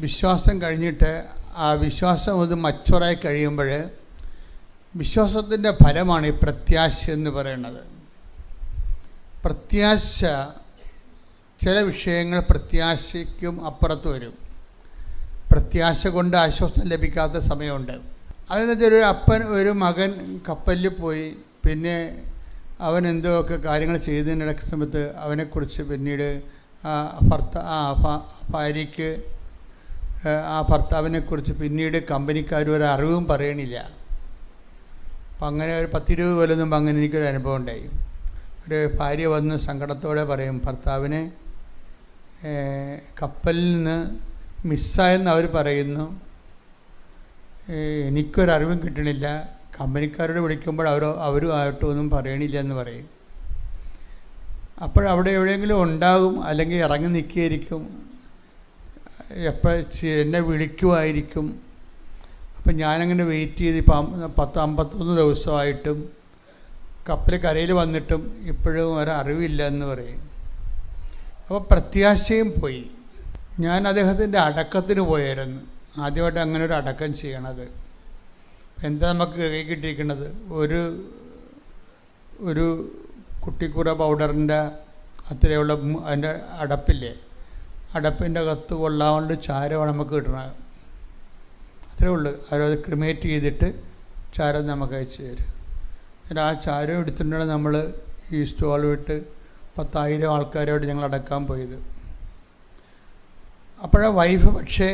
വിശ്വാസം കഴിഞ്ഞിട്ട് ആ വിശ്വാസം അത് മച്ചുറായി കഴിയുമ്പോൾ വിശ്വാസത്തിൻ്റെ ഫലമാണ് ഈ പ്രത്യാശ എന്ന് പറയുന്നത്. പ്രത്യാശ, ചില വിഷയങ്ങൾ പ്രത്യാശയ്ക്കും അപ്പുറത്ത് വരും. പ്രത്യാശ കൊണ്ട് ആശ്വാസം ലഭിക്കാത്ത സമയമുണ്ട്. അതെന്ന് വെച്ചാൽ ഒരു മകൻ കപ്പലിൽ പോയി, പിന്നെ അവൻ എന്തൊക്കെ കാര്യങ്ങൾ ചെയ്തതിനിടയ്ക്ക് സമയത്ത് അവനെക്കുറിച്ച് പിന്നീട് ഭാര്യയ്ക്ക് ആ ഭർത്താവിനെക്കുറിച്ച് പിന്നീട് കമ്പനിക്കാർ ഒരു അറിവും പറയണില്ല. അപ്പം അങ്ങനെ ഒരു 10-20 കൊല്ലം മുമ്പ് അങ്ങനെ എനിക്കൊരു അനുഭവം ഉണ്ടായി. ഒരു ഭാര്യ വന്ന് സങ്കടത്തോടെ പറയും, ഭർത്താവിനെ കപ്പലിൽ നിന്ന് മിസ്സായെന്ന് അവർ പറയുന്നു, എനിക്കൊരറിവും കിട്ടണില്ല, കമ്പനിക്കാരോട് വിളിക്കുമ്പോൾ അവരും ആയിട്ടൊന്നും പറയണില്ല എന്ന് പറയും. അപ്പോഴവിടെ എവിടെയെങ്കിലും ഉണ്ടാകും, അല്ലെങ്കിൽ ഇറങ്ങി നിൽക്കുകയായിരിക്കും, എന്നെ വിളിക്കുമായിരിക്കും. അപ്പം ഞാനങ്ങനെ വെയിറ്റ് ചെയ്ത് ഇപ്പം 50-51 ദിവസമായിട്ടും കപ്പൽ കരയിൽ വന്നിട്ടും ഇപ്പോഴും ഒരറിവില്ല എന്ന് പറയും. അപ്പോൾ പ്രത്യാശയും പോയി. ഞാൻ അദ്ദേഹത്തിൻ്റെ അടക്കത്തിന് പോയായിരുന്നു, ആദ്യമായിട്ട് അങ്ങനെ ഒരു അടക്കം ചെയ്യണത്. എന്താ നമുക്ക് കൈ കിട്ടിയിരിക്കുന്നത്? ഒരു കുട്ടിക്കൂറ പൗഡറിൻ്റെ അത്രയുള്ള അതിൻ്റെ അടപ്പില്ലേ, അടപ്പിൻ്റെ അകത്ത് കൊള്ളാണ്ട് ചാരമാണ് നമുക്ക് കിട്ടണത്. അത്രേ ഉള്ളൂ. അവരത് ക്രിമേറ്റ് ചെയ്തിട്ട് ചാരം നമുക്ക് അയച്ചു തരും. എന്നിട്ട് ആ ചാരം എടുത്തിട്ടാണ് നമ്മൾ ഈ സ്റ്റോൾ വിട്ട് 10,000 ആൾക്കാരോട് ഞങ്ങൾ അടക്കാൻ പോയത്. അപ്പോഴാ വൈഫ്, പക്ഷേ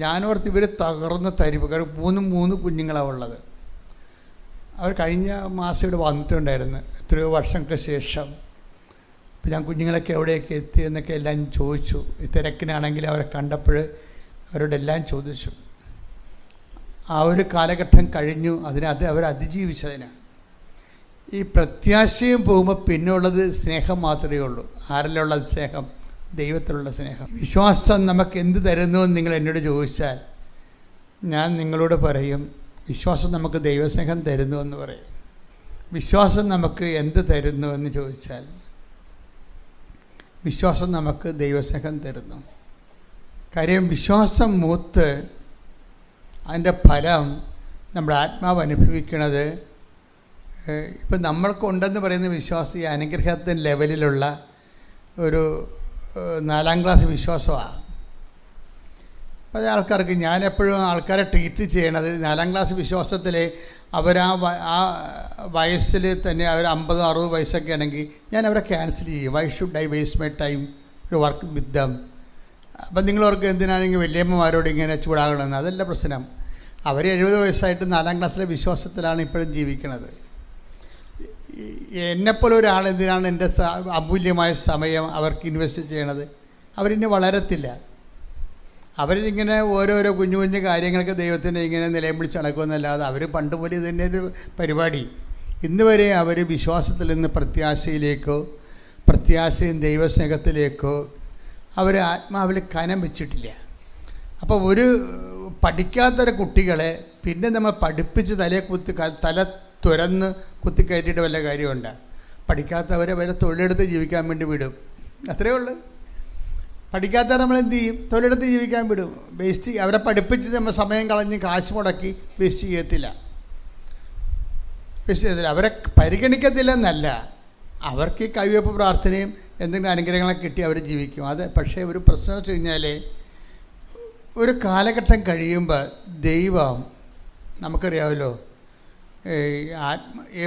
ഞാനോർത്ത് ഇവർ തകർന്ന് തരിപ്പ്, കാരണം 3 കുഞ്ഞുങ്ങളാണ് ഉള്ളത്. അവർ കഴിഞ്ഞ മാസം ഇവിടെ വന്നിട്ടുണ്ടായിരുന്നു, എത്രയോ വർഷങ്ങൾക്ക് ശേഷം. അപ്പോൾ ഞാൻ കുഞ്ഞുങ്ങളൊക്കെ എവിടെയൊക്കെ എത്തി എന്നൊക്കെ എല്ലാം ചോദിച്ചു. ഈ തിരക്കിനാണെങ്കിൽ അവരെ കണ്ടപ്പോൾ അവരോടെല്ലാം ചോദിച്ചു. ആ ഒരു കാലഘട്ടം കഴിഞ്ഞു, അവർ അതിജീവിച്ചതിനാണ്. ഈ പ്രത്യാശയും പോകുമ്പോൾ പിന്നെ ഉള്ളത് സ്നേഹം മാത്രമേ ഉള്ളൂ. ആരെല്ലാം ഉള്ളത്? സ്നേഹം, ദൈവത്തിലുള്ള സ്നേഹം. വിശ്വാസം നമുക്ക് എന്ത് തരുന്നു എന്ന് നിങ്ങൾ എന്നോട് ചോദിച്ചാൽ ഞാൻ നിങ്ങളോട് പറയും, വിശ്വാസം നമുക്ക് ദൈവസ്നേഹം തരുന്നു എന്ന് പറയും. വിശ്വാസം നമുക്ക് എന്ത് തരുന്നു എന്ന് ചോദിച്ചാൽ വിശ്വാസം നമുക്ക് ദൈവസ്നേഹം തരുന്നു. കാര്യം വിശ്വാസം മൂത്ത് അതിൻ്റെ ഫലം നമ്മുടെ ആത്മാവ് അനുഭവിക്കുന്നത്, ഇപ്പം നമ്മൾക്കുണ്ടെന്ന് പറയുന്ന വിശ്വാസം ഈ അനുഗ്രഹത്തിൻ്റെ ലെവലിലുള്ള ഒരു 4ാം ക്ലാസ് വിശ്വാസമാണ്. പല ആൾക്കാർക്ക്, ഞാനെപ്പോഴും ആൾക്കാരെ ട്രീറ്റ് ചെയ്യണത് 4ാം ക്ലാസ് വിശ്വാസത്തിൽ അവർ ആ വയസ്സിൽ തന്നെ അവർ 50-60 വയസ്സൊക്കെ ആണെങ്കിൽ ഞാൻ അവരെ ക്യാൻസൽ ചെയ്യും. Why should I waste my time ഒരു വർക്ക് വിത്ത് ദം? അപ്പം നിങ്ങളവർക്ക് എന്തിനാണെങ്കിൽ വലിയമ്മമാരോട് ഇങ്ങനെ ചൂടാകണമെന്ന്? അതല്ല പ്രശ്നം. അവർ 70 വയസ്സായിട്ട് 4ാം ക്ലാസ്സിലെ വിശ്വാസത്തിലാണ് ഇപ്പോഴും ജീവിക്കുന്നത്. എന്നെപ്പോലെ ഒരാൾ എന്തിനാണ് എൻ്റെ അമൂല്യമായ സമയം അവർക്ക് ഇൻവെസ്റ്റ് ചെയ്യണത്? അവരിന്നെ വളരത്തില്ല. അവരിങ്ങനെ ഓരോരോ കുഞ്ഞു കുഞ്ഞു കാര്യങ്ങൾക്ക് ദൈവത്തിൻ്റെ ഇങ്ങനെ നിലയം വിളിച്ച് നടക്കുമെന്നല്ലാതെ അവർ പണ്ട് പോലെ ഇതിൻ്റെ ഒരു പരിപാടി ഇന്ന് വരെ അവർ വിശ്വാസത്തിൽ നിന്ന് പ്രത്യാശയും ദൈവസ്നേഹത്തിലേക്കോ അവർ ആത്മാവിൽ കനം വെച്ചിട്ടില്ല. അപ്പോൾ ഒരു പഠിക്കാത്തൊരു കുട്ടികളെ പിന്നെ നമ്മൾ പഠിപ്പിച്ച് തല തുരന്ന് കുത്തിക്കയറ്റിയിട്ട് വല്ല കാര്യമുണ്ട്? പഠിക്കാത്തവരെ വല്ല തൊഴിലെടുത്ത് ജീവിക്കാൻ വേണ്ടി വിടും, അത്രയേ ഉള്ളൂ. പഠിക്കാത്തവരെ നമ്മൾ എന്ത് ചെയ്യും? തൊഴിലെടുത്ത് ജീവിക്കാൻ വിടും. വേസ്റ്റ് അവരെ പഠിപ്പിച്ച് നമ്മൾ സമയം കളഞ്ഞ് കാശ് മുടക്കി വേസ്റ്റ് ചെയ്യത്തില്ല. അവരെ പരിഗണിക്കത്തില്ലെന്നല്ല, അവർക്ക് ഈ കൈവയ്പ്പ് പ്രാർത്ഥനയും എന്തെങ്കിലും അനുഗ്രഹങ്ങളൊക്കെ കിട്ടി അവർ ജീവിക്കും. അത് പക്ഷേ ഒരു പ്രശ്നം വെച്ച് കഴിഞ്ഞാൽ ഒരു കാലഘട്ടം കഴിയുമ്പോൾ ദൈവം, നമുക്കറിയാമല്ലോ,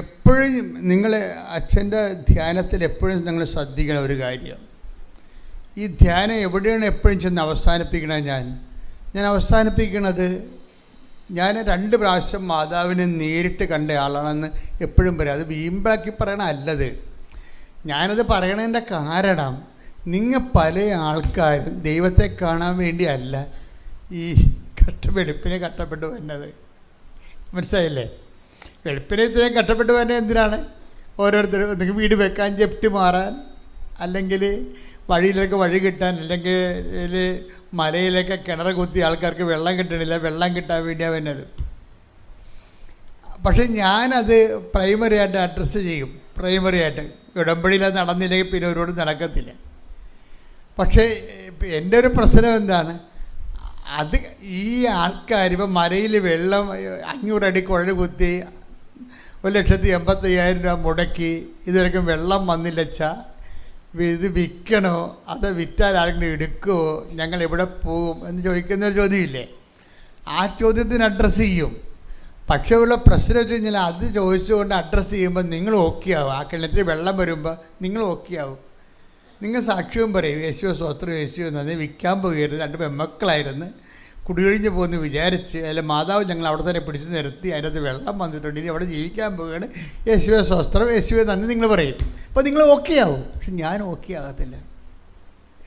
എപ്പോഴും നിങ്ങൾ അച്ഛൻ്റെ ധ്യാനത്തിൽ എപ്പോഴും നിങ്ങൾ ശ്രദ്ധിക്കണം ഒരു കാര്യം. ഈ ധ്യാനം എവിടെയാണ് എപ്പോഴും ചെന്ന് അവസാനിപ്പിക്കണത്? ഞാൻ അവസാനിപ്പിക്കണത്, ഞാൻ 2 പ്രാവശ്യം മാതാവിനെ നേരിട്ട് കണ്ട ആളാണെന്ന് എപ്പോഴും പറയും. അത് വീമ്പാക്കി പറയണ അല്ലത്. ഞാനത് പറയണതിൻ്റെ കാരണം, നിങ്ങൾ പല ആൾക്കാരും ദൈവത്തെ കാണാൻ വേണ്ടിയല്ല ഈ വെളുപ്പിനെ കഷ്ടപ്പെട്ട് വരുന്നത്. മനസ്സിലായില്ലേ? വെളുപ്പിനെ ഇത്രയും കഷ്ടപ്പെട്ട് വരുന്നത് എന്തിനാണ്? ഓരോരുത്തരും ഒന്നെങ്കിൽ വീട് വെക്കാൻ, ജപ്തി മാറാൻ, അല്ലെങ്കിൽ വഴിയിലേക്ക് വഴി കിട്ടാൻ, അല്ലെങ്കിൽ മലയിലേക്ക് കിണർ കുത്തി ആൾക്കാർക്ക് വെള്ളം കിട്ടണില്ല, വെള്ളം കിട്ടാൻ വേണ്ടിയാണ് വരുന്നത്. പക്ഷെ ഞാനത് പ്രൈമറി ആയിട്ട് അഡ്രസ്സ് ചെയ്യും. പ്രൈമറി ആയിട്ട് ഉടമ്പടിയിൽ അത് നടന്നില്ലെങ്കിൽ പിന്നെ ഒരുപാട് നടക്കത്തില്ല. പക്ഷേ എൻ്റെ ഒരു പ്രശ്നം എന്താണ്, അത് ഈ ആൾക്കാർ ഇപ്പം മലയിൽ വെള്ളം 500 അടി കുഴൽ കുത്തി 1,85,000 രൂപ മുടക്കി ഇതുവരെക്കും വെള്ളം വന്നില്ലച്ചാൽ ഇത് വിൽക്കണോ അത് വിറ്റാൽ ആരെങ്കിലും എടുക്കുമോ, ഞങ്ങൾ എവിടെ പോകും എന്ന് ചോദിക്കുന്നൊരു ചോദ്യമില്ലേ? ആ ചോദ്യത്തിന് അഡ്രസ്സ് ചെയ്യും. പക്ഷേ ഉള്ള പ്രശ്നം വെച്ച് കഴിഞ്ഞാൽ അത് ചോദിച്ചുകൊണ്ട് അഡ്രസ്സ് ചെയ്യുമ്പോൾ നിങ്ങൾ ഓക്കെ ആവും. ആ കിണറ്റിൽ വെള്ളം വരുമ്പോൾ നിങ്ങൾ ഓക്കെ ആവും. നിങ്ങൾ സാക്ഷ്യവും പറയും, യേശുവെ സ്വസ്ത്രം, യേശുവെ നന്ദി, വിൽക്കാൻ പോകരുത്, 2 പെൺമക്കളായിരുന്നു, കുടിയൊഴിഞ്ഞ് പോകുന്നു വിചാരിച്ച്, അതിൽ മാതാവ് ഞങ്ങൾ അവിടെ തന്നെ പിടിച്ച് നിർത്തി, അതിനകത്ത് വെള്ളം വന്നിട്ടുണ്ട്, ഇനി അവിടെ ജീവിക്കാൻ പോവുകയാണ്, യേശുവെ സ്വസ്ത്രം, യേശുവെ നന്ദി നിങ്ങൾ പറയും. അപ്പോൾ നിങ്ങൾ ഓക്കെ ആവും. പക്ഷെ ഞാൻ ഓക്കെ ആകത്തില്ല.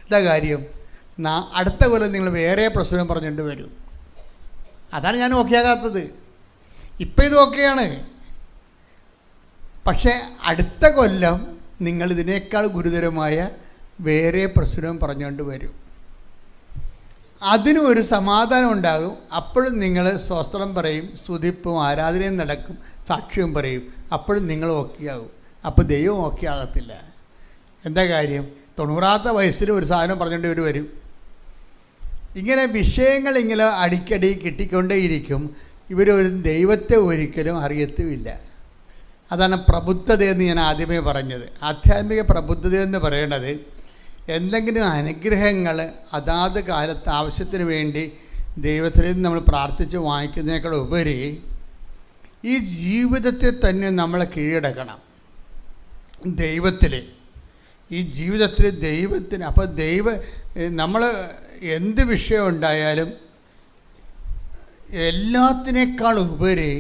എന്താ കാര്യം? അടുത്ത കൊല്ലം നിങ്ങൾ വേറെ പ്രശ്നം പറഞ്ഞുകൊണ്ട് വരും. അതാണ് ഞാൻ ഓക്കെ ആകാത്തത്. ഇപ്പം ഇത് ഓക്കെയാണ്. പക്ഷേ അടുത്ത കൊല്ലം നിങ്ങൾ ഇതിനേക്കാൾ ഗുരുതരമായ വേറെ പ്രശ്നവും പറഞ്ഞുകൊണ്ട് വരും. അതിനും ഒരു സമാധാനം ഉണ്ടാകും. അപ്പോഴും നിങ്ങൾ സ്വസ്ത്രം പറയും, സ്തുതിപ്പും ആരാധനയും നടക്കും, സാക്ഷ്യവും പറയും. അപ്പോഴും നിങ്ങൾ ഓക്കെ ആകും. അപ്പോൾ ദൈവം ഓക്കെ ആകത്തില്ല. എന്താ കാര്യം? 90ാമത്തെ വയസ്സിൽ ഒരു സാധനം പറഞ്ഞുകൊണ്ട് ഇവർ വരും. ഇങ്ങനെ വിഷയങ്ങൾ ഇങ്ങനെ അടിക്കടി കിട്ടിക്കൊണ്ടേയിരിക്കും. ഇവരൊരു ദൈവത്തെ ഒരിക്കലും അറിയത്തുമില്ല. അതാണ് പ്രബുദ്ധതയെന്ന് ഞാൻ ആദ്യമേ പറഞ്ഞത്. ആധ്യാത്മിക പ്രബുദ്ധതയെന്ന് പറയേണ്ടത് എന്തെങ്കിലും അനുഗ്രഹങ്ങൾ അതാത് കാലത്ത് ആവശ്യത്തിന് വേണ്ടി ദൈവത്തിൽ നിന്ന് നമ്മൾ പ്രാർത്ഥിച്ച് വാങ്ങിക്കുന്നതിനേക്കാൾ ഉപരി ഈ ജീവിതത്തെ തന്നെ നമ്മൾ കീഴടക്കണം ദൈവത്തിൽ. ഈ ജീവിതത്തിൽ ദൈവത്തിന്, അപ്പോൾ നമ്മൾ എന്ത് വിഷയം ഉണ്ടായാലും എല്ലാത്തിനേക്കാൾ ഉപരി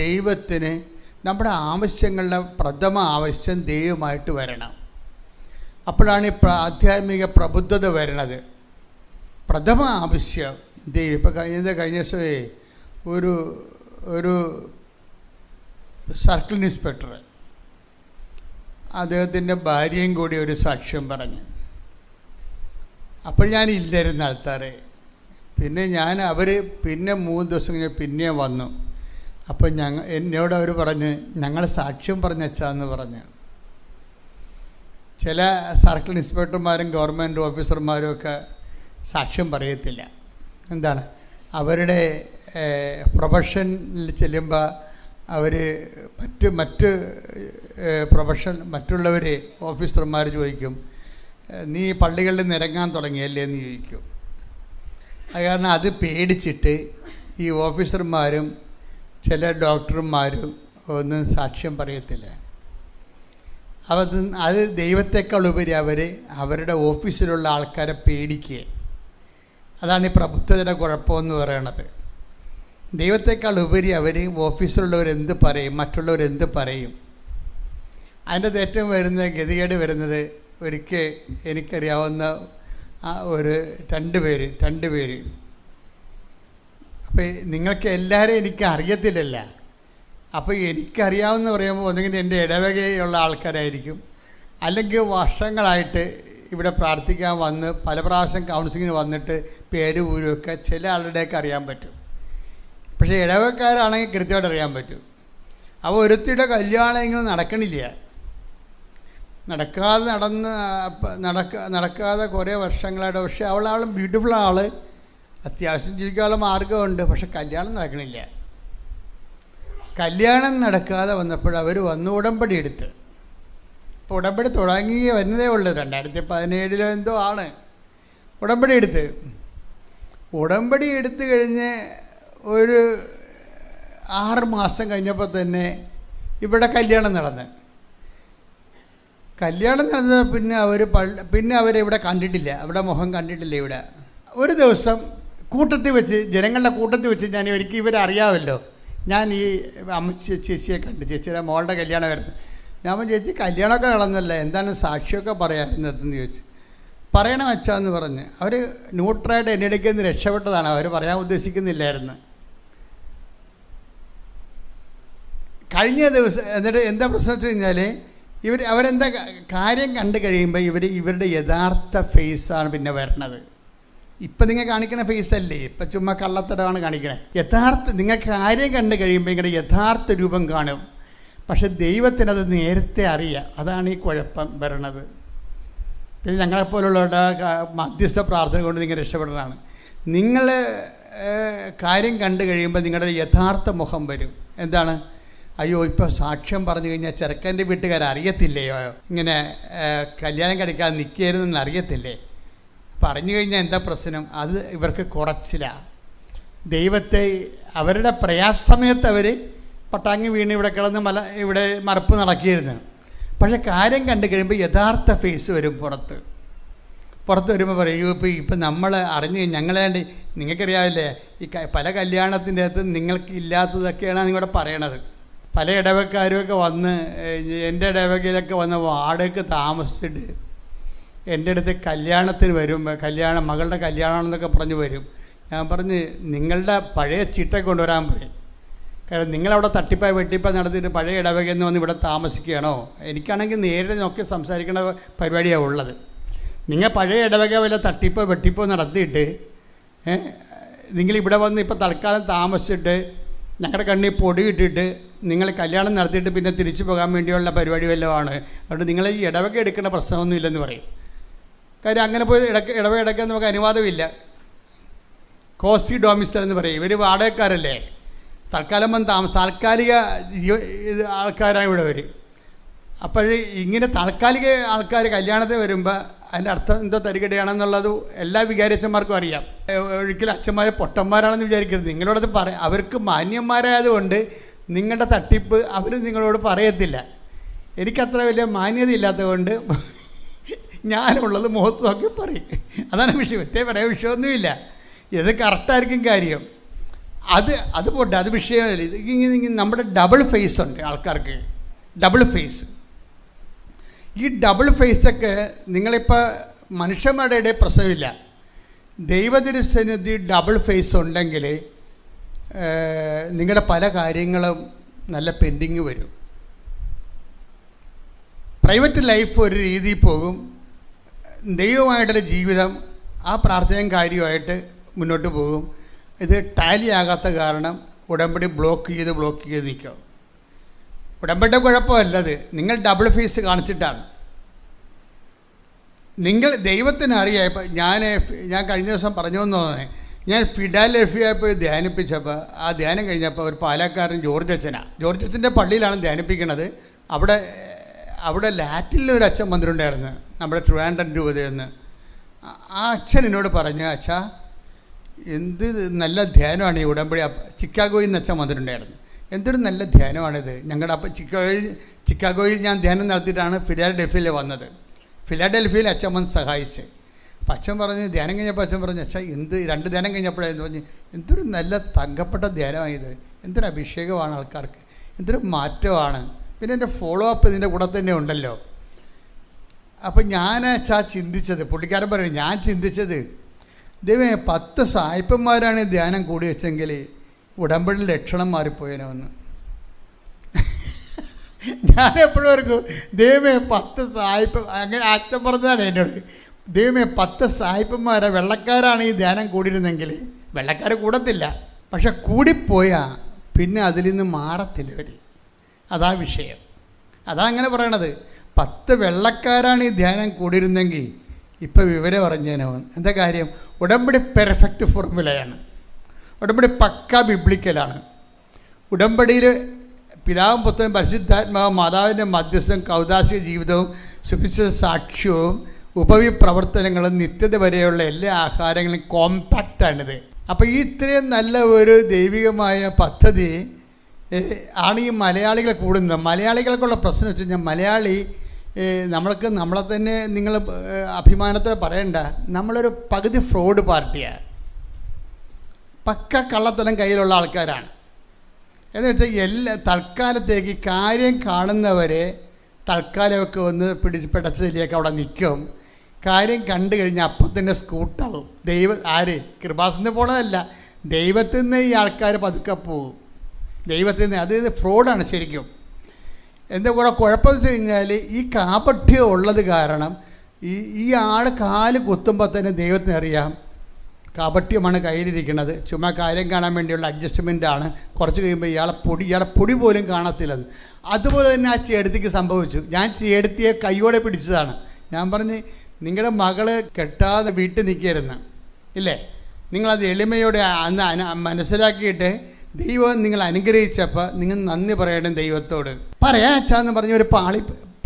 ദൈവത്തിന് നമ്മുടെ ആവശ്യങ്ങളുടെ പ്രഥമ ആവശ്യം ദൈവമായിട്ട് വരണം. അപ്പോഴാണ് ഈ ആധ്യാത്മിക പ്രബുദ്ധത വരണത്. പ്രഥമ ആവശ്യം ദൈവം. ഇപ്പോൾ കഴിഞ്ഞ ദിവസമേ ഒരു സർക്കിൾ ഇൻസ്പെക്ടർ അദ്ദേഹത്തിൻ്റെ ഭാര്യയും കൂടി ഒരു സാക്ഷ്യം പറഞ്ഞു. അപ്പോൾ ഞാൻ ഇല്ലായിരുന്നു ആൾക്കാരെ. പിന്നെ അവർ പിന്നെ 3 ദിവസം കഴിഞ്ഞ് പിന്നെ വന്നു. അപ്പോൾ എന്നോട് അവർ പറഞ്ഞ് ഞങ്ങൾ സാക്ഷ്യം പറഞ്ഞെച്ചാന്ന് പറഞ്ഞു. ചില സർക്കിൾ ഇൻസ്പെക്ടർമാരും ഗവൺമെൻറ് ഓഫീസർമാരും ഒക്കെ സാക്ഷ്യം പറയത്തില്ല. എന്താണ്? അവരുടെ പ്രൊഫഷനിൽ ചെല്ലുമ്പോൾ അവർ മറ്റ് മറ്റുള്ളവർ ഓഫീസർമാർ ചോദിക്കും, നീ പള്ളികളിൽ നിന്ന് ഇറങ്ങാൻ തുടങ്ങിയല്ലേ എന്ന് ചോദിക്കും. അത് കാരണം അത് പേടിച്ചിട്ട് ഈ ഓഫീസർമാരും ചില ഡോക്ടർമാരും ഒന്നും സാക്ഷ്യം പറയത്തില്ല. അത് ദൈവത്തെക്കാൾ ഉപരി അവരുടെ ഓഫീസിലുള്ള ആൾക്കാരെ പേടിക്കുക. അതാണ് ഈ പ്രബുദ്ധതയുടെ കുഴപ്പമെന്ന് പറയണത്. ദൈവത്തെക്കാൾ ഉപരി ഓഫീസിലുള്ളവരെന്ത് പറയും, മറ്റുള്ളവരെന്ത് പറയും. അതിൻ്റെ ഏറ്റവും ഗതികേട് വരുന്നത്, ഒരിക്കൽ എനിക്കറിയാവുന്ന ഒരു 2 പേര് അപ്പോൾ നിങ്ങൾക്ക് എല്ലാവരെയും എനിക്ക് അറിയത്തില്ലല്ല. അപ്പോൾ എനിക്കറിയാവുന്ന പറയുമ്പോൾ ഒന്നുകിൽ എൻ്റെ ഇടവകയുള്ള ആൾക്കാരായിരിക്കും, അല്ലെങ്കിൽ വർഷങ്ങളായിട്ട് ഇവിടെ പ്രാർത്ഥിക്കാൻ വന്ന് പല പ്രാവശ്യം കൗൺസിലിങ്ങിന് വന്നിട്ട് പേര് ഊരുമൊക്കെ ചില ആളുടെയൊക്കെ അറിയാൻ പറ്റും. പക്ഷേ ഇടവക്കാരാണെങ്കിൽ കൃത്യമായിട്ട് അറിയാൻ പറ്റും. അപ്പോൾ ഒരുത്തിയുടെ കല്യാണം ഇങ്ങനെ നടക്കണില്ല. നടക്കാതെ കുറേ വർഷങ്ങളായിട്ട്. പക്ഷേ അവളാളും ബ്യൂട്ടിഫുൾ ആൾ, അത്യാവശ്യം ജീവിക്കാനുള്ള മാർഗമുണ്ട്. പക്ഷെ കല്യാണം നടക്കണില്ല. കല്യാണം നടക്കാതെ വന്നപ്പോൾ അവർ വന്ന് ഉടമ്പടി എടുത്ത്. ഇപ്പോൾ ഉടമ്പടി തുടങ്ങി വരുന്നതേ ഉള്ളൂ, 2017 എന്തോ ആണ് ഉടമ്പടി എടുത്ത് കഴിഞ്ഞ് ഒരു 6 മാസം കഴിഞ്ഞപ്പോൾ തന്നെ ഇവിടെ കല്യാണം നടന്ന് പിന്നെ അവരിവിടെ കണ്ടിട്ടില്ല, അവിടെ മുഖം കണ്ടിട്ടില്ല. ഇവിടെ ഒരു ദിവസം ജനങ്ങളുടെ കൂട്ടത്തിൽ വെച്ച് ഞാൻ ഒരിക്കൽ ഇവരെ അറിയാമല്ലോ, ഞാൻ ഈ ചേച്ചിയെ കണ്ട്, ചേച്ചിയുടെ മോളുടെ കല്യാണം വരുന്നത്. ഞാൻ ചേച്ചി കല്യാണമൊക്കെ നടന്നല്ലേ, എന്താണ് സാക്ഷിയൊക്കെ പറയാറുന്നതെന്ന് ചോദിച്ചു. പറയണം വെച്ചാന്ന് പറഞ്ഞ് അവർ ന്യൂട്രായിട്ട് എൻ്റെ ഇടയ്ക്ക് നിന്ന് രക്ഷപ്പെട്ടതാണ്. അവർ പറയാൻ ഉദ്ദേശിക്കുന്നില്ലായിരുന്നു. കഴിഞ്ഞ ദിവസം എന്നിട്ട് എന്താ പ്രശ്നം വെച്ച് കഴിഞ്ഞാൽ അവരെന്താ കാര്യം കണ്ടു കഴിയുമ്പോൾ ഇവരുടെ യഥാർത്ഥ ഫേസാണ് പിന്നെ വരണത്. ഇപ്പം നിങ്ങൾ കാണിക്കണ ഫേസല്ലേ, ഇപ്പം ചുമ്മാ കള്ളത്തരമാണ് കാണിക്കണേ. നിങ്ങൾക്ക് കാര്യം കണ്ടു കഴിയുമ്പോൾ നിങ്ങളുടെ യഥാർത്ഥ രൂപം കാണും. പക്ഷെ ദൈവത്തിനത് നേരത്തെ അറിയാം. അതാണ് ഈ കുഴപ്പം വരണത്. ഇത് ഞങ്ങളെപ്പോലുള്ളവരുടെ മധ്യസ്ഥ പ്രാർത്ഥന കൊണ്ട് നിങ്ങൾ രക്ഷപ്പെടണതാണ്. നിങ്ങൾ കാര്യം കണ്ടു കഴിയുമ്പോൾ നിങ്ങളുടെ യഥാർത്ഥ മുഖം വരും. എന്താണ്? അയ്യോ, ഇപ്പോൾ സാക്ഷ്യം പറഞ്ഞു കഴിഞ്ഞാൽ ചെറുക്കൻ്റെ വീട്ടുകാർ അറിയത്തില്ലയോ ഇങ്ങനെ കല്യാണം കഴിക്കാതെ നിൽക്കരുതെന്ന് അറിയത്തില്ലേ? പറഞ്ഞു കഴിഞ്ഞാൽ എന്താ പ്രശ്നം? അത് ഇവർക്ക് കുറച്ചിലാണ്. ദൈവത്തെ അവരുടെ പ്രയാസമയത്ത് അവർ പട്ടാങ്ങി വീണ് ഇവിടെ കിടന്ന് ഇവിടെ മറപ്പ് നടക്കിയിരുന്നു. പക്ഷേ കാര്യം കണ്ടു കഴിയുമ്പോൾ യഥാർത്ഥ ഫേസ് വരും. പുറത്ത് വരുമ്പോൾ പറയും, ഇപ്പം നമ്മൾ അറിഞ്ഞ് ഞങ്ങളാണ്ട് നിങ്ങൾക്കറിയാവില്ലേ, ഈ പല കല്യാണത്തിൻ്റെ അകത്ത് നിങ്ങൾക്ക് ഇല്ലാത്തതൊക്കെയാണ് നിങ്ങളുടെ പറയണത്. പല ഇടവക്കാരുമൊക്കെ വന്ന് എൻ്റെ ഇടവകയിലൊക്കെ വന്ന് വാടകയ്ക്ക് താമസിച്ചിട്ട് എൻ്റെ അടുത്ത് കല്യാണത്തിന് വരുമ്പോൾ മകളുടെ കല്യാണമെന്നൊക്കെ പറഞ്ഞ് വരും. ഞാൻ പറഞ്ഞ് നിങ്ങളുടെ പഴയ ചീട്ടൊക്കെ കൊണ്ടുവരാൻ പറയും. കാരണം നിങ്ങളവിടെ തട്ടിപ്പായി വെട്ടിപ്പായി നടത്തിയിട്ട് പഴയ ഇടവകയിൽ നിന്ന് വന്ന് ഇവിടെ താമസിക്കുകയാണോ? എനിക്കാണെങ്കിൽ നേരിട്ട് നോക്കി സംസാരിക്കേണ്ട പരിപാടിയാണ് ഉള്ളത്. നിങ്ങൾ പഴയ ഇടവക വല്ല തട്ടിപ്പോ വെട്ടിപ്പോ നടത്തിയിട്ട് നിങ്ങളിവിടെ വന്ന് ഇപ്പോൾ തൽക്കാലം താമസിച്ചിട്ട് ഞങ്ങളുടെ കണ്ണിൽ പൊടി ഇട്ടിട്ട് നിങ്ങൾ കല്യാണം നടത്തിയിട്ട് പിന്നെ തിരിച്ചു പോകാൻ വേണ്ടിയുള്ള പരിപാടി വല്ലതുമാണ്. അതുകൊണ്ട് നിങ്ങൾ ഈ ഇടവക എടുക്കേണ്ട പ്രശ്നമൊന്നുമില്ലെന്ന് പറയും. കാര്യം അങ്ങനെ പോയി ഇടവക എടുക്കാൻ നമുക്ക് അനുവാദമില്ല. കോസ്റ്റി ഡോമിസൈൽ എന്ന് പറയും. ഇവർ വാടകക്കാരല്ലേ, തൽക്കാലം വന്ന് താൽക്കാലിക ആൾക്കാരാണ് ഇവിടെ വരും. അപ്പോൾ ഇങ്ങനെ താൽക്കാലിക ആൾക്കാർ കല്യാണത്തിന് വരുമ്പോൾ അതിൻ്റെ അർത്ഥം എന്തോ തരികടയാണെന്നുള്ളത് എല്ലാ വികാരിച്ചന്മാർക്കും അറിയാം. ഒരിക്കലും അച്ഛന്മാർ പൊട്ടന്മാരാണെന്ന് വിചാരിക്കരുത്. നിങ്ങളോടത് അവർക്ക് മാന്യന്മാരായതുകൊണ്ട് നിങ്ങളുടെ തട്ടിപ്പ് അവർ നിങ്ങളോട് പറയത്തില്ല. എനിക്കത്ര വലിയ മാന്യത ഇല്ലാത്തതുകൊണ്ട് ഞാനുള്ളത് മുഖത്ത് നോക്കി പറയും. അതാണ് വിഷയം. പറയാൻ വിഷയമൊന്നുമില്ല. ഇത് കറക്റ്റായിരിക്കും കാര്യം. അത് പോട്ടെ, അത് വിഷയമല്ല. ഇത് നമ്മുടെ ഡബിൾ ഫേസ് ഉണ്ട് ആൾക്കാർക്ക്. Double face. ഈ ഡബിൾ ഫേസൊക്കെ നിങ്ങളിപ്പോൾ മനുഷ്യന്മാരുടെ ഇടയിൽ പ്രശ്നമില്ല. ദൈവത്തിൻ്റെ ഡബിൾ ഫേസ് ഉണ്ടെങ്കിൽ നിങ്ങളുടെ പല കാര്യങ്ങളും നല്ല പെൻഡിങ് വരും. പ്രൈവറ്റ് ലൈഫ് ഒരു രീതിയിൽ പോകും, ദൈവമായിട്ടുള്ള ജീവിതം ആ പ്രാർത്ഥനയും കാര്യമായിട്ട് മുന്നോട്ട് പോകും. ഇത് ടാലി ആകാത്ത കാരണം ഉടമ്പടി ബ്ലോക്ക് ചെയ്ത് നിൽക്കും. ഉടമ്പടിയുടെ കുഴപ്പമല്ലത്, നിങ്ങൾ ഡബിൾ ഫേസ് കാണിച്ചിട്ടാണ്. നിങ്ങൾ ദൈവത്തിന് അറിയാം. ഇപ്പം ഞാൻ കഴിഞ്ഞ ദിവസം പറഞ്ഞു എന്ന് തോന്നുന്നത്, ഞാൻ ഫിലാഡൽഫിയ പോയി ധ്യാനിപ്പിച്ചപ്പോൾ ആ ധ്യാനം കഴിഞ്ഞപ്പോൾ ഒരു പാലക്കാരൻ ജോർജ് അച്ഛൻ്റെ പള്ളിയിലാണ് ധ്യാനിപ്പിക്കുന്നത്. അവിടെ ലാറ്റിനിലൊരു അച്ഛൻ വന്നിട്ടുണ്ടായിരുന്നു, നമ്മുടെ ട്രിവാൻഡ്രം രൂപതയെന്ന്. ആ അച്ഛൻ എന്നോട് പറഞ്ഞു, അച്ഛാ എന്ത് നല്ല ധ്യാനമാണ് ഈ ഉടമ്പടി. ചിക്കാഗോയിൽ നിന്ന് അച്ഛൻ വന്നിട്ടുണ്ടായിരുന്നു. എന്തൊരു നല്ല ധ്യാനമാണിത്. ഞങ്ങളുടെ അപ്പം ചിക്കാഗോയിൽ ഞാൻ ധ്യാനം നടത്തിയിട്ടാണ് ഫിലാഡൽഫിയയിൽ വന്നത്. ഫിലാഡൽഫിയയിൽ അച്ഛൻ വന്ന് സഹായിച്ച്. അപ്പം അച്ഛൻ പറഞ്ഞ് ധ്യാനം കഴിഞ്ഞപ്പോൾ അച്ഛൻ പറഞ്ഞു, അച്ഛാ 2 ധ്യാനം കഴിഞ്ഞപ്പോഴായിരുന്നു പറഞ്ഞ്, എന്തൊരു നല്ല തങ്കപ്പെട്ട ധ്യാനമായത്, എന്തൊരു അഭിഷേകമാണ് ആൾക്കാർക്ക്, എന്തൊരു മാറ്റമാണ്. പിന്നെ എൻ്റെ ഫോളോ അപ്പ് ഇതിൻ്റെ കൂടെ തന്നെ ഉണ്ടല്ലോ. അപ്പം ഞാൻ അച്ഛാ ചിന്തിച്ചത്, പുള്ളിക്കാരൻ പറയും, ഞാൻ ചിന്തിച്ചത്, ദൈവമേ 10 സായിപ്പന്മാരാണ് ധ്യാനം കൂടി വെച്ചെങ്കിൽ ഉടമ്പടി ലക്ഷണം മാറിപ്പോയനോന്ന്. ഞാനെപ്പോഴും ഓർക്കും, ദൈവമേ 10 സായിപ്പ്, അങ്ങനെ അച്ഛൻ പറഞ്ഞതാണ് എന്നോട്, ദൈവമേ 10 സായിപ്പന്മാരെ വെള്ളക്കാരാണ് ഈ ധ്യാനം കൂടിയിരുന്നെങ്കിൽ, വെള്ളക്കാർ കൂടത്തില്ല, പക്ഷെ കൂടിപ്പോയാൽ പിന്നെ അതിൽ നിന്ന് മാറത്തില്ല അവർ. അതാ വിഷയം. അതാ അങ്ങനെ പറയണത്. 10 വെള്ളക്കാരാണ് ഈ ധ്യാനം കൂടിയിരുന്നെങ്കിൽ ഇപ്പം വിവരം പറഞ്ഞേനവൻ. എന്താ കാര്യം? ഉടമ്പടി പെർഫെക്റ്റ് ഫോർമുലയാണ്. ഉടമ്പടി പക്ക ബിബ്ലിക്കലാണ്. ഉടമ്പടിയിൽ പിതാവും പുത്രനും പരിശുദ്ധാത്മാവും മാതാവിൻ്റെ മധ്യസ്ഥം, കൗദാശിക ജീവിതവും, സുവിശേഷ സാക്ഷ്യവും, ഉപവിപ്രവർത്തനങ്ങളും, നിത്യത വരെയുള്ള എല്ലാ ആഹാരങ്ങളും കോമ്പാക്റ്റാണിത്. അപ്പോൾ ഈ ഇത്രയും നല്ല ഒരു ദൈവികമായ പദ്ധതി ആണ് ഈ മലയാളികളെ കൂടുന്നത്. മലയാളികൾക്കുള്ള പ്രശ്നം വെച്ച് കഴിഞ്ഞാൽ, മലയാളി നമ്മളെ തന്നെ നിങ്ങൾ അഭിമാനത്തോടെ പറയണ്ട, നമ്മളൊരു പകുതി ഫ്രോഡ് പാർട്ടിയാണ്. പക്ക കള്ളത്തരം കയ്യിലുള്ള ആൾക്കാരാണ്. എന്ന് വെച്ചാൽ തൽക്കാലത്തേക്ക് കാര്യം കാണുന്നവരെ തൽക്കാലമൊക്കെ ഒന്ന് പിടച്ചതിലേക്ക് അവിടെ നിൽക്കും. കാര്യം കണ്ടു കഴിഞ്ഞാൽ അപ്പം തന്നെ സ്കൂട്ടാവും. കൃപാസനത്തിൽ പോണതല്ല, ദൈവത്തിൽ നിന്ന് ഈ ആൾക്കാർ പതുക്കെ പോകും. ദൈവത്തിൽ നിന്ന് അത് ഫ്രോഡാണ് ശരിക്കും. എന്താ കൂടെ കുഴപ്പം വെച്ച് കഴിഞ്ഞാൽ, ഈ കാപഠ്യം ഉള്ളത് കാരണം ഈ ആൾ കാല് കുത്തുമ്പോൾ തന്നെ ദൈവത്തിന് അറിയാം കാപഠ്യമാണ് കയ്യിലിരിക്കുന്നത്, ചുമ്മാ കാര്യം കാണാൻ വേണ്ടിയുള്ള അഡ്ജസ്റ്റ്മെൻറ്റാണ്. കുറച്ച് കഴിയുമ്പോൾ ഇയാളെ പൊടി പോലും കാണത്തില്ലത്. അതുപോലെ തന്നെ ആ ചേടത്തിക്ക് സംഭവിച്ചു. ഞാൻ ചേടത്തിയെ കൈയോടെ പിടിച്ചതാണ്. ഞാൻ പറഞ്ഞ്, നിങ്ങളുടെ മകള് കെട്ടാതെ വീട്ടിൽ നിൽക്കരുന്ന് ഇല്ലേ? നിങ്ങളത് എളിമയോടെ അന്ന് മനസ്സിലാക്കിയിട്ട് ദൈവം നിങ്ങൾ അനുഗ്രഹിച്ചപ്പോൾ നിങ്ങൾ നന്ദി പറയണം ദൈവത്തോട്. പറയാ അച്ഛാന്ന് പറഞ്ഞ ഒരു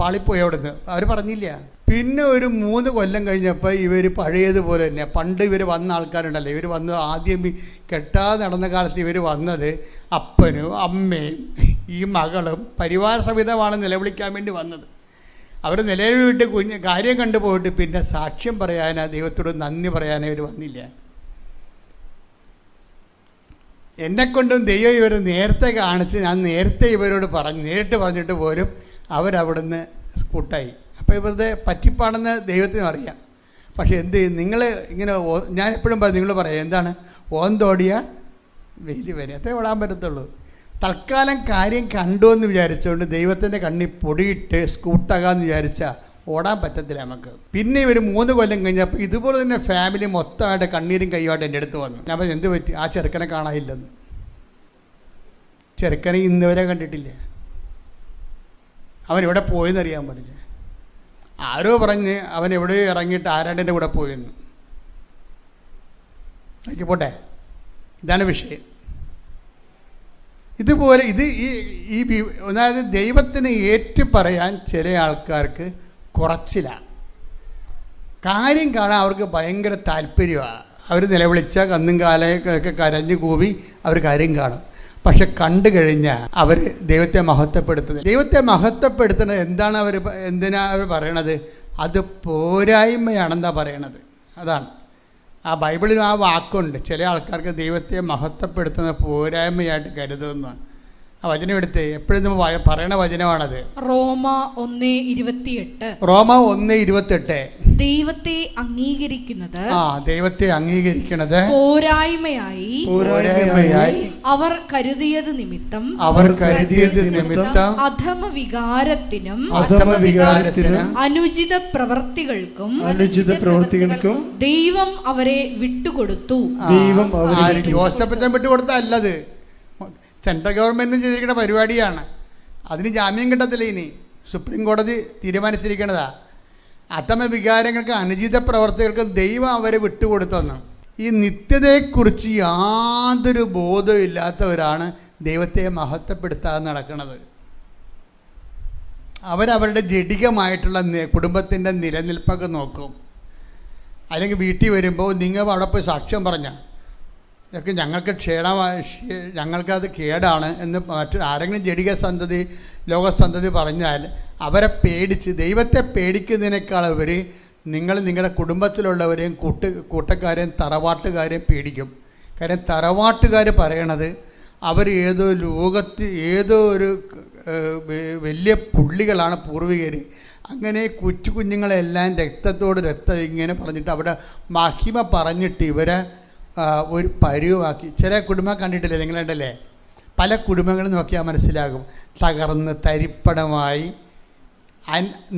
പാളിപ്പോയി അവിടുന്ന്. അവർ പറഞ്ഞില്ല. പിന്നെ ഒരു 3 കൊല്ലം കഴിഞ്ഞപ്പോൾ ഇവർ പഴയതുപോലെ തന്നെ, പണ്ട് ഇവർ വന്ന ആൾക്കാരുണ്ടല്ലോ, ഇവർ വന്ന് ആദ്യം കെട്ടാതെ നടന്ന കാലത്ത് ഇവർ വന്നത് അപ്പനും അമ്മയും ഈ മകളും പരിവാര സഹിതമാണ് നിലവിളിക്കാൻ വേണ്ടി വന്നത്. അവർ നിലവിട്ട് കാര്യം കണ്ടുപോയിട്ട് പിന്നെ സാക്ഷ്യം പറയാനോ ദൈവത്തോട് നന്ദി പറയാനോ ഇവർ വന്നില്ല. എന്നെക്കൊണ്ടും ദൈവം ഇവർ നേരത്തെ കാണിച്ച്, ഞാൻ നേരത്തെ ഇവരോട് നേരിട്ട് പറഞ്ഞിട്ട് പോലും അവരവിടുന്ന് കൂട്ടായി. അപ്പോൾ ഇവരുടെ പറ്റിപ്പാണെന്ന് ദൈവത്തിനും അറിയാം. പക്ഷേ എന്ത് ചെയ്യും? നിങ്ങൾ ഇങ്ങനെ ഞാൻ എപ്പോഴും നിങ്ങൾ പറയാം എന്താണ്, ഓന്തോടിയ വെയിൽ വരെ അത്രേ ഓടാൻ പറ്റത്തുള്ളൂ. തൽക്കാലം കാര്യം കണ്ടു എന്ന് വിചാരിച്ചുകൊണ്ട് ദൈവത്തിൻ്റെ കണ്ണി പൊടിയിട്ട് സ്കൂട്ടാകാമെന്ന് വിചാരിച്ചാൽ ഓടാൻ പറ്റത്തില്ല നമുക്ക്. പിന്നെ ഇവർ 3 കൊല്ലം കഴിഞ്ഞപ്പോൾ ഇതുപോലെ തന്നെ ഫാമിലി മൊത്തമായിട്ട് കണ്ണീരും കൈയുമായിട്ട് എൻ്റെ അടുത്ത് വന്നു. ഞാൻ എന്ത് പറ്റി? ആ ചെറുക്കനെ കാണാനില്ലെന്ന്. ചെറുക്കനെ ഇന്ന് വരെ കണ്ടിട്ടില്ല. അവൻ എവിടെ പോയെന്ന് അറിയാൻ പാടില്ല. ആരോ പറഞ്ഞ് അവൻ എവിടെ ഇറങ്ങിയിട്ട് ആരാണ്ടിൻ്റെ കൂടെ പോയെന്ന്. നോക്കി പോട്ടെ, ഇതാണ് വിഷയം. ഇതുപോലെ അതായത് ദൈവത്തിന് ഏറ്റു പറയാൻ ചില ആൾക്കാർക്ക് കുറച്ചില്ല. കാര്യം കാണാൻ അവർക്ക് ഭയങ്കര താല്പര്യമാണ്. അവർ നിലവിളിച്ച കന്നും കാലയൊക്കെ കരഞ്ഞു കൂവി അവർ കാര്യം കാണും. പക്ഷെ കണ്ടു കഴിഞ്ഞാൽ അവർ ദൈവത്തെ മഹത്വപ്പെടുത്തുന്നത്. ദൈവത്തെ മഹത്വപ്പെടുത്തുന്നത് എന്തിനാ അവർ പറയണത്? അത് പോരായ്മയാണെന്നാ പറയണത്. അതാണ് ആ ബൈബിളിൽ ആ വാക്കുണ്ട്. ചില ആൾക്കാർക്ക് ദൈവത്തെ മഹത്വപ്പെടുത്തുന്ന പോരായ്മയായിട്ട് കരുതുന്നു. ആ വചനം എടുത്ത് എപ്പോഴും നമ്മൾ പറയണ വചനമാണത്. റോമ 1:28. റോമ 1:28. ദൈവത്തെ അംഗീകരിക്കുന്നത് പോരായ്മയായി അവർ കരുതിയത് നിമിത്തം അധമവികാരത്തിനും അനുചിത പ്രവർത്തികൾക്കും ദൈവം അവരെ വിട്ടുകൊടുത്തു. യോസേപ്പിനെ വിട്ടുകൊടുത്തല്ലത്, സെൻട്രൽ ഗവൺമെൻറ് ചെയ്തിരിക്കുന്ന പരിപാടിയാണ്. അതിന് ജാമ്യം കിട്ടത്തില്ല. ഇനി സുപ്രീം കോടതി തീരുമാനിച്ചിരിക്കുന്നതാ. അധമ വികാരങ്ങൾക്ക് അനുചിത പ്രവർത്തികൾക്കും ദൈവം അവരെ വിട്ടുകൊടുത്തെന്ന്. ഈ നിത്യതയെക്കുറിച്ച് യാതൊരു ബോധവും ഇല്ലാത്തവരാണ് ദൈവത്തെ മഹത്വപ്പെടുത്താതെ നടക്കുന്നത്. അവരവരുടെ ജഡികമായിട്ടുള്ള കുടുംബത്തിൻ്റെ നിലനിൽപ്പൊക്കെ നോക്കും. അല്ലെങ്കിൽ വീട്ടിൽ വരുമ്പോൾ നിങ്ങൾ അവിടെ പോയി സാക്ഷ്യം പറഞ്ഞാൽ ഇതൊക്കെ ഞങ്ങൾക്കത് കേടാണ് എന്ന് ആരെങ്കിലും ജഡിക സന്തതി ലോകസന്തതി പറഞ്ഞാൽ അവരെ പേടിച്ച്, ദൈവത്തെ പേടിക്കുന്നതിനേക്കാൾ അവർ നിങ്ങളുടെ കുടുംബത്തിലുള്ളവരെയും കൂട്ടക്കാരെയും തറവാട്ടുകാരെയും പേടിക്കും. കാര്യം തറവാട്ടുകാർ പറയണത് അവർ ഏതോ ഒരു വലിയ പുള്ളികളാണ് പൂർവികർ. അങ്ങനെ കുഞ്ഞുങ്ങളെല്ലാം രക്തത്തോട് രക്തം ഇങ്ങനെ പറഞ്ഞിട്ട് അവിടെ മഹിമ പറഞ്ഞിട്ട് ഇവരെ ഒരു പരുവാക്കി. ചില കുടുംബം കണ്ടിട്ടില്ലേ നിങ്ങളുണ്ടല്ലേ? പല കുടുംബങ്ങളും നോക്കിയാൽ മനസ്സിലാകും. തകർന്ന് തരിപ്പണമായി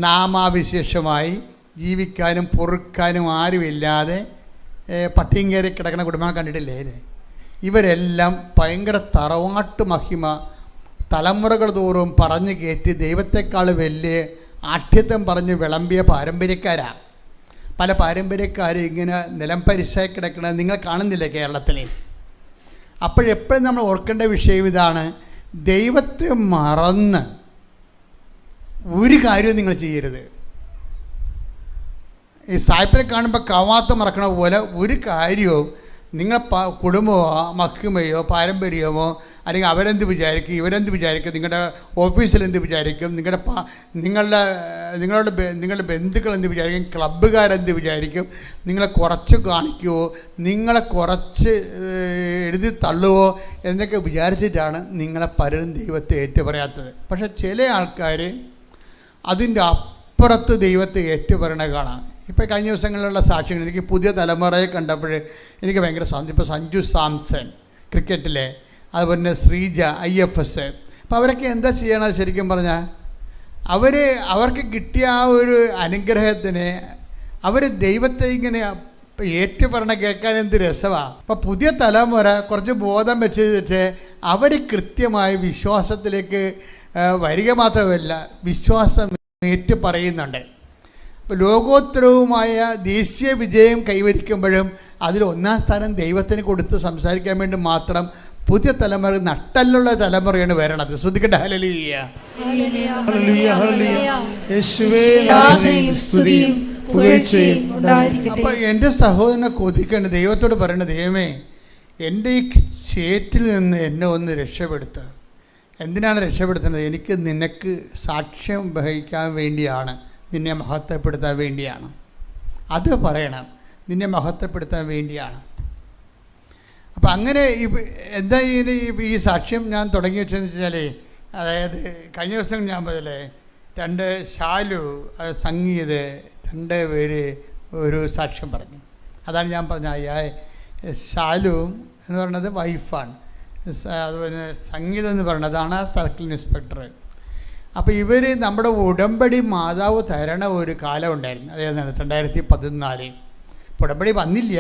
നാമാവിശേഷമായി ജീവിക്കാനും പൊറുക്കാനും ആരുമില്ലാതെ പട്ടിയും കയറി കിടക്കുന്ന കുടുംബങ്ങൾ കണ്ടിട്ടില്ലേ? ഇവരെല്ലാം ഭയങ്കര തറവാട്ട് മഹിമ തലമുറകൾ തോറും പറഞ്ഞു കയറ്റി ദൈവത്തെക്കാൾ വലിയ ആഠ്യത്വം പറഞ്ഞ് വിളമ്പിയ പാരമ്പര്യക്കാരാണ്. പല പാരമ്പര്യക്കാരും ഇങ്ങനെ നിലം പരിശായി കിടക്കുന്നത് നിങ്ങൾ കാണുന്നില്ലേ കേരളത്തിൽ? അപ്പോഴെപ്പോഴും നമ്മൾ ഓർക്കേണ്ട വിഷയം ഇതാണ്, ദൈവത്തെ മറന്ന് ഒരു കാര്യവും നിങ്ങൾ ചെയ്യരുത്. ഈ സായിപ്പിനെ കാണുമ്പോൾ കവാത്ത മറക്കണ പോലെ ഒരു കാര്യവും നിങ്ങൾ കുടുംബമോ മഹിമയോ പാരമ്പര്യമോ അല്ലെങ്കിൽ അവരെന്ത് വിചാരിക്കും ഇവരെന്ത് വിചാരിക്കും നിങ്ങളുടെ ഓഫീസിൽ എന്ത് വിചാരിക്കും നിങ്ങളുടെ ബന്ധുക്കൾ എന്ത് വിചാരിക്കും ക്ലബ്ബുകാരെന്ത് വിചാരിക്കും നിങ്ങളെ കുറച്ച് കാണിക്കുമോ നിങ്ങളെ കുറച്ച് എഴുതി തള്ളുവോ എന്നൊക്കെ വിചാരിച്ചിട്ടാണ് നിങ്ങളെ പലരും ദൈവത്തെ ഏറ്റുപറയാത്തത്. പക്ഷെ ചില ആൾക്കാർ അതിൻ്റെ അപ്പുറത്ത് ദൈവത്തെ ഏറ്റുപറയണ കാണാം. ഇപ്പോൾ കഴിഞ്ഞ ദിവസങ്ങളിലുള്ള സാക്ഷ്യങ്ങൾ എനിക്ക് പുതിയ തലമുറയെ കണ്ടപ്പോൾ എനിക്ക് ഭയങ്കര ഇപ്പോൾ സഞ്ജു സാംസൺ ക്രിക്കറ്റിലെ, അതുപോലെ തന്നെ ശ്രീജ IFS, അപ്പോൾ അവരൊക്കെ എന്താ ചെയ്യണത് ശരിക്കും പറഞ്ഞാൽ അവർക്ക് കിട്ടിയ ആ ഒരു അനുഗ്രഹത്തിന് അവർ ദൈവത്തെ ഇങ്ങനെ ഏറ്റുപറയണ കേൾക്കാൻ എന്ത് രസമാണ്. അപ്പോൾ പുതിയ തലമുറ കുറച്ച് ബോധം വെച്ചിട്ട് അവർ കൃത്യമായി വിശ്വാസത്തിലേക്ക് വരിക മാത്രമല്ല വിശ്വാസം ഏറ്റുപറയുന്നുണ്ട്. ഇപ്പോൾ ലോകോത്തരവുമായ ദേശീയ വിജയം കൈവരിക്കുമ്പോഴും അതിൽ ഒന്നാം സ്ഥാനം ദൈവത്തിന് കൊടുത്ത് സംസാരിക്കാൻ വേണ്ടി മാത്രം പുതിയ തലമുറ, നട്ടലുള്ള തലമുറയാണ് വരണത്. ശ്രദ്ധിക്കട്ടെ. ഹല്ലേലൂയ. അപ്പോൾ എൻ്റെ സഹോദരനെ കൊതിക്കേണ്ട ദൈവത്തോട് പറയണ, ദൈവമേ എൻ്റെ ഈ ചേറ്റിൽ നിന്ന് എന്നെ ഒന്ന് രക്ഷപ്പെടുത്തുക. എന്തിനാണ് രക്ഷപ്പെടുത്തുന്നത്? എനിക്ക് നിനക്ക് സാക്ഷ്യം വഹിക്കാൻ വേണ്ടിയാണ്, നിന്നെ മഹത്വപ്പെടുത്താൻ വേണ്ടിയാണ്. അത് പറയണം, നിന്നെ മഹത്വപ്പെടുത്താൻ വേണ്ടിയാണ്. അപ്പം അങ്ങനെ എന്താ ഈ സാക്ഷ്യം ഞാൻ തുടങ്ങി വെച്ചതെന്ന് വെച്ചാൽ, അതായത് കഴിഞ്ഞ ദിവസം ഞാൻ പറഞ്ഞില്ലേ, 2 ഷാലു സംഗീത് 2 പേര് ഒരു സാക്ഷ്യം പറഞ്ഞു. അതാണ് ഞാൻ പറഞ്ഞ ഷാലു എന്ന് പറയുന്നത് വൈഫാണ്, അതുപോലെ സംഗീതം എന്ന് പറയുന്നതാണ് ആ സർക്കിൾ ഇൻസ്പെക്ടർ. അപ്പോൾ ഇവർ നമ്മുടെ ഉടമ്പടി മാതാവ് തരണ ഒരു കാലം ഉണ്ടായിരുന്നു, അതായത് 2014. ഉടമ്പടി വന്നില്ല.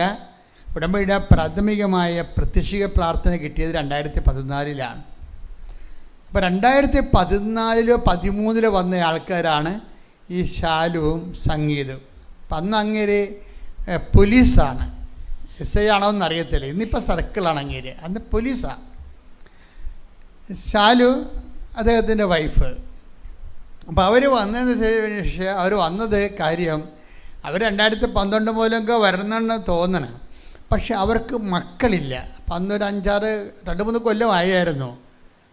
ഉടമ്പടിയുടെ പ്രാഥമികമായ പ്രത്യക്ഷിക പ്രാർത്ഥന കിട്ടിയത് 2014 അപ്പോൾ 2014 13 വന്ന ആൾക്കാരാണ് ഈ ഷാലുവും സംഗീതവും. അപ്പം അന്ന് അങ്ങേര് പോലീസാണ്, SI ആണോ എന്നറിയത്തില്ല, ഇന്നിപ്പോൾ സർക്കിളാണ് അങ്ങേര്, അന്ന് പോലീസാണ്. ഷാലു അദ്ദേഹത്തിൻ്റെ വൈഫ്. അപ്പോൾ അവർ വന്നതിന് ശേഷം അവർ വന്നത് കാര്യം, അവർ 2012 മുതലൊക്കെ വരണമെന്ന് തോന്നണം. പക്ഷെ അവർക്ക് മക്കളില്ല. അപ്പം അന്നൊരു 2-3 കൊല്ലമായിരുന്നു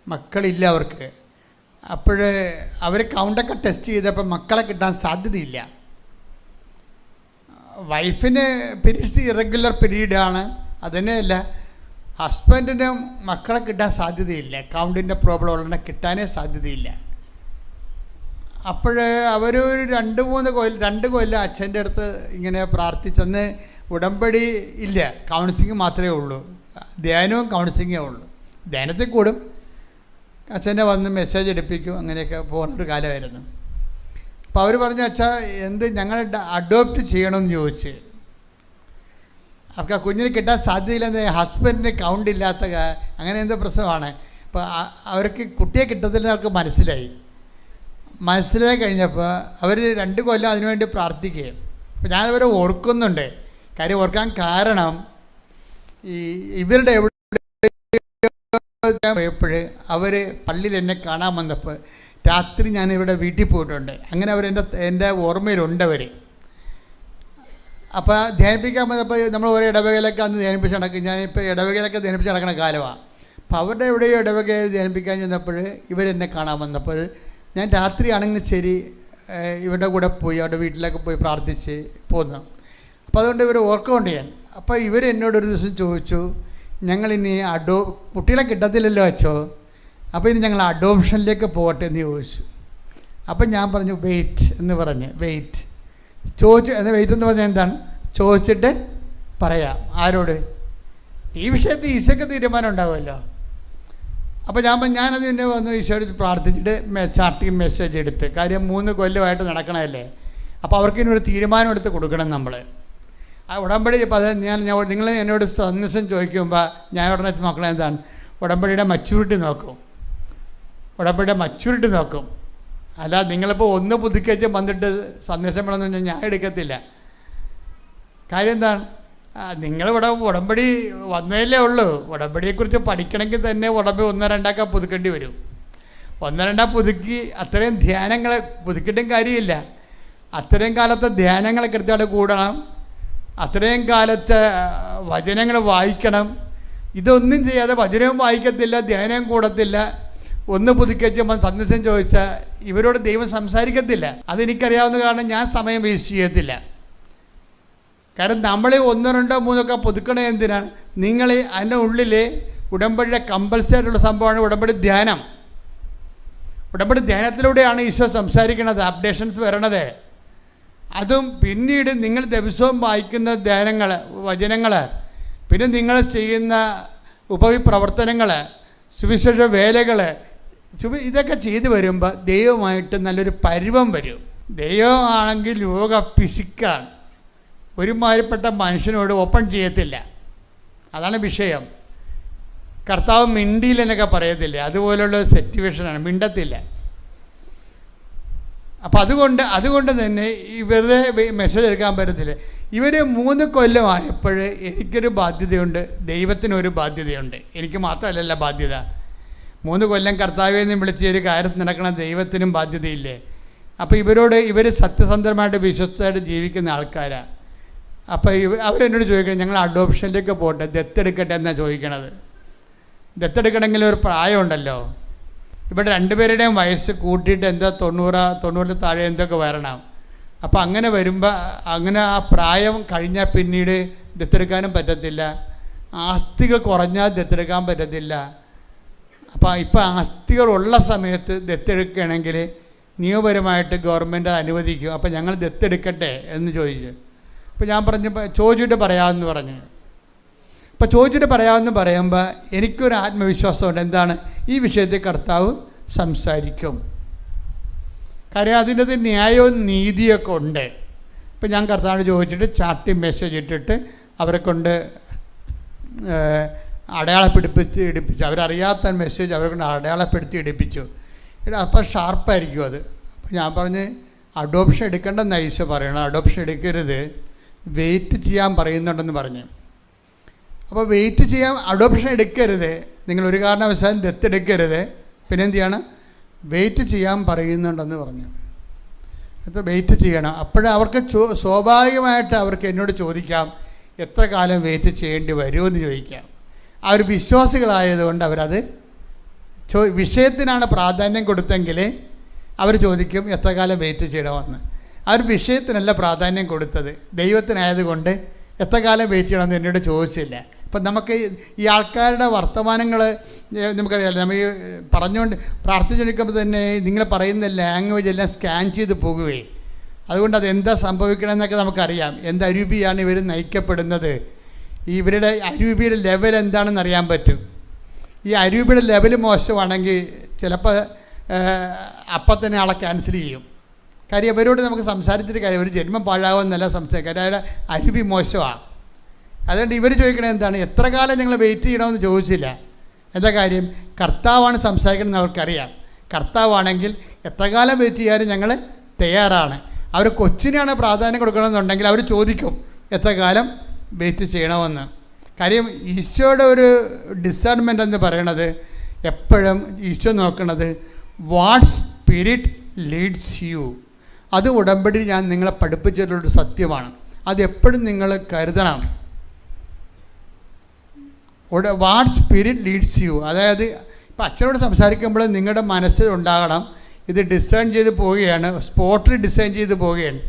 മക്കളില്ല അവർക്ക്. അപ്പോൾ അവർ കൗണ്ടൊക്കെ ടെസ്റ്റ് ചെയ്തപ്പോൾ മക്കളെ കിട്ടാൻ സാധ്യതയില്ല. വൈഫിന് പീരീഡ്സ് ഇറഗുലർ പീരീഡാണ്. അതുതന്നെയല്ല, ഹസ്ബൻഡിന് മക്കളെ കിട്ടാൻ സാധ്യതയില്ല. കൗണ്ടിൻ്റെ പ്രോബ്ലം ഉള്ള കിട്ടാനേ സാധ്യതയില്ല. അപ്പോൾ അവർ ഒരു 2 കൊല്ലം അച്ഛൻ്റെ അടുത്ത് ഇങ്ങനെ പ്രാർത്ഥിച്ചെന്ന്. ഉടമ്പടി ഇല്ല, കൗൺസിലിംഗ് മാത്രമേ ഉള്ളൂ, ധ്യാനവും കൗൺസിലിങ്ങേ ഉള്ളൂ. ധ്യാനത്തിൽ കൂടും, അച്ഛനെ വന്ന് മെസ്സേജ് എടുപ്പിക്കും, അങ്ങനെയൊക്കെ പോകുന്നൊരു കാലമായിരുന്നു. അപ്പോൾ അവർ പറഞ്ഞു, അച്ഛാ ഞങ്ങൾ അഡോപ്റ്റ് ചെയ്യണമെന്ന് ചോദിച്ച്. അപ്പോൾ കുഞ്ഞിന് കിട്ടാൻ സാധ്യതയില്ലെന്ന്, ഹസ്ബൻഡിന് കൗണ്ട് ഇല്ലാത്ത അങ്ങനെ എന്തോ പ്രശ്നമാണ്. അപ്പോൾ അവർക്ക് കുട്ടിയെ കിട്ടത്തില്ലെന്ന് അവർക്ക് മനസ്സിലായി കഴിഞ്ഞപ്പോൾ അവർ 2 കൊല്ലം അതിനുവേണ്ടി പ്രാർത്ഥിക്കുകയും. അപ്പോൾ ഞാനവരെ ഓർക്കുന്നുണ്ട്. കാര്യം ഓർക്കാൻ കാരണം, ഇവരുടെ എവിടെ പോയപ്പോൾ അവർ പള്ളിയിൽ എന്നെ കാണാൻ വന്നപ്പോൾ രാത്രി ഞാൻ ഇവരുടെ വീട്ടിൽ പോയിട്ടുണ്ട്. അങ്ങനെ എൻ്റെ ഓർമ്മയിലുണ്ട് അവർ. അപ്പോൾ ധ്യാനിപ്പിക്കാൻ വന്നപ്പോൾ നമ്മൾ ഓരോ ഇടവകയിലൊക്കെ അന്ന് ധ്യാനിപ്പിച്ച് നടക്കും. ഞാനിപ്പോൾ ഇടവകയിലൊക്കെ ധ്യാനിപ്പിച്ച് നടക്കുന്ന കാലമാണ്. അപ്പോൾ അവരുടെ എവിടെയോ ഇടവകയിൽ ധ്യാനിപ്പിക്കാൻ ചെന്നപ്പോൾ ഇവരെന്നെ കാണാൻ വന്നപ്പോൾ ഞാൻ രാത്രിയാണെങ്കിൽ ശരി ഇവരുടെ കൂടെ പോയി അവരുടെ വീട്ടിലൊക്കെ പോയി പ്രാർത്ഥിച്ച് പോന്നു. അപ്പോൾ അതുകൊണ്ട് ഇവർ ഓർക്കുന്നുണ്ട് ഞാൻ. അപ്പോൾ ഇവരെന്നോടൊരു ദിവസം ചോദിച്ചു, ഞങ്ങളിനി കുട്ടികളെ കിട്ടത്തില്ലല്ലോ അച്ഛോ, അപ്പോൾ ഇനി ഞങ്ങൾ അഡോപ്ഷനിലേക്ക് പോകട്ടെ എന്ന് ചോദിച്ചു. അപ്പം ഞാൻ പറഞ്ഞു വെയിറ്റ് എന്ന് പറഞ്ഞ്, ചോദിച്ചു എന്ന് വെയിറ്റ് എന്ന് പറഞ്ഞാൽ എന്താണ്, ചോദിച്ചിട്ട് പറയാം. ആരോട്? ഈ വിഷയത്തിൽ ഈശോയ്ക്ക് തീരുമാനം ഉണ്ടാവുമല്ലോ. അപ്പോൾ ഞാനത് പിന്നെ വന്ന് ഈശോയോട് പ്രാർത്ഥിച്ചിട്ട് ചാർട്ടിങ് മെസ്സേജ് എടുത്ത്. കാര്യം 3 കൊല്ലമായിട്ട് നടക്കണമല്ലേ. അപ്പോൾ അവർക്കിനൊരു തീരുമാനം എടുത്ത് കൊടുക്കണം നമ്മൾ. ആ ഉടമ്പടി നിങ്ങൾ എന്നോട് സന്ദേശം ചോദിക്കുമ്പോൾ ഞാൻ ഉടനെ നോക്കണം എന്താണ്, ഉടമ്പടിയുടെ മച്യൂരിറ്റി നോക്കും. അല്ല നിങ്ങളിപ്പോൾ ഒന്ന് പുതുക്കിച്ച് വന്നിട്ട് സന്ദേശം വേണമെന്ന് പറഞ്ഞാൽ ഞാൻ എടുക്കത്തില്ല. കാര്യം എന്താണ്, നിങ്ങളിവിടെ ഉടമ്പടി വന്നതല്ലേ ഉള്ളൂ. ഉടമ്പടിയെക്കുറിച്ച് പഠിക്കണമെങ്കിൽ തന്നെ ഉടമ്പടി 1-2 പുതുക്കേണ്ടി വരും. 1-2 പുതുക്കി അത്രയും ധ്യാനങ്ങൾ പുതുക്കിയിട്ടും കാര്യമില്ല. അത്രയും കാലത്തെ ധ്യാനങ്ങൾ കൃത്യമായിട്ട് കൂടണം, അത്രയും കാലത്തെ വചനങ്ങൾ വായിക്കണം. ഇതൊന്നും ചെയ്യാതെ വചനവും വായിക്കത്തില്ല, ധ്യാനവും കൂടത്തില്ല. ഒന്ന് പുതുക്കിച്ചുമ്പോൾ സന്ദേശം ചോദിച്ചാൽ ഇവരോട് ദൈവം സംസാരിക്കത്തില്ല. അതെനിക്കറിയാവുന്ന കാരണം ഞാൻ സമയം വേസ്റ്റ് ചെയ്യത്തില്ല. കാരണം നമ്മൾ 1-2-3 പുതുക്കണേ എന്തിനാണ്? നിങ്ങൾ അതിൻ്റെ ഉള്ളിൽ ഉടമ്പടിയുടെ കമ്പൽസറി ആയിട്ടുള്ള സംഭവമാണ് ഉടമ്പടി ധ്യാനം. ഉടമ്പടി ധ്യാനത്തിലൂടെയാണ് ഈശോ സംസാരിക്കുന്നത്, അപ്ഡേഷൻസ് വരണത്. അതും പിന്നീട് നിങ്ങൾ ദിവസവും വായിക്കുന്ന ധ്യാനങ്ങൾ, വചനങ്ങൾ, പിന്നെ നിങ്ങൾ ചെയ്യുന്ന ഉപവിപ്രവർത്തനങ്ങൾ, സുവിശേഷ വേലകൾ, ഇതൊക്കെ ചെയ്തു വരുമ്പോൾ ദൈവമായിട്ട് നല്ലൊരു പരുവം വരും. ദൈവമാണെങ്കിൽ ലോക പിശുക്കാണ്, ഒരുമാതിരിപ്പെട്ട മനുഷ്യനോട് ഓപ്പൺ ചെയ്യത്തില്ല. അതാണ് വിഷയം. കർത്താവ് മിണ്ടിയില്ലെന്നൊക്കെ പറയത്തില്ല, അതുപോലുള്ള സിറ്റുവേഷനാണ്, മിണ്ടത്തില്ല. അപ്പം അതുകൊണ്ട് തന്നെ ഈ വെറുതെ മെസ്സേജ് എടുക്കാൻ പറ്റത്തില്ല. ഇവർ 3 കൊല്ലമായപ്പോൾ എനിക്കൊരു ബാധ്യതയുണ്ട്, ദൈവത്തിനൊരു ബാധ്യതയുണ്ട്. എനിക്ക് മാത്രമല്ലല്ല ബാധ്യത. 3 കൊല്ലം കർത്താവിൽ നിന്ന് വിളിച്ച് ഒരു കാര്യത്തിൽ നടക്കണ ദൈവത്തിനും ബാധ്യതയില്ലേ? അപ്പോൾ ഇവർ സത്യസന്ധമായിട്ട് വിശ്വസ്തമായിട്ട് ജീവിക്കുന്ന ആൾക്കാരാണ്. അപ്പോൾ അവരെന്നോട് ചോദിക്കണം, ഞങ്ങൾ അഡോപ്ഷനിലേക്ക് പോട്ടെ, ദത്തെടുക്കട്ടെ എന്നാണ് ചോദിക്കണത്. ദത്തെടുക്കണമെങ്കിൽ ഒരു പ്രായമുണ്ടല്ലോ. ഇവിടെ 2 പേരുടെയും വയസ്സ് കൂട്ടിയിട്ട് എന്താ 90 താഴെ എന്തൊക്കെ വരണം. അപ്പോൾ അങ്ങനെ വരുമ്പോൾ അങ്ങനെ ആ പ്രായം കഴിഞ്ഞാൽ പിന്നീട് ദത്തെടുക്കാനും പറ്റത്തില്ല. ആസ്തികൾ കുറഞ്ഞാൽ ദത്തെടുക്കാൻ പറ്റത്തില്ല. അപ്പോൾ ഇപ്പോൾ ആസ്തികളുള്ള സമയത്ത് ദത്തെടുക്കുകയാണെങ്കിൽ നിയമപരമായിട്ട് ഗവൺമെൻറ് അനുവദിക്കും. അപ്പോൾ ഞങ്ങൾ ദത്തെടുക്കട്ടെ എന്ന് ചോദിച്ചു. അപ്പോൾ ഞാൻ ചോദിച്ചിട്ട് പറയാമെന്ന് പറഞ്ഞു. അപ്പോൾ ചോദിച്ചിട്ട് പറയാമെന്ന് പറയുമ്പോൾ എനിക്കൊരു ആത്മവിശ്വാസമുണ്ട്. എന്താണ്? ഈ വിഷയത്തിൽ കർത്താവ് സംസാരിക്കും. കാര്യം അതിൻ്റെ ന്യായവും നീതിയൊക്കെ ഉണ്ട്. ഇപ്പം ഞാൻ കർത്താവിനോട് ചോദിച്ചിട്ട് ചാട്ടി മെസ്സേജ് ഇട്ടിട്ട് അവരെ കൊണ്ട് അടയാളപ്പെടുത്തി എടുപ്പിച്ചു. അവരറിയാത്ത മെസ്സേജ് അവരെ കൊണ്ട് അടയാളപ്പെടുത്തി എടുപ്പിച്ചു. അപ്പോൾ ഷാർപ്പായിരിക്കും അത്. അപ്പോൾ ഞാൻ പറഞ്ഞ് അഡോപ്ഷൻ എടുക്കേണ്ടെന്ന് ഈശോ പറയണം. അഡോപ്ഷൻ എടുക്കരുത്, വെയിറ്റ് ചെയ്യാൻ പറയുന്നുണ്ടെന്ന് പറഞ്ഞു. അപ്പോൾ വെയിറ്റ് ചെയ്യാൻ, അഡോപ്ഷൻ എടുക്കരുത്, നിങ്ങളൊരു കാരണവശാലും ദത്തെടുക്കരുത്. പിന്നെ എന്ത് ചെയ്യണം? വെയിറ്റ് ചെയ്യാൻ പറയുന്നുണ്ടെന്ന് പറഞ്ഞു. അത് വെയിറ്റ് ചെയ്യണം. അപ്പോഴവർക്ക് സ്വാഭാവികമായിട്ട് അവർക്ക് എന്നോട് ചോദിക്കാം, എത്ര കാലം വെയിറ്റ് ചെയ്യേണ്ടി വരുമെന്ന് ചോദിക്കാം. അവർ വിശ്വാസികളായതുകൊണ്ട് അവരത് വിഷയത്തിനാണ് പ്രാധാന്യം കൊടുത്തെങ്കിൽ അവർ ചോദിക്കും എത്ര കാലം വെയിറ്റ് ചെയ്യണമെന്ന്. അവർ വിഷയത്തിനല്ല പ്രാധാന്യം കൊടുത്തത്, ദൈവത്തിനായതുകൊണ്ട് എത്ര കാലം വെയിറ്റ് ചെയ്യണമെന്ന് എന്നോട് ചോദിച്ചില്ല. അപ്പം നമുക്ക് ഈ ആൾക്കാരുടെ വർത്തമാനങ്ങൾ നമുക്കറിയാമല്ലോ. നമ്മൾ ഈ പറഞ്ഞുകൊണ്ട് പ്രാർത്ഥിച്ചുകൊണ്ടിരിക്കുമ്പോൾ തന്നെ നിങ്ങൾ പറയുന്ന ലാംഗ്വേജ് എല്ലാം സ്കാൻ ചെയ്ത് പോകുകയെ. അതുകൊണ്ട് അതെന്താ സംഭവിക്കണമെന്നൊക്കെ നമുക്കറിയാം. എന്ത് അരൂപിയാണ് ഇവർ നയിക്കപ്പെടുന്നത്, ഇവരുടെ അരൂപിയുടെ ലെവൽ എന്താണെന്ന് അറിയാൻ പറ്റും. ഈ അരൂപിയുടെ ലെവൽ മോശമാണെങ്കിൽ ചിലപ്പോൾ അപ്പം തന്നെ ആളെ ക്യാൻസൽ ചെയ്യും. കാര്യം അവരോട് നമുക്ക് സംസാരിച്ചിട്ട് കാര്യം, ഒരു ജന്മം പാഴാകുമെന്നല്ല സംസാരിക്കുക. കാര്യം അരൂപി മോശമാണ്. അതുകൊണ്ട് ഇവർ ചോദിക്കണത് എന്താണ്? എത്ര കാലം നിങ്ങൾ വെയിറ്റ് ചെയ്യണമെന്ന് ചോദിച്ചില്ല. എന്താ കാര്യം? കർത്താവാണ് സംസാരിക്കണമെന്ന് അവർക്കറിയാം. കർത്താവാണെങ്കിൽ എത്ര കാലം വെയിറ്റ് ചെയ്യാനും ഞങ്ങൾ തയ്യാറാണ്. അവർ കൊച്ചിനാണ് പ്രാധാന്യം കൊടുക്കണമെന്നുണ്ടെങ്കിൽ അവർ ചോദിക്കും എത്ര കാലം വെയിറ്റ് ചെയ്യണമെന്ന്. കാര്യം ഈശോയുടെ ഒരു ഡിസേൺമെൻ്റ് എന്ന് പറയണത് എപ്പോഴും ഈശോ നോക്കണത് വാട്ട് സ്പിരിറ്റ് ലീഡ്സ് യു. അത് ഉടമ്പടി ഞാൻ നിങ്ങളെ പഠിപ്പിച്ചിട്ടുള്ളൊരു സത്യമാണ്. അതെപ്പോഴും നിങ്ങൾ കരുതണം. What spirit leads U. അതായത് ഇപ്പം അച്ഛനോട് സംസാരിക്കുമ്പോൾ നിങ്ങളുടെ മനസ്സിൽ ഉണ്ടാകണം, ഇത് ഡിസൈൻ ചെയ്ത് പോവുകയാണ്, സ്പോട്ടിൽ ഡിസൈൻ ചെയ്ത് പോവുകയാണ്.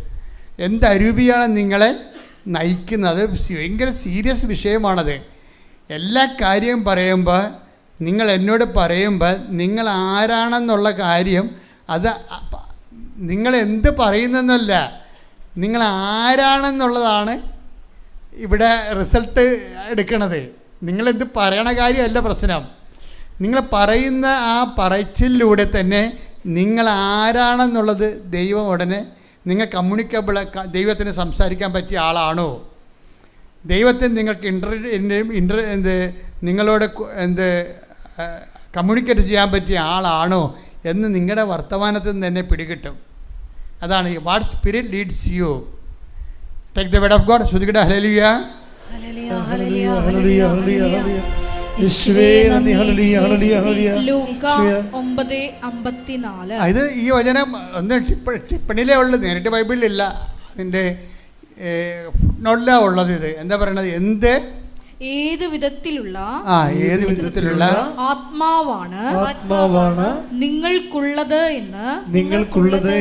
എന്ത് അരൂപിയാണ് നിങ്ങളെ നയിക്കുന്നത്? ഭയങ്കര സീരിയസ് വിഷയമാണത്. എല്ലാ കാര്യവും പറയുമ്പോൾ നിങ്ങൾ എന്നോട് പറയുമ്പോൾ നിങ്ങൾ ആരാണെന്നുള്ള കാര്യം അത് നിങ്ങൾ എന്ത് പറയുന്നെന്നല്ല, നിങ്ങൾ ആരാണെന്നുള്ളതാണ് ഇവിടെ റിസൾട്ട് എടുക്കണത്. നിങ്ങളെന്ത് പറയണ കാര്യമല്ല പ്രശ്നം. നിങ്ങൾ പറയുന്ന ആ പറച്ചിലൂടെ തന്നെ നിങ്ങൾ ആരാണെന്നുള്ളത് ദൈവം ഉടനെ നിങ്ങൾ കമ്മ്യൂണിക്കബിൾ, ദൈവത്തിന് സംസാരിക്കാൻ പറ്റിയ ആളാണോ, ദൈവത്തിന് നിങ്ങൾക്ക് നിങ്ങളോട് കമ്മ്യൂണിക്കേറ്റ് ചെയ്യാൻ പറ്റിയ ആളാണോ എന്ന് നിങ്ങളുടെ വർത്തമാനത്തിൽ നിന്ന് തന്നെ പിടികിട്ടും. അതാണ് what spirit leads you. Take the word of God. ശ്രുതികട ഹല്ലേലൂയ. ഇത് ഈ വചനം ഒന്ന് ടിപ്പണിലേ ഉള്ളു, നേരിട്ട് ബൈബിളിലില്ല. അതിൻ്റെ നോട്ടിലാ ഉള്ളത്. ഇത് എന്താ പറയണത്? ഏത് വിധത്തിലുള്ള ആത്മാവാണ് നിങ്ങൾക്കുള്ളത്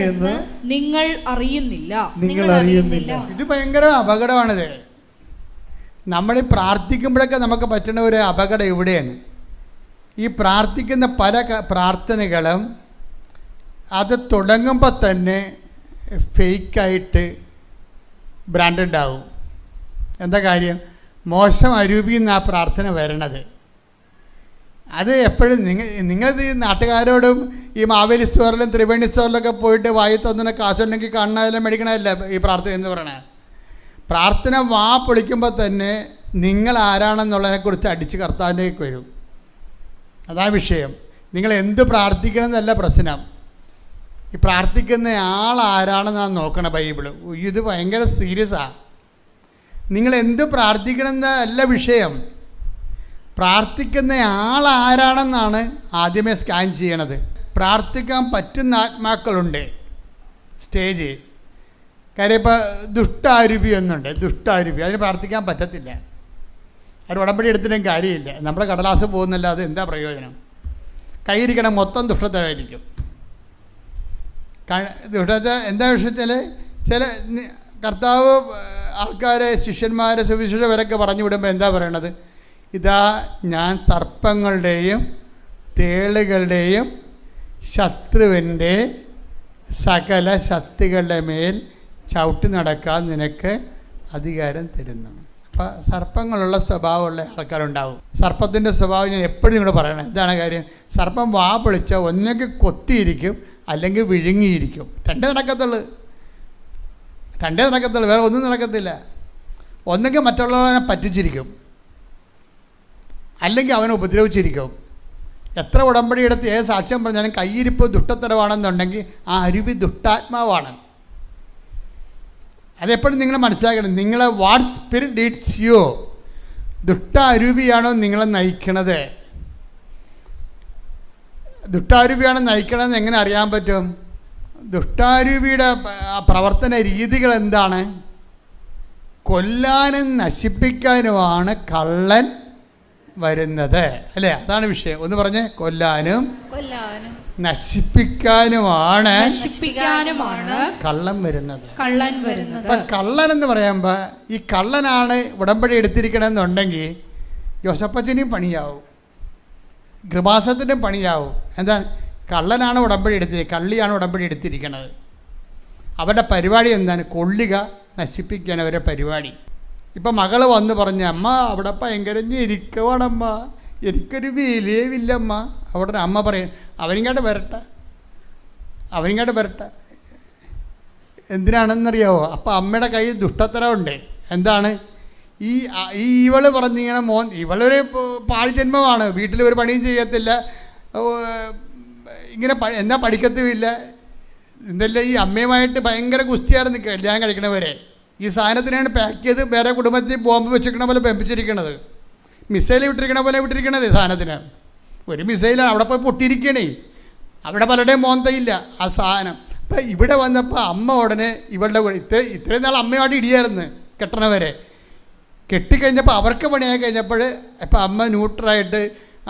എന്ന് നിങ്ങൾ അറിയുന്നില്ല. ഇത് ഭയങ്കര അപകടമാണിത്. നമ്മൾ ഈ പ്രാർത്ഥിക്കുമ്പോഴൊക്കെ നമുക്ക് പറ്റുന്ന ഒരു അപകടം ഇവിടെയാണ്. ഈ പ്രാർത്ഥിക്കുന്ന പല പ്രാർത്ഥനകളും അത് തുടങ്ങുമ്പോൾ തന്നെ ഫേക്കായിട്ട് ബ്രാൻഡഡ് ആവും. എന്താ കാര്യം? മോശം അരൂപിയിൽ നിന്ന് ആ പ്രാർത്ഥന വരണത്. അത് എപ്പോഴും നിങ്ങൾ ഈ നാട്ടുകാരോടും ഈ മാവേലി സ്റ്റോറിലും ത്രിവേണി സ്റ്റോറിലൊക്കെ പോയിട്ട് വായി തന്നുന്ന കാശുണ്ടെങ്കിൽ കാണാതെല്ലാം മേടിക്കണമല്ല ഈ പ്രാർത്ഥന എന്ന് പറയണത്. പ്രാർത്ഥന വാ പൊളിക്കുമ്പോൾ തന്നെ നിങ്ങൾ ആരാണെന്നുള്ളതിനെക്കുറിച്ച് അടിച്ച് കർത്താവിലേക്ക് വരും. അതാ വിഷയം. നിങ്ങൾ എന്ത് പ്രാർത്ഥിക്കണം എന്നല്ല പ്രശ്നം. ഈ പ്രാർത്ഥിക്കുന്ന ആൾ ആരാണെന്നാണ് നോക്കണം ബൈബിള്. ഇത് ഭയങ്കര സീരിയസാണ്. നിങ്ങൾ എന്ത് പ്രാർത്ഥിക്കണമെന്നല്ല വിഷയം, പ്രാർത്ഥിക്കുന്ന ആൾ ആരാണെന്നാണ് ആദ്യമേ സ്കാൻ ചെയ്യണത്. പ്രാർത്ഥിക്കാൻ പറ്റുന്ന ആത്മാക്കളുണ്ട് സ്റ്റേജ്. കാര്യം ഇപ്പോൾ ദുഷ്ടാരൂപി എന്നുണ്ട്, ദുഷ്ടാരൂപി, അതിന് പ്രാർത്ഥിക്കാൻ പറ്റത്തില്ല. അത് ഉടമ്പടി എടുത്തിട്ടും കാര്യമില്ല. നമ്മുടെ കടലാസ് പോകുന്നില്ല, അത് എന്താ പ്രയോജനം? കയ്യിരിക്കണം മൊത്തം ദുഷ്ടത്തരായിരിക്കും. ദുഷ്ടത എന്താ വിഷയത്തിൽ ചില കർത്താവ് ആൾക്കാരെ ശിഷ്യന്മാരെ സുവിശേഷകരൊക്കെ പറഞ്ഞു വിടുമ്പോൾ എന്താ പറയണത്? ഇതാ ഞാൻ സർപ്പങ്ങളുടെയും തേളുകളുടെയും ശത്രുവിൻ്റെ സകല ശക്തികളുടെ മേൽ ചവിട്ടി നടക്കാൻ നിനക്ക് അധികാരം തരുന്നു. അപ്പം സർപ്പങ്ങളുള്ള സ്വഭാവമുള്ള ആൾക്കാരുണ്ടാവും. സർപ്പത്തിൻ്റെ സ്വഭാവം ഞാൻ എപ്പോഴും നിങ്ങളോട് പറയണം. എന്താണ് കാര്യം? സർപ്പം വാ പൊളിച്ച ഒന്നെങ്കിൽ കൊത്തിയിരിക്കും അല്ലെങ്കിൽ വിഴുങ്ങിയിരിക്കും. രണ്ടേ നടക്കത്തുള്ളൂ, വേറെ ഒന്നും നടക്കത്തില്ല. ഒന്നെങ്കിൽ മറ്റുള്ളവനെ പറ്റിച്ചിരിക്കും, അല്ലെങ്കിൽ അവനെ ഉപദ്രവിച്ചിരിക്കും. എത്ര ഉടമ്പടി എടുത്ത് ഏത് സാക്ഷ്യം പറഞ്ഞാലും കയ്യിരിപ്പ് ദുഷ്ടത്തരമാണെന്നുണ്ടെങ്കിൽ ആ അരുവി ദുഷ്ടാത്മാവാണ്. അതെപ്പോഴും നിങ്ങൾ മനസ്സിലാക്കണം. നിങ്ങളെ വാട്ട് സ്പിരിറ്റ് ലീഡ്സ് യു, ദുഷ്ടാരൂപിയാണോ നിങ്ങളെ നയിക്കണത്? ദുഷ്ടാരൂപിയാണ് നയിക്കണമെന്ന് എങ്ങനെ അറിയാൻ പറ്റും? ദുഷ്ടാരൂപിയുടെ പ്രവർത്തന രീതികൾ എന്താണ്? കൊല്ലാനും നശിപ്പിക്കാനുമാണ് കള്ളൻ വരുന്നത്, അല്ലേ? അതാണ് വിഷയം. ഒന്ന് പറഞ്ഞേ. കൊല്ലാനും നശിപ്പിക്കാനുമാണ് കള്ളൻ വരുന്നത്. അപ്പം കള്ളൻ എന്ന് പറയുമ്പോൾ ഈ കള്ളനാണ് ഉടമ്പടി എടുത്തിരിക്കണമെന്നുണ്ടെങ്കിൽ യോസപ്പച്ചനും പണിയാവും, കൃപാസത്തിനും പണിയാവും. എന്താണ്? കള്ളനാണ് ഉടമ്പടി കള്ളിയാണ് ഉടമ്പടി എടുത്തിരിക്കുന്നത്. അവരുടെ പരിപാടി എന്താണ്? കൊള്ളുക, നശിപ്പിക്കാൻ അവരുടെ പരിപാടി. ഇപ്പം മകൾ വന്ന് പറഞ്ഞ അമ്മ അവിടെ ഭയങ്കര ഞെരുക്കമാണമ്മ, എനിക്കൊരു വിലയുമില്ലമ്മ. അവിടെ അമ്മ പറയും അവനിങ്ങോട്ട് വരട്ടെ. എന്തിനാണെന്നറിയാവോ? അപ്പം അമ്മയുടെ കയ്യിൽ ദുഷ്ടത്തരമുണ്ട്. എന്താണ്? ഈ ഇവള് പറഞ്ഞിങ്ങനെ ഇവളൊരു പാഴ്ജന്മമാണ്, വീട്ടിൽ ഒരു പണിയും ചെയ്യത്തില്ല, ഇങ്ങനെ എന്നാ പഠിക്കത്തുമില്ല. ഇതെല്ലാം ഈ അമ്മയുമായിട്ട് ഭയങ്കര ഗുസ്തിയായിരുന്നു കല്യാണം കഴിക്കണവരെ. ഈ സാധനത്തിനാണ് പാക്ക് ചെയ്ത് വേറെ കുടുംബത്തിൽ ബോംബ് വെച്ചിരിക്കണ പോലെ പെമ്പിച്ചിരിക്കണത്, മിസൈൽ വിട്ടിരിക്കണ പോലെ വിട്ടിരിക്കണത്. ഈ സാധനത്തിന് ഒരു മിസൈലാണ് അവിടെ പോയി പൊട്ടിയിരിക്കണേ. അവിടെ പലരുടെയും മോന്തയില്ല ആ സാധനം. അപ്പം ഇവിടെ വന്നപ്പോൾ അമ്മ ഉടനെ ഇവളുടെ ഇത്രയും നാൾ അമ്മയുമായിട്ട് ഇടിയായിരുന്നു കെട്ടണവരെ. കെട്ടിക്കഴിഞ്ഞപ്പോൾ അവർക്ക് പണിയായി കഴിഞ്ഞപ്പോൾ ഇപ്പം അമ്മ ന്യൂട്രലായിട്ട്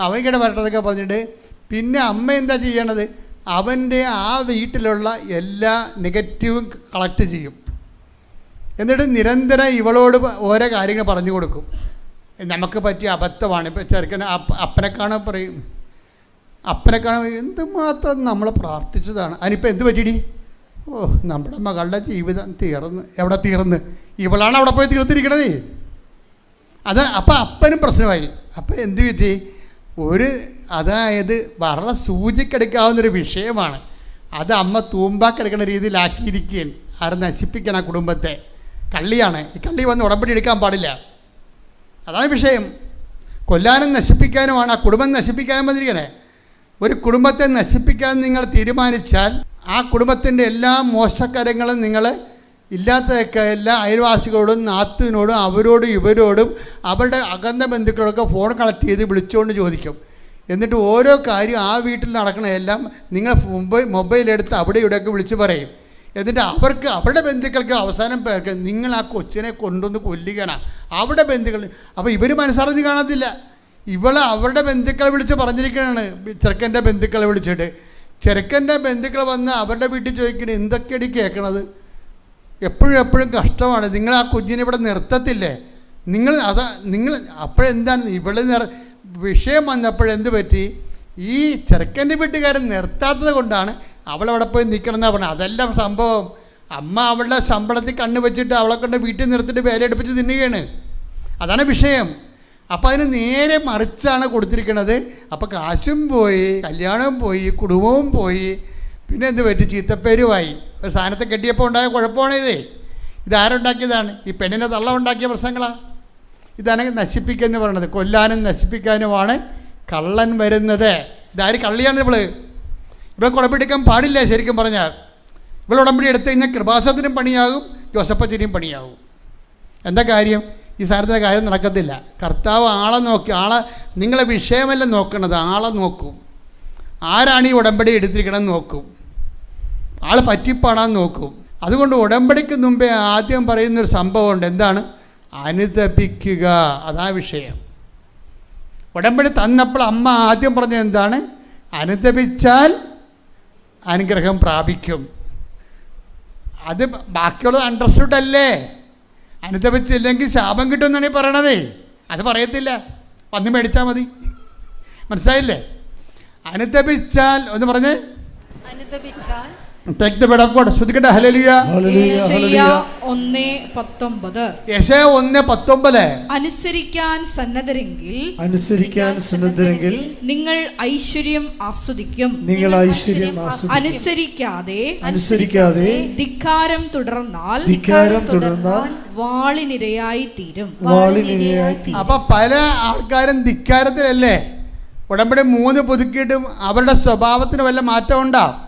അവനിക്കിടെ വരട്ടതൊക്കെ പറഞ്ഞിട്ട് പിന്നെ അമ്മ എന്താ ചെയ്യണത്? അവൻ്റെ ആ വീട്ടിലുള്ള എല്ലാ നെഗറ്റീവും കളക്ട് ചെയ്യും. എന്നിട്ട് നിരന്തരം ഇവളോട് ഓരോ കാര്യങ്ങൾ പറഞ്ഞു കൊടുക്കും. നമുക്ക് പറ്റിയ അബദ്ധമാണ്. ഇപ്പോൾ ചെറുക്കനെ അപ്പനെക്കാണോ പറയും, എന്തുമാത്രം നമ്മൾ പ്രാർത്ഥിച്ചതാണ്, അതിനിപ്പോൾ എന്ത് പറ്റിയിടി? ഓ, നമ്മുടെ മകളുടെ ജീവിതം എവിടെ തീർന്ന്? ഇവളാണ് അവിടെ പോയി തീർത്തിരിക്കണത്. അപ്പം അപ്പനും പ്രശ്നമായി. അപ്പം എന്ത് പറ്റി? അതായത് വളരെ സൂചിക്കെടുക്കാവുന്നൊരു വിഷയമാണ്. അത് അമ്മ തൂമ്പാക്കെടുക്കുന്ന രീതിയിലാക്കിയിരിക്കുകയാണ്. ആരെ നശിപ്പിക്കണം? ആ കുടുംബത്തെ. കള്ളിയാണ്. ഈ കള്ളി വന്ന് ഉടമ്പടി എടുക്കാൻ പാടില്ല. അതാണ് വിഷയം. കൊല്ലാനും നശിപ്പിക്കാനുമാണ്. ആ കുടുംബം നശിപ്പിക്കാൻ വന്നിരിക്കണേ. ഒരു കുടുംബത്തെ നശിപ്പിക്കാൻ നിങ്ങൾ തീരുമാനിച്ചാൽ ആ കുടുംബത്തിൻ്റെ എല്ലാ മോശക്കരങ്ങളും നിങ്ങൾ ഇല്ലാത്തതൊക്കെ എല്ലാ അയൽവാസികളോടും നാത്തുവിനോടും അവരോടും ഇവരോടും അവരുടെ അകന്ന ബന്ധുക്കളൊക്കെ ഫോൺ കളക്ട് ചെയ്ത് വിളിച്ചുകൊണ്ട് ചോദിക്കും. എന്നിട്ട് ഓരോ കാര്യം ആ വീട്ടിൽ നടക്കണതെല്ലാം നിങ്ങൾ മൊബൈലെടുത്ത് അവിടെ ഇവിടെയൊക്കെ വിളിച്ച് പറയും. എന്നിട്ട് അവരുടെ ബന്ധുക്കൾക്ക് അവസാനം പേർക്ക് നിങ്ങൾ ആ കൊച്ചിനെ കൊണ്ടുവന്ന് കൊല്ലുകയാണ് അവിടെ ബന്ധുക്കൾ. അപ്പോൾ ഇവർ മനസ്സറിഞ്ഞ് കാണത്തില്ല. അവരുടെ ബന്ധുക്കളെ വിളിച്ച് പറഞ്ഞിരിക്കുകയാണ്. ചെറുക്കൻ്റെ ബന്ധുക്കളെ വിളിച്ചിട്ട് ചെറുക്കൻ്റെ ബന്ധുക്കൾ വന്ന് അവരുടെ വീട്ടിൽ ചോദിക്കണേ എന്തൊക്കെയാണ് കേൾക്കണത്? എപ്പോഴും കഷ്ടമാണ്. നിങ്ങൾ ആ കുഞ്ഞിനെ ഇവിടെ നിർത്തത്തില്ലേ? നിങ്ങൾ അപ്പോഴെന്താണ് വിഷയം വന്നപ്പോഴെന്ത് പറ്റി? ഈ ചെറുക്കൻ്റെ വീട്ടുകാരൻ നിർത്താത്തത് കൊണ്ടാണ് അവളവിടെ പോയി നിൽക്കണമെന്നാണ് പറഞ്ഞത്. അതെല്ലാം സംഭവം. അമ്മ അവളുടെ ശമ്പളത്തിൽ കണ്ണ് വെച്ചിട്ട് അവളെ കൊണ്ട് വീട്ടിൽ നിർത്തിയിട്ട് വേലയെടുപ്പിച്ച് തിന്നുകയാണ്. അതാണ് വിഷയം. അപ്പം അതിന് നേരെ മറിച്ചാണ് കൊടുത്തിരിക്കുന്നത്. അപ്പോൾ കാശും പോയി, കല്യാണവും പോയി, കുടുംബവും പോയി, പിന്നെ എന്ത് പറ്റി? ചീത്തപ്പേരുമായി. ഒരു സാധനത്തെ കെട്ടിയപ്പോൾ ഉണ്ടായ കുഴപ്പമാണ് ഇതേ. ഇതാരുണ്ടാക്കിയതാണ്? ഈ പെണ്ണിനെ തള്ള ഉണ്ടാക്കിയ പ്രശ്നങ്ങളാണ്. ഇതാണ് നശിപ്പിക്കുകയെന്ന് പറയുന്നത്. കൊല്ലാനും നശിപ്പിക്കാനുമാണ് കള്ളൻ വരുന്നത്. ഇതാര്? കള്ളിയാണ്. ഇവിടെ ഉടമ്പടിക്കാൻ പാടില്ല. ശരിക്കും പറഞ്ഞാൽ ഇവിടെ ഉടമ്പടി എടുത്തു കഴിഞ്ഞാൽ കൃപാസനത്തിനും പണിയാകും, ജോസഫച്ചനും പണിയാകും. എന്താ കാര്യം? ഈ സാരത്തിൻ്റെ കാര്യം നടക്കത്തില്ല. കർത്താവ് ആളെ നോക്കി, നിങ്ങളെ വിഷയമല്ല നോക്കണത്, ആളെ നോക്കും. ആരാണ് ഈ ഉടമ്പടി എടുത്തിരിക്കണമെന്ന് നോക്കും, ആൾ പറ്റിപ്പാടാന്ന് നോക്കും. അതുകൊണ്ട് ഉടമ്പടിക്ക് മുമ്പേ ആദ്യം പറയുന്നൊരു സംഭവമുണ്ട്. എന്താണ്? അനുതപിക്കുക. അതാ വിഷയം. ഉടമ്പടി തന്നപ്പോൾ അമ്മ ആദ്യം പറഞ്ഞത് എന്താണ്? അനുതപിച്ചാൽ അനുഗ്രഹം പ്രാപിക്കും. അത് ബാക്കിയുള്ളത് അണ്ടർസ്റ്റുഡ് അല്ലേ? അനുതപിച്ചില്ലെങ്കിൽ ശാപം കിട്ടുമെന്നാണ് ഈ പറയണത്. അത് പറയത്തില്ല, വന്ന് മേടിച്ചാൽ മതി. മനസ്സിലായില്ലേ? അനുതപിച്ചാൽ ഒന്ന് പറഞ്ഞേ, അനുതപിച്ചാൽ ശ്രദ്ധിക്കട്ടെ. ഹല്ലേലൂയ. യെശയ്യാ 1:19. യെശയ്യാ 1:19. അനുസരിക്കാൻ സന്നദ്ധരെങ്കിൽ നിങ്ങൾ ഐശ്വര്യം ആസ്വദിക്കും. അനുസരിക്കാതെ ധിക്കാരം തുടർന്നാൽ വാളിനിരയായി തീരും. അപ്പൊ പല ആൾക്കാരും ധിക്കാരത്തിലല്ലേ? ഉടമ്പടി 3 പുതുക്കിയിട്ടും അവരുടെ സ്വഭാവത്തിന് വല്ല മാറ്റം ഉണ്ടാവും.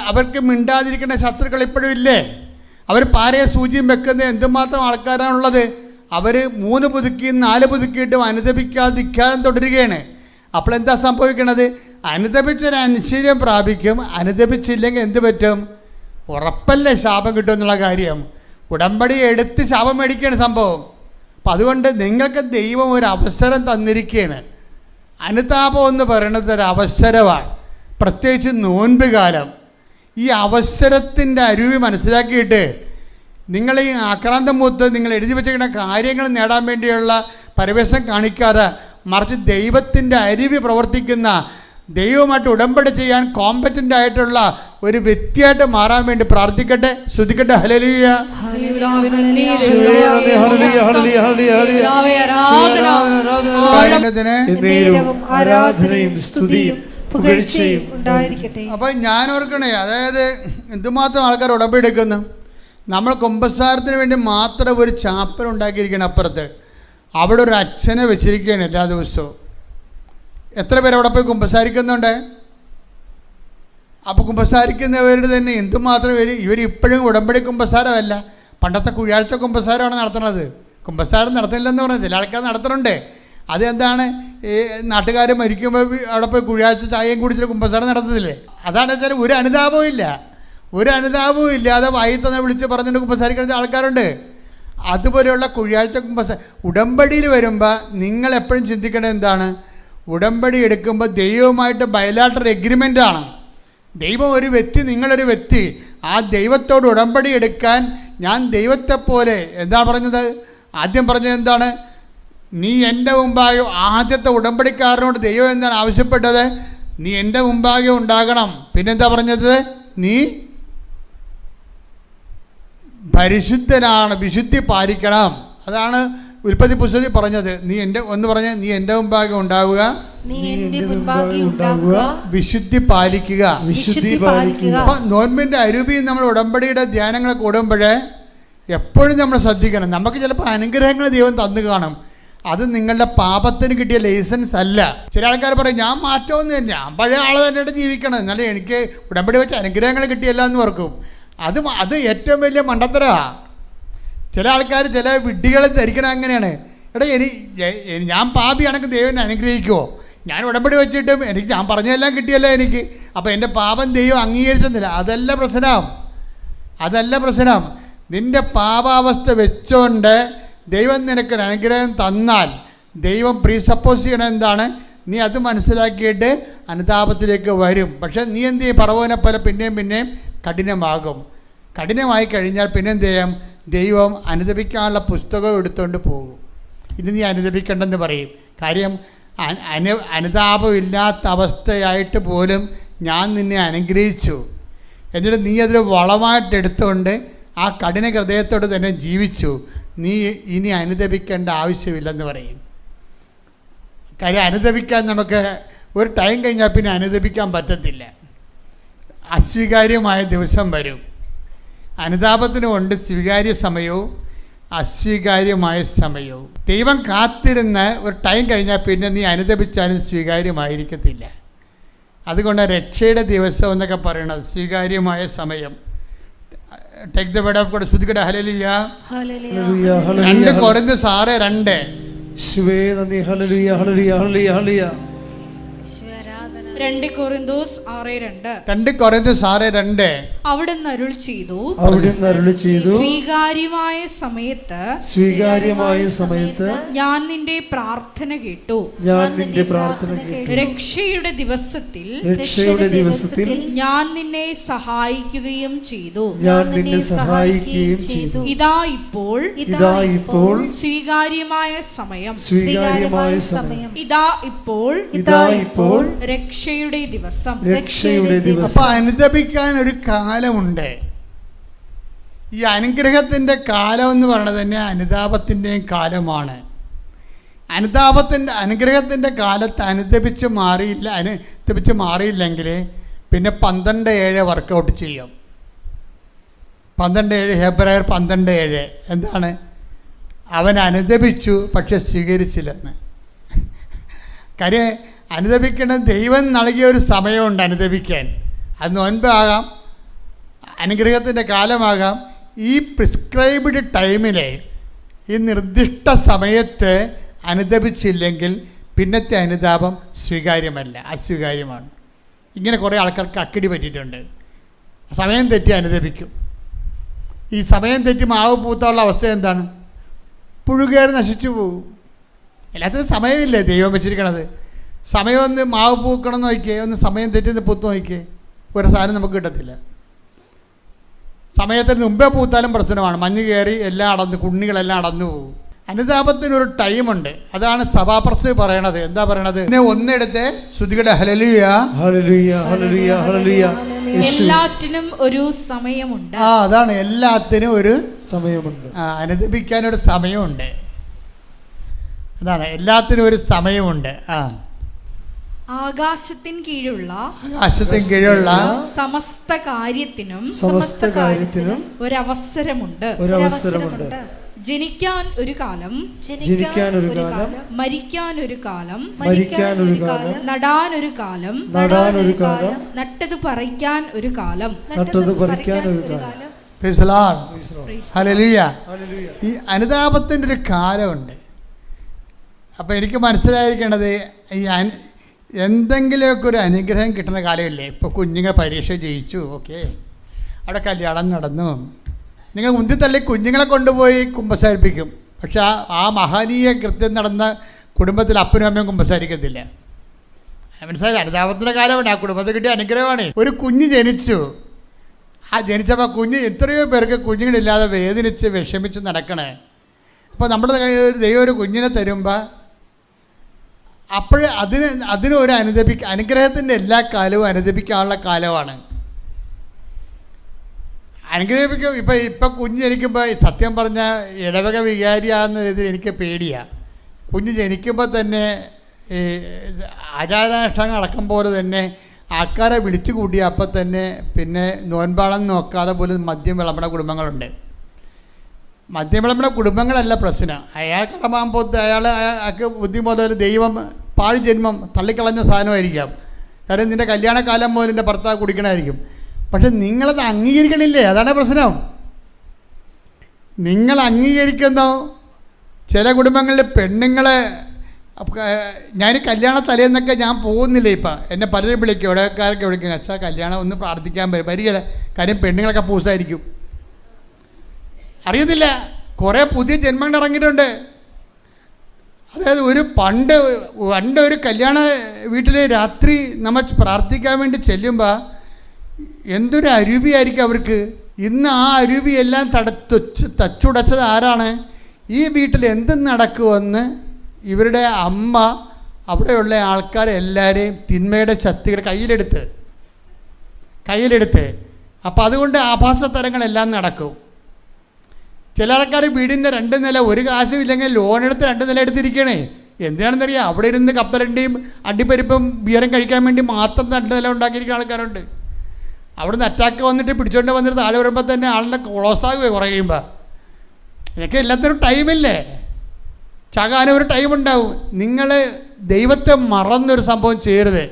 അവർക്ക് മിണ്ടാതിരിക്കുന്ന ശത്രുക്കൾ ഇപ്പോഴും ഇല്ലേ? അവർ പാരയെ സൂചിയും വെക്കുന്നത് എന്തുമാത്രം ആൾക്കാരാണുള്ളത്. അവർ 3 പുതുക്കിയും 4 പുതുക്കിയിട്ടും അനുതപിക്കാതിരിക്കാൻ തുടരുകയാണ്. അപ്പോൾ എന്താ സംഭവിക്കണത്? അനുതപിച്ചൊരു ഐശ്വര്യം പ്രാപിക്കും, അനുതപിച്ചില്ലെങ്കിൽ എന്ത് പറ്റും? ഉറപ്പല്ലേ ശാപം കിട്ടുമെന്നുള്ള കാര്യം. ഉടമ്പടി എടുത്ത് ശാപം മേടിക്കുകയാണ് സംഭവം. അപ്പം അതുകൊണ്ട് നിങ്ങൾക്ക് ദൈവം ഒരു അവസരം തന്നിരിക്കുകയാണ്. അനുതാപം എന്ന് പറയുന്നത് ഒരു അവസരമാണ്, പ്രത്യേകിച്ച് നോൻപ് കാലം. ഈ അവസരത്തിൻ്റെ അരുവി മനസ്സിലാക്കിയിട്ട് നിങ്ങൾ ഈ ആക്രാന്തം മൂത്ത് നിങ്ങൾ എഴുതി വെച്ചിരിക്കുന്ന കാര്യങ്ങൾ നേടാൻ വേണ്ടിയുള്ള പരിവേഷം കാണിക്കാതെ, മറിച്ച് ദൈവത്തിൻ്റെ അരുവി പ്രവർത്തിക്കുന്ന, ദൈവവുമായിട്ട് ഉടമ്പടി ചെയ്യാൻ കോമ്പറ്റൻ്റ് ആയിട്ടുള്ള ഒരു വ്യക്തിയായിട്ട് മാറാൻ വേണ്ടി പ്രാർത്ഥിക്കട്ടെ. ശ്രുതിക്കട്ടെ. ഹല്ലേലൂയ. അപ്പൊ ഞാൻ ഓർക്കണേ, അതായത് എന്തുമാത്രം ആൾക്കാർ ഉടമ്പടി എടുക്കുന്നു. നമ്മൾ കുമ്പസാരത്തിന് വേണ്ടി മാത്രം ഒരു ചാപ്പൽ ഉണ്ടാക്കിയിരിക്കണം. അപ്പുറത്ത് അവിടെ ഒരു അച്ഛനെ വെച്ചിരിക്കുകയാണ് എല്ലാ ദിവസവും. എത്ര പേര് അവിടെ പോയി കുമ്പസാരിക്കുന്നുണ്ട്? അപ്പോൾ കുമ്പസാരിക്കുന്നവരുടെ തന്നെ എന്തുമാത്രം ഇവരിപ്പോഴും ഉടമ്പടി കുമ്പസാരമല്ല, പണ്ടത്തെ കുഴിയാഴ്ച കുമ്പസാരമാണ് നടത്തുന്നത്. കുമ്പസാരം നടത്തുന്നില്ലെന്ന് പറഞ്ഞാൽ ചില ആൾക്കാർ നടത്തുന്നുണ്ട്. അതെന്താണ്? ഈ നാട്ടുകാർ മരിക്കുമ്പോൾ അവിടെ പോയി കുഴിയാഴ്ച ചായയും കുടിച്ചിട്ട് കുമ്പസാരം നടത്തുന്നില്ലേ? അതാണ് വെച്ചാൽ ഒരു അനുതാപവും ഇല്ലാതെ വായി തന്നെ വിളിച്ച് പറഞ്ഞിട്ട് കുമ്പസാരിക്കുന്ന ആൾക്കാരുണ്ട്. അതുപോലെയുള്ള കുഴിയാഴ്ച കുമ്പസാരം ഉടമ്പടിയിൽ വരുമ്പോൾ നിങ്ങൾ എപ്പോഴും ചിന്തിക്കേണ്ടത് എന്താണ്? ഉടമ്പടി എടുക്കുമ്പോൾ ദൈവവുമായിട്ട് ബയലാട്ടർ എഗ്രിമെൻ്റാണ്. ദൈവം ഒരു വ്യക്തി, നിങ്ങളൊരു വ്യക്തി. ആ ദൈവത്തോട് ഉടമ്പടി എടുക്കാൻ ഞാൻ ദൈവത്തെപ്പോലെ എന്താ പറഞ്ഞത്? ആദ്യം പറഞ്ഞത് എന്താണ്? നീ എൻ്റെ മുമ്പാകെ, ആദ്യത്തെ ഉടമ്പടിക്കാരനോട് ദൈവം എന്താണ് ആവശ്യപ്പെട്ടത്? നീ എൻ്റെ മുമ്പാകെ ഉണ്ടാകണം. പിന്നെന്താ പറഞ്ഞത്? നീ പരിശുദ്ധനാണ്, വിശുദ്ധി പാലിക്കണം. അതാണ് ഉൽപ്പത്തി പുസ്തകത്തിൽ പറഞ്ഞത്. നീ എൻ്റെ മുമ്പാകെ ഉണ്ടാവുക, വിശുദ്ധി പാലിക്കുക. അപ്പൊ നോൻപിന്റെ അരൂപിയും നമ്മൾ ഉടമ്പടിയുടെ ധ്യാനങ്ങളൊക്കെ കൂടുമ്പോഴേ എപ്പോഴും നമ്മൾ ശ്രദ്ധിക്കണം. നമുക്ക് ചിലപ്പോൾ അനുഗ്രഹങ്ങൾ ദൈവം തന്നു കാണും, അത് നിങ്ങളുടെ പാപത്തിന് കിട്ടിയ ലൈസൻസ് അല്ല. ചില ആൾക്കാർ പറയും ഞാൻ മാറ്റമൊന്നുമില്ല, ഞാൻ പഴയ ആളെ തന്നെയായിട്ട് ജീവിക്കണം, എന്നാലും എനിക്ക് ഉടമ്പടി വെച്ച് അനുഗ്രഹങ്ങൾ കിട്ടിയല്ല എന്ന് ഓർക്കും. അത് ഏറ്റവും വലിയ മണ്ടത്തരമാണ്. ചില ആൾക്കാർ ചില വിഡ്ഢികളെ ധരിക്കണം അങ്ങനെയാണ്. എടാ ഞാൻ പാപിയാണെങ്കിൽ ദൈവം അനുഗ്രഹിക്കുമോ? ഞാൻ ഉടമ്പടി വെച്ചിട്ടും ഞാൻ പറഞ്ഞതെല്ലാം കിട്ടിയല്ല എനിക്ക്, അപ്പോൾ എൻ്റെ പാപം ദൈവം അംഗീകരിച്ചെന്നില്ല. അതല്ല പ്രശ്നം. നിൻ്റെ പാപാവസ്ഥ വെച്ചുകൊണ്ട് ദൈവം നിനക്കൊരു അനുഗ്രഹം തന്നാൽ ദൈവം പ്രീസപ്പോസ് ചെയ്യണം എന്താണ്? നീ അത് മനസ്സിലാക്കിയിട്ട് അനുതാപത്തിലേക്ക് വരും. പക്ഷേ നീ എന്ത് ചെയ്യും? പറവനെ പോലെ പിന്നെയും കഠിനമായി കഴിഞ്ഞാൽ പിന്നെ എന്ത് ചെയ്യാം? ദൈവം അനുദപിക്കാനുള്ള പുസ്തകം എടുത്തുകൊണ്ട് പോകും. ഇനി നീ അനുദപിക്കണ്ടെന്ന് പറയും. കാര്യം അനുതാപമില്ലാത്ത അവസ്ഥയായിട്ട് പോലും ഞാൻ നിന്നെ അനുഗ്രഹിച്ചു, എന്നിട്ട് നീ അതിൽ വളമായിട്ട് എടുത്തുകൊണ്ട് ആ കഠിന ഹൃദയത്തോട് തന്നെ ജീവിച്ചു. നീ ഇനി അനുദപിക്കേണ്ട ആവശ്യമില്ലെന്ന് പറയും. കാര്യം അനുദപിക്കാൻ നമുക്ക് ഒരു ടൈം കഴിഞ്ഞാൽ പിന്നെ അനുദപിക്കാൻ പറ്റത്തില്ല. അസ്വീകാര്യമായ ദിവസം വരും. അനുതാപത്തിനുമുണ്ട് സ്വീകാര്യ സമയവും അസ്വീകാര്യമായ സമയവും. ദൈവം കാത്തിരുന്ന് ഒരു ടൈം കഴിഞ്ഞാൽ പിന്നെ നീ അനുദപിച്ചാലും സ്വീകാര്യമായിരിക്കത്തില്ല. അതുകൊണ്ട് രക്ഷയുടെ ദിവസം എന്നൊക്കെ പറയണത് സ്വീകാര്യമായ സമയം. Take the word of God. ശ്രുതികട ഹല്ലേലൂയ. 2 കൊരിന്ത്യർ 6:2. യേശുവേ നന്ദി. Hallelujah hallelujah hallelujah hallelujah. 2 കൊരിന്തോസ് 6:2. 2 കൊരിന്ത്യർ 6:2. അവിടുന്ന് അരുൾ ചെയ്തു, സ്വീകാര്യമായ സമയത്ത് ഞാൻ നിന്റെ പ്രാർത്ഥന കേട്ടു. രക്ഷയുടെ ദിവസത്തിൽ ഞാൻ നിന്നെ സഹായിക്കുകയും ചെയ്തു. ഇതാ ഇപ്പോൾ സ്വീകാര്യമായ സമയം. ഇതാ ഇപ്പോൾ രക്ഷയുടെ ദിവസം. അപ്പൊ അനുദപിക്കാൻ ഒരു കാലമുണ്ട്. ഈ അനുഗ്രഹത്തിൻ്റെ കാലം എന്ന് പറയുന്നത് തന്നെ അനുതാപത്തിൻ്റെയും കാലമാണ്. അനുഗ്രഹത്തിൻ്റെ കാലത്ത് അനുദപിച്ച് മാറിയില്ലെങ്കിൽ പിന്നെ 12:7 വർക്കൗട്ട് ചെയ്യും. 12:7 ഹെബ്രായർ 12:7 എന്താണ്? അവൻ അനുദപിച്ചു പക്ഷെ സ്വീകരിച്ചില്ലെന്ന്. കാര്യം അനുദപിക്കണം. ദൈവം നൽകിയ ഒരു സമയമുണ്ട് അനുദപിക്കാൻ. അത് നോൻപാകാം, അനുഗ്രഹത്തിൻ്റെ കാലമാകാം. ഈ പ്രിസ്ക്രൈബ്ഡ് ടൈമിൽ ഈ നിർദ്ദിഷ്ട സമയത്ത് അനുദപിച്ചില്ലെങ്കിൽ പിന്നത്തെ അനുതാപം സ്വീകാര്യമല്ല, അസ്വീകാര്യമാണ്. ഇങ്ങനെ കുറേ ആൾക്കാർക്ക് അക്കിടി പറ്റിയിട്ടുണ്ട്. സമയം തെറ്റി അനുദപിക്കും. ഈ സമയം തെറ്റി മാവ് പൂത്താനുള്ള അവസ്ഥ എന്താണ്? പുഴുകേറി നശിച്ചു പോകും. എല്ലാത്തിനും സമയമില്ലേ ദൈവം വെച്ചിരിക്കണത്? സമയം ഒന്ന് മാവ് പൂക്കണം എന്ന് നോക്കിയേ, ഒന്ന് സമയം തെറ്റി പൂത്ത് നോക്കിയേ, ഒരു സാധനം നമുക്ക് കിട്ടത്തില്ല. സമയത്തിന് മുമ്പേ പൂത്താലും പ്രശ്നമാണ്. മഞ്ഞ് കയറി എല്ലാം അടന്ന്, കുണ്ണികളെല്ലാം അടന്നു പോകും. അനുതാപത്തിനൊരു ടൈമുണ്ട്. അതാണ് സഭാപ്രസംഗി പറയണത്. എന്താ പറയണത്? ഒന്നെടുത്ത് ശ്രുതികട ഹല്ലേലൂയ ഹല്ലേലൂയ ഹല്ലേലൂയ ഹല്ലേലൂയ. എല്ലാറ്റിനും ഒരു സമയമുണ്ട്. അതാണ്, എല്ലാത്തിനും ഒരു സമയമുണ്ട്. അനുദപിക്കാനൊരു സമയമുണ്ട്. അതാണ്, എല്ലാത്തിനും ഒരു സമയമുണ്ട്. ആകാശത്തിൻ കീഴുള്ള സമസ്ത കാര്യത്തിനും ഒരവസരമുണ്ട്. ജനിക്കാൻ ഒരു കാലം, മരിക്കാൻ ഒരു കാലം, നടാൻ ഒരു കാലം, നട്ടത് പറിക്കാൻ ഒരു കാലം. ഈ അനുതാപത്തിൻ്റെ ഒരു കാലമുണ്ട്. അപ്പം എനിക്ക് മനസ്സിലായിരിക്കേണ്ടത്, ഈ എന്തെങ്കിലുമൊക്കെ ഒരു അനുഗ്രഹം കിട്ടുന്ന കാലമില്ലേ? ഇപ്പോൾ കുഞ്ഞുങ്ങൾ പരീക്ഷ ജയിച്ചു, ഓക്കെ, അവിടെ കല്യാണം നടന്നു, നിങ്ങൾ ഉന്തിത്തള്ളി കുഞ്ഞുങ്ങളെ കൊണ്ടുപോയി കുമ്പസാരിപ്പിക്കും. പക്ഷെ ആ മഹനീയ കൃത്യം നടന്ന കുടുംബത്തിൽ അപ്പനും അമ്മയും കുമ്പസാരിക്കത്തില്ല. മനസ്സിലായി? അനുതാപത്തിൻ്റെ കാലമാണ്. ആ കുടുംബത്തിൽ കിട്ടിയ അനുഗ്രഹമാണ്. ഒരു കുഞ്ഞ് ജനിച്ചു. ആ ജനിച്ചപ്പോൾ കുഞ്ഞ് എത്രയോ പേർക്ക് കുഞ്ഞുങ്ങളില്ലാതെ വേദനിച്ച് വിഷമിച്ച് നടക്കണേ. അപ്പോൾ നമ്മുടെ ദൈവം ഒരു കുഞ്ഞിനെ തരുമ്പോൾ അപ്പോഴേ അതിനൊരു അനുഗ്രഹത്തിൻ്റെ എല്ലാ കാലവും അനുദപിക്കാനുള്ള കാലമാണ്. അനുഗ്രഹിക്കും. ഇപ്പം കുഞ്ഞ് ജനിക്കുമ്പോൾ സത്യം പറഞ്ഞാൽ ഇടവക വികാരിയാകുന്ന രീതിയിൽ എനിക്ക് പേടിയാണ്. കുഞ്ഞ് ജനിക്കുമ്പോൾ തന്നെ ഈ ആചാരാനുഷ്ഠാനം അടക്കം പോലെ തന്നെ ആൾക്കാരെ വിളിച്ചു കൂട്ടിയ അപ്പം തന്നെ പിന്നെ നോൻപാളം നോക്കാതെ പോലും മദ്യം വിളമ്പണ കുടുംബങ്ങളുണ്ട്. മദ്യം വിളമ്പണ കുടുംബങ്ങളല്ല പ്രശ്നം. അയാൾ കടമാകുമ്പോൾ അയാൾക്ക് ബുദ്ധി മുതൽ ദൈവം പാഴ് ജന്മം തള്ളിക്കളഞ്ഞ സാധനമായിരിക്കാം. കാര്യം നിൻ്റെ കല്യാണക്കാലം മുതൽ നിൻ്റെ ഭർത്താവ് കുടിക്കണമായിരിക്കും. പക്ഷെ നിങ്ങളത് അംഗീകരിക്കണില്ലേ? അതാണ് പ്രശ്നം. നിങ്ങൾ അംഗീകരിക്കുന്നോ? ചില കുടുംബങ്ങളിൽ പെണ്ണുങ്ങളെ, ഞാൻ കല്യാണ തലേന്നൊക്കെ ഞാൻ പോകുന്നില്ല. ഇപ്പം എന്നെ പലരും വിളിക്കും, ഇവിടെക്കാരൊക്കെ വിളിക്കും, അച്ഛാ കല്യാണം ഒന്ന് പ്രാർത്ഥിക്കാൻ വരികയില്ല. കാര്യം പെണ്ണുങ്ങളൊക്കെ പൂസായിരിക്കും. അറിയത്തില്ല, കുറേ പുതിയ ജന്മങ്ങൾ ഇറങ്ങിയിട്ടുണ്ട്. അതായത് പണ്ട് ഒരു കല്യാണ വീട്ടിൽ രാത്രി നമ്മൾ പ്രാർത്ഥിക്കാൻ വേണ്ടി ചെല്ലുമ്പോൾ എന്തൊരു അരൂപിയായിരിക്കും അവർക്ക്. ഇന്ന് ആ അരൂപിയെല്ലാം തച്ചുടച്ചത് ആരാണ്? ഈ വീട്ടിൽ എന്ത് നടക്കുമെന്ന് ഇവരുടെ അമ്മ അവിടെയുള്ള ആൾക്കാരെല്ലാവരെയും തിന്മയുടെ ശക്തികൾ കയ്യിലെടുത്ത് അപ്പോൾ അതുകൊണ്ട് ആഭാസതരങ്ങളെല്ലാം നടക്കും. ചില ആൾക്കാർ വീടിൻ്റെ 2 നില, ഒരു കാശും ഇല്ലെങ്കിൽ ലോണെടുത്ത് 2 നില എടുത്തിരിക്കണേ. എന്തിനാണെന്നറിയാം? അവിടെ ഇരുന്ന് കപ്പലണ്ടിയും അണ്ടിപ്പരിപ്പും ബിയറും കഴിക്കാൻ വേണ്ടി മാത്രം 2 നില ഉണ്ടാക്കിയിരിക്കുന്ന ആൾക്കാരുണ്ട്. അവിടുന്ന് അറ്റാക്ക് വന്നിട്ട് പിടിച്ചുകൊണ്ട് വന്നിട്ട് താഴെ വരുമ്പോൾ തന്നെ ആളിനെ ക്ലോസാകുക കുറയുമ്പോൾ. ഇതൊക്കെ എല്ലാത്തിനും ടൈമില്ലേ? ചകാനും ഒരു ടൈമുണ്ടാവും. നിങ്ങൾ ദൈവത്തെ മറന്നൊരു സംഭവം ചെയ്യരുത്.